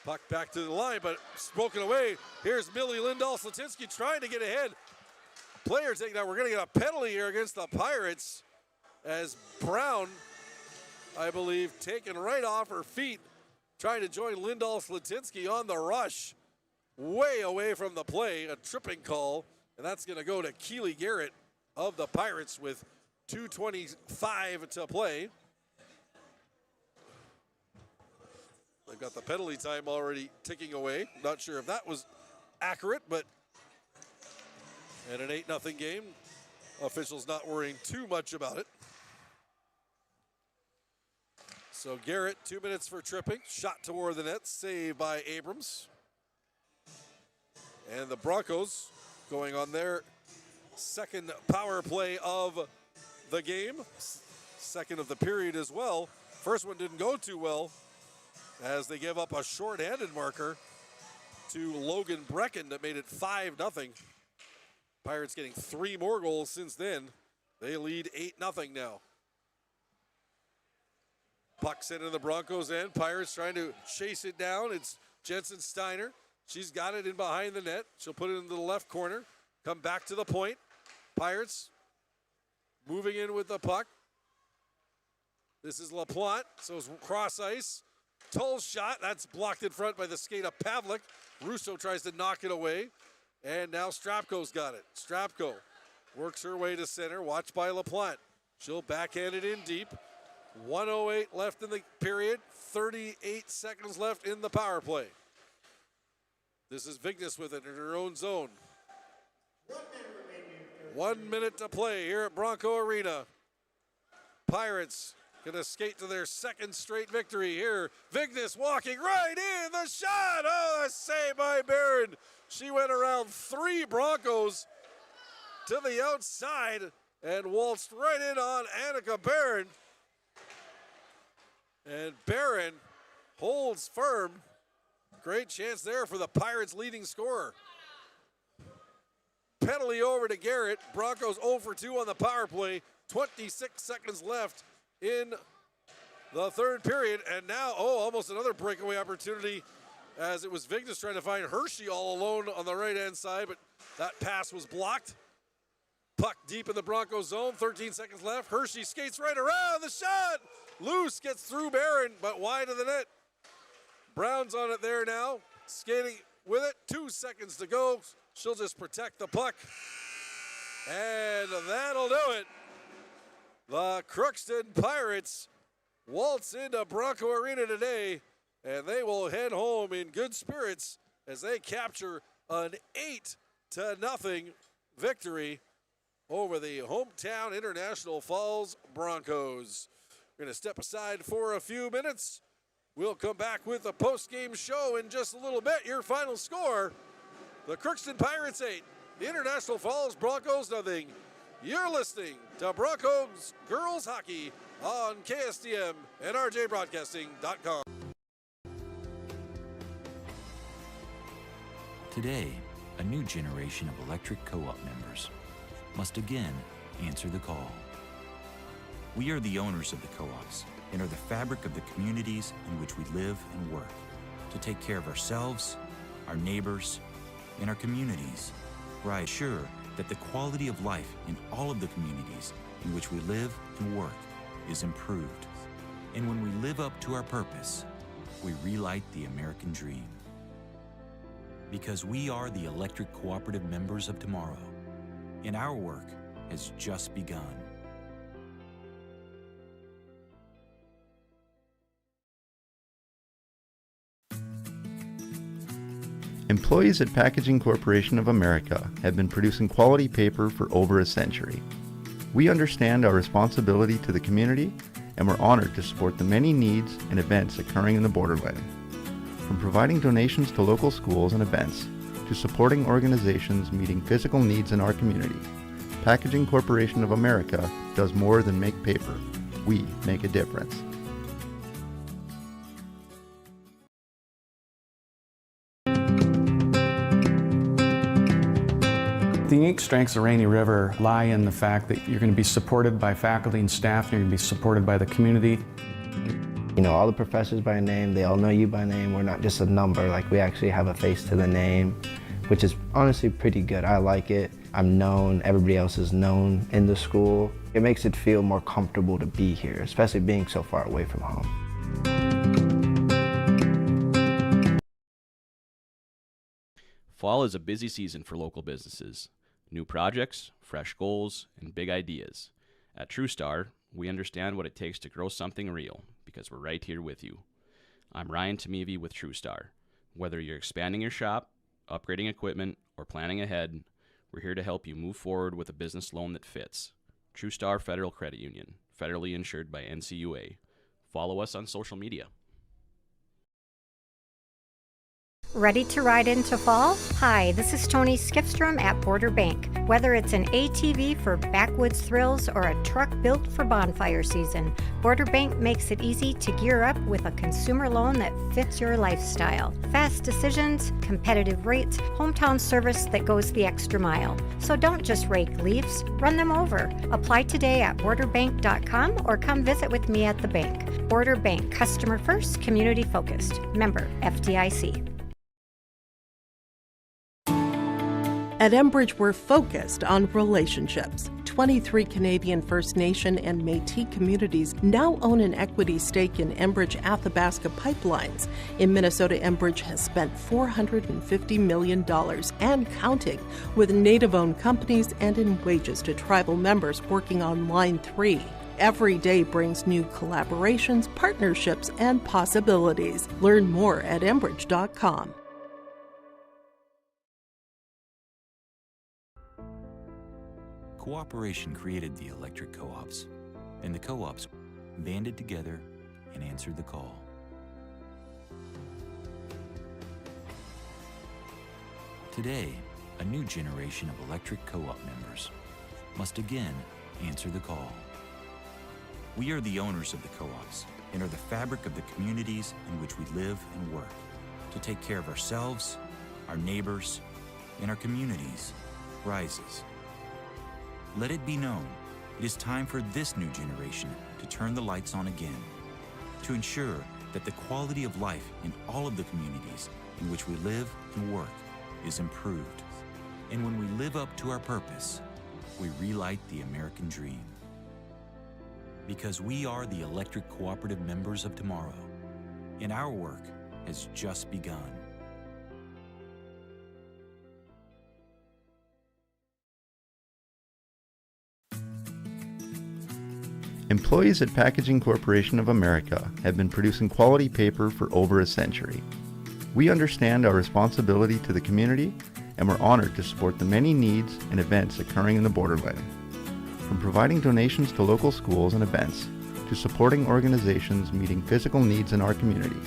Puck back to the line, but broken away. Here's Millie Lindahl-Slatinsky trying to get ahead. Player taking out. We're going to get a penalty here against the Pirates as Brown, I believe, taken right off her feet, trying to join Lindahl-Slatinsky on the rush. Way away from the play, a tripping call, and that's going to go to Keely Garrett of the Pirates with 2:25 to play. They've got the penalty time already ticking away. Not sure if that was accurate, but in an 8-0 game, officials not worrying too much about it. So Garrett, 2 minutes for tripping. Shot toward the net, saved by Abrams. And the Broncos going on their second power play of the game. Second of the period as well. First one didn't go too well, as they give up a short-handed marker to Logan Brecken that made it 5-0. Pirates getting 3 more goals since then. They lead 8-0 now. Puck sent in the Broncos end. Pirates trying to chase it down. It's Jensen Steiner. She's got it in behind the net. She'll put it into the left corner. Come back to the point. Pirates moving in with the puck. This is LaPlante, so it's cross ice. Tull's shot, that's blocked in front by the skate of Pavlik. Russo tries to knock it away, and now Strapko's got it. Strapko works her way to center, watched by LaPlante. She'll backhand it in deep. 1:08 left in the period, 38 seconds left in the power play. This is Vignes with it in her own zone. 1 minute to play here at Bronco Arena. Pirates gonna skate to their second straight victory here. Vignes walking right in, the shot! Oh, a save by Barron. She went around 3 Broncos to the outside and waltzed right in on Annika Barron. And Barron holds firm. Great chance there for the Pirates' leading scorer. Penalty over to Garrett. Broncos 0 for 2 on the power play. 26 seconds left in the third period. And now, almost another breakaway opportunity, as it was Vignes trying to find Hershey all alone on the right-hand side, but that pass was blocked. Puck deep in the Broncos zone, 13 seconds left. Hershey skates right around, the shot! Loose, gets through Barron, but wide of the net. Brown's on it there now, skating with it, 2 seconds to go. She'll just protect the puck. And that'll do it. The Crookston Pirates waltz into Bronco Arena today, and they will head home in good spirits as they capture an 8-0 victory over the hometown International Falls Broncos. We're going to step aside for a few minutes. We'll come back with a post-game show in just a little bit. Your final score The Crookston Pirates 8, the International Falls Broncos nothing. You're listening to Broncos Girls Hockey on KSDM and RJBroadcasting.com. Today, a new generation of electric co-op members must again answer the call. We are the owners of the co-ops and are the fabric of the communities in which we live and work to take care of ourselves, our neighbors, and our communities, where I assure that the quality of life in all of the communities in which we live and work is improved. And when we live up to our purpose, we relight the American dream. Because we are the electric cooperative members of tomorrow, and our work has just begun. Employees at Packaging Corporation of America have been producing quality paper for over a century. We understand our responsibility to the community, and we're honored to support the many needs and events occurring in the borderland. From providing donations to local schools and events, to supporting organizations meeting physical needs in our community, Packaging Corporation of America does more than make paper. We make a difference. The unique strengths of Rainy River lie in the fact that you're going to be supported by faculty and staff, and you're going to be supported by the community. You know, all the professors by name, they all know you by name. We're not just a number, like we actually have a face to the name, which is honestly pretty good. I like it. I'm known, everybody else is known in the school. It makes it feel more comfortable to be here, especially being so far away from home. Fall is a busy season for local businesses. New projects, fresh goals, and big ideas. At TrueStar, we understand what it takes to grow something real because we're right here with you. I'm Ryan Tamevi with TrueStar. Whether you're expanding your shop, upgrading equipment, or planning ahead, we're here to help you move forward with a business loan that fits. TrueStar Federal Credit Union, federally insured by NCUA. Follow us on social media. Ready to ride into fall? Hi, this is Tony Skifstrom at Border Bank. Whether it's an ATV for backwoods thrills or a truck built for bonfire season, Border Bank makes it easy to gear up with a consumer loan that fits your lifestyle. Fast decisions, competitive rates, hometown service that goes the extra mile. So don't just rake leaves, run them over. Apply today at borderbank.com or come visit with me at the bank. Border Bank, customer first, community focused. Member FDIC. At Enbridge, we're focused on relationships. 23 Canadian First Nation and Métis communities now own an equity stake in Enbridge Athabasca Pipelines. In Minnesota, Enbridge has spent $450 million and counting with Native-owned companies and in wages to tribal members working on Line 3. Every day brings new collaborations, partnerships, and possibilities. Learn more at Enbridge.com. Cooperation created the electric co-ops, and the co-ops banded together and answered the call. Today, a new generation of electric co-op members must again answer the call. We are the owners of the co-ops and are the fabric of the communities in which we live and work to take care of ourselves, our neighbors, and our communities. Rises. Let it be known, it is time for this new generation to turn the lights on again, to ensure that the quality of life in all of the communities in which we live and work is improved. And when we live up to our purpose, we relight the American dream. Because we are the electric cooperative members of tomorrow, and our work has just begun. Employees at Packaging Corporation of America have been producing quality paper for over a century. We understand our responsibility to the community, and we're honored to support the many needs and events occurring in the borderland. From providing donations to local schools and events, to supporting organizations meeting physical needs in our community,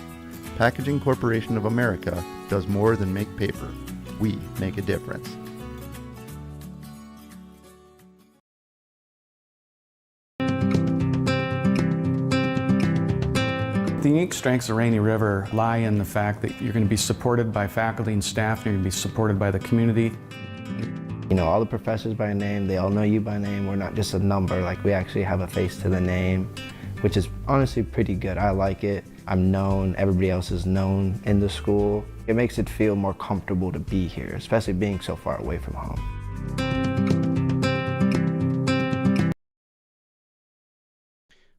Packaging Corporation of America does more than make paper. we make a difference. The unique strengths of Rainy River lie in the fact that you're going to be supported by faculty and staff, and you're going to be supported by the community. You know, all the professors by name, they all know you by name. We're not just a number, like we actually have a face to the name, which is honestly pretty good. I like it. I'm known, everybody else is known in the school. It makes it feel more comfortable to be here, especially being so far away from home.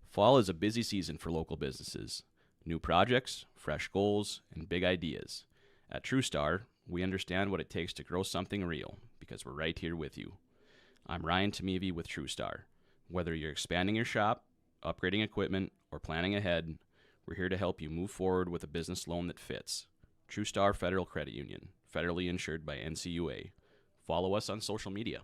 Fall is a busy season for local businesses. New projects, fresh goals, and big ideas. At TrueStar, we understand what it takes to grow something real because we're right here with you. I'm Ryan Tamevi with TrueStar. Whether you're expanding your shop, upgrading equipment, or planning ahead, we're here to help you move forward with a business loan that fits. TrueStar Federal Credit Union, federally insured by NCUA. Follow us on social media.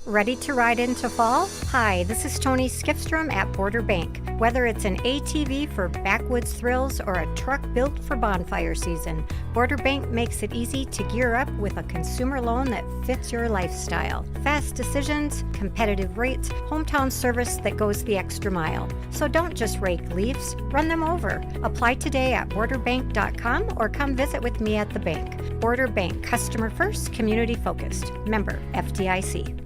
Ready to ride into fall? Hi, this is Tony Skifstrom at Border Bank. Whether it's an ATV for backwoods thrills or a truck built for bonfire season, Border Bank makes it easy to gear up with a consumer loan that fits your lifestyle. Fast decisions, competitive rates, hometown service that goes the extra mile. So don't just rake leaves, run them over. Apply today at borderbank.com or come visit with me at the bank. Border Bank, customer first, community focused. Member FDIC.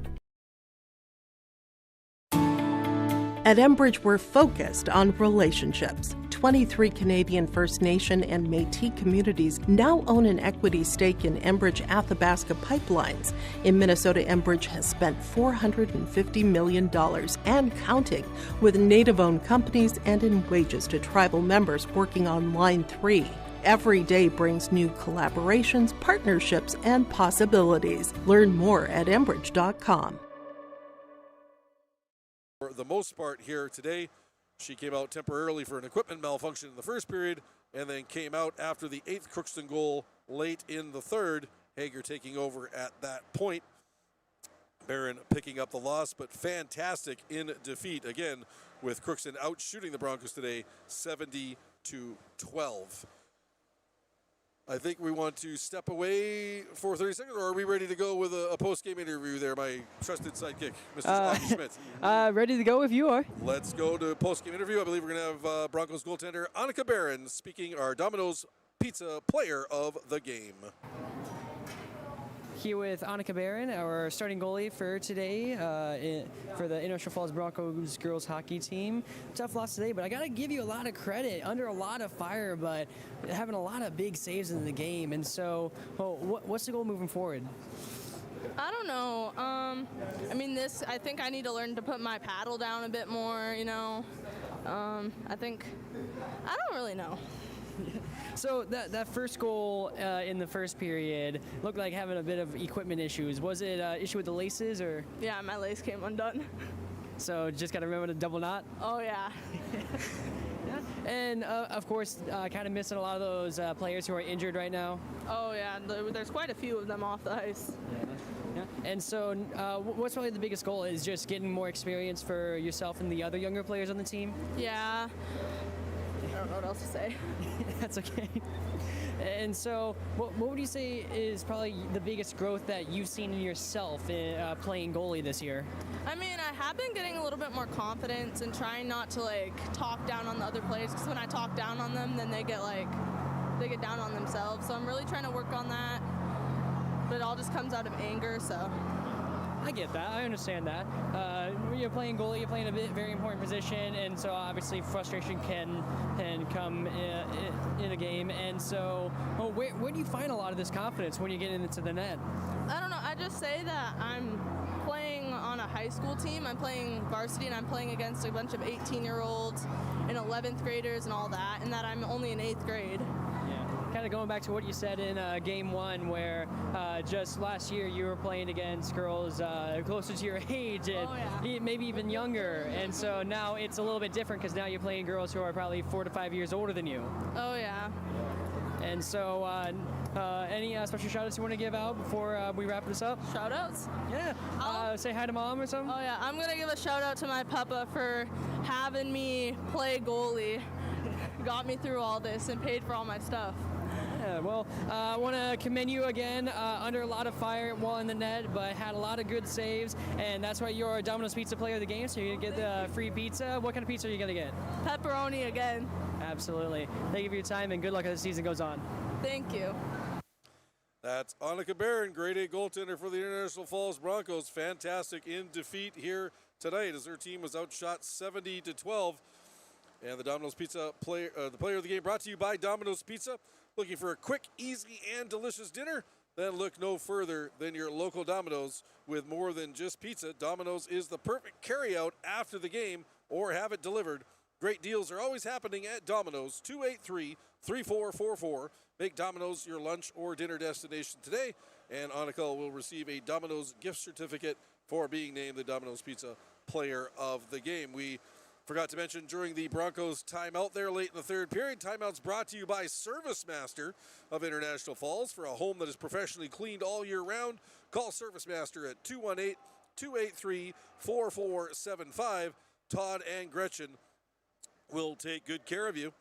At Enbridge, we're focused on relationships. 23 Canadian First Nation and Métis communities now own an equity stake in Enbridge Athabasca Pipelines. In Minnesota, Enbridge has spent $450 million and counting, with Native-owned companies and in wages to tribal members working on Line 3. Every day brings new collaborations, partnerships, and possibilities. Learn more at Enbridge.com. For the most part here today, she came out temporarily for an equipment malfunction in the first period and then came out after the 8th Crookston goal late in the third. Hager taking over at that point. Barron picking up the loss, but fantastic in defeat again with Crookston out shooting the Broncos today 70-12. I think we want to step away for 30 seconds, or are we ready to go with a post-game interview there, my trusted sidekick, Mr. Schmidt? Ready to go if you are. Let's go to post-game interview. I believe we're going to have Broncos goaltender Annika Barron speaking, our Domino's Pizza player of the game. Here with Annika Barron, our starting goalie for today for the International Falls Broncos girls hockey team. Tough loss today, but I got to give you a lot of credit. Under a lot of fire, but having a lot of big saves in the game. And so, what's the goal moving forward? I don't know. I mean, I think I need to learn to put my paddle down a bit more, you know. I don't really know. So that first goal in the first period looked like having a bit of equipment issues. Was it an issue with the laces or? Yeah, my lace came undone. So just got to remember to double knot? Oh, yeah. Yeah. And, of course, kind of missing a lot of those players who are injured right now. Oh, yeah. There's quite a few of them off the ice. Yeah. And so what's probably the biggest goal is just getting more experience for yourself and the other younger players on the team? Yeah. I don't know what else to say. That's okay. And so what would you say is probably the biggest growth that you've seen in yourself in playing goalie this year? I mean, I have been getting a little bit more confidence and trying not to, talk down on the other players, because when I talk down on them, then they get down on themselves. So I'm really trying to work on that, but it all just comes out of anger, so. I get that. I understand that. When you're playing goalie, you're playing a very important position, and so obviously frustration can come in a game. And so, where do you find a lot of this confidence when you get into the net? I don't know. I just say that I'm playing on a high school team. I'm playing varsity, and I'm playing against a bunch of 18-year-olds and 11th graders and all that, and that I'm only in 8th grade. Kind of going back to what you said in game one, where just last year you were playing against girls closer to your age and maybe even younger, and so now it's a little bit different because now you're playing girls who are probably 4 to 5 years older than you. Oh yeah. And so any special shout outs you want to give out before we wrap this up? Shout outs? Yeah. Say hi to mom or something? Oh yeah, I'm going to give a shout out to my papa for having me play goalie. Got me through all this and paid for all my stuff. Yeah, well, I want to commend you again. Under a lot of fire while in the net, but had a lot of good saves, and that's why you're a Domino's Pizza Player of the Game, so you're going to get the free pizza. What kind of pizza are you going to get? Pepperoni again. Absolutely. Thank you for your time, and good luck as the season goes on. Thank you. That's Annika Barron, grade A goaltender for the International Falls Broncos. Fantastic in defeat here tonight as their team was outshot 70-12. And the Domino's Pizza player, the player of the game, brought to you by Domino's Pizza. Looking for a quick, easy, and delicious dinner? Then look no further than your local Domino's. With more than just pizza, Domino's is the perfect carryout after the game or have it delivered. Great deals are always happening at Domino's, 283-3444. Make Domino's your lunch or dinner destination today. And Annika will receive a Domino's gift certificate for being named the Domino's Pizza Player of the Game. We forgot to mention during the Broncos timeout there late in the third period, timeouts brought to you by Service Master of International Falls. For a home that is professionally cleaned all year round, call Service Master at 218-283-4475. Todd and Gretchen will take good care of you.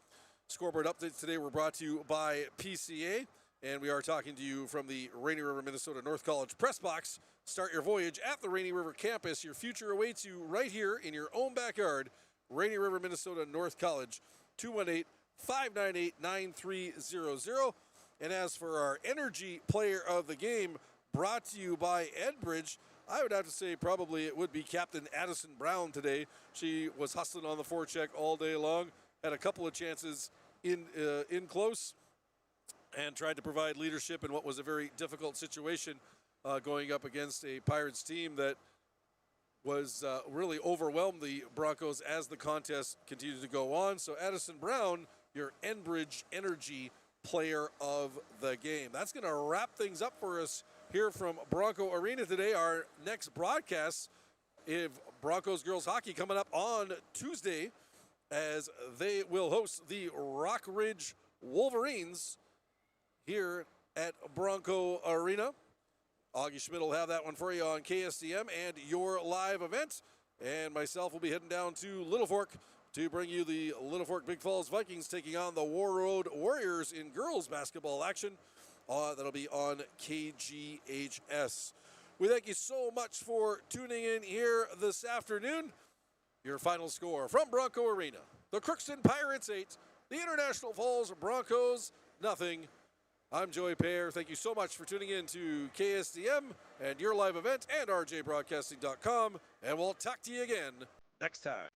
Scoreboard updates today were brought to you by PCA, and we are talking to you from the Rainy River, Minnesota North College Press Box. Start your voyage at the Rainy River campus. Your future awaits you right here in your own backyard. Rainy River, Minnesota North College, 218-598-9300. And as for our Energy Player of the Game, brought to you by Edbridge, I would have to say probably it would be Captain Addison Brown today. She was hustling on the forecheck all day long, had a couple of chances in close, and tried to provide leadership in what was a very difficult situation going up against a Pirates team that was really overwhelmed the Broncos as the contest continued to go on. So Addison Brown, your Enbridge Energy Player of the Game. That's going to wrap things up for us here from Bronco Arena today. Our next broadcast of Broncos girls hockey coming up on Tuesday as they will host the Rock Ridge Wolverines here at Bronco Arena. Augie Schmidt will have that one for you on KSDM and your live event. And myself will be heading down to Little Fork to bring you the Little Fork Big Falls Vikings taking on the War Road Warriors in girls basketball action. That'll be on KGHS. We thank you so much for tuning in here this afternoon. Your final score from Bronco Arena. The Crookston Pirates 8, the International Falls Broncos nothing. I'm Joey Payer. Thank you so much for tuning in to KSDM and your live event and rjbroadcasting.com. And we'll talk to you again next time.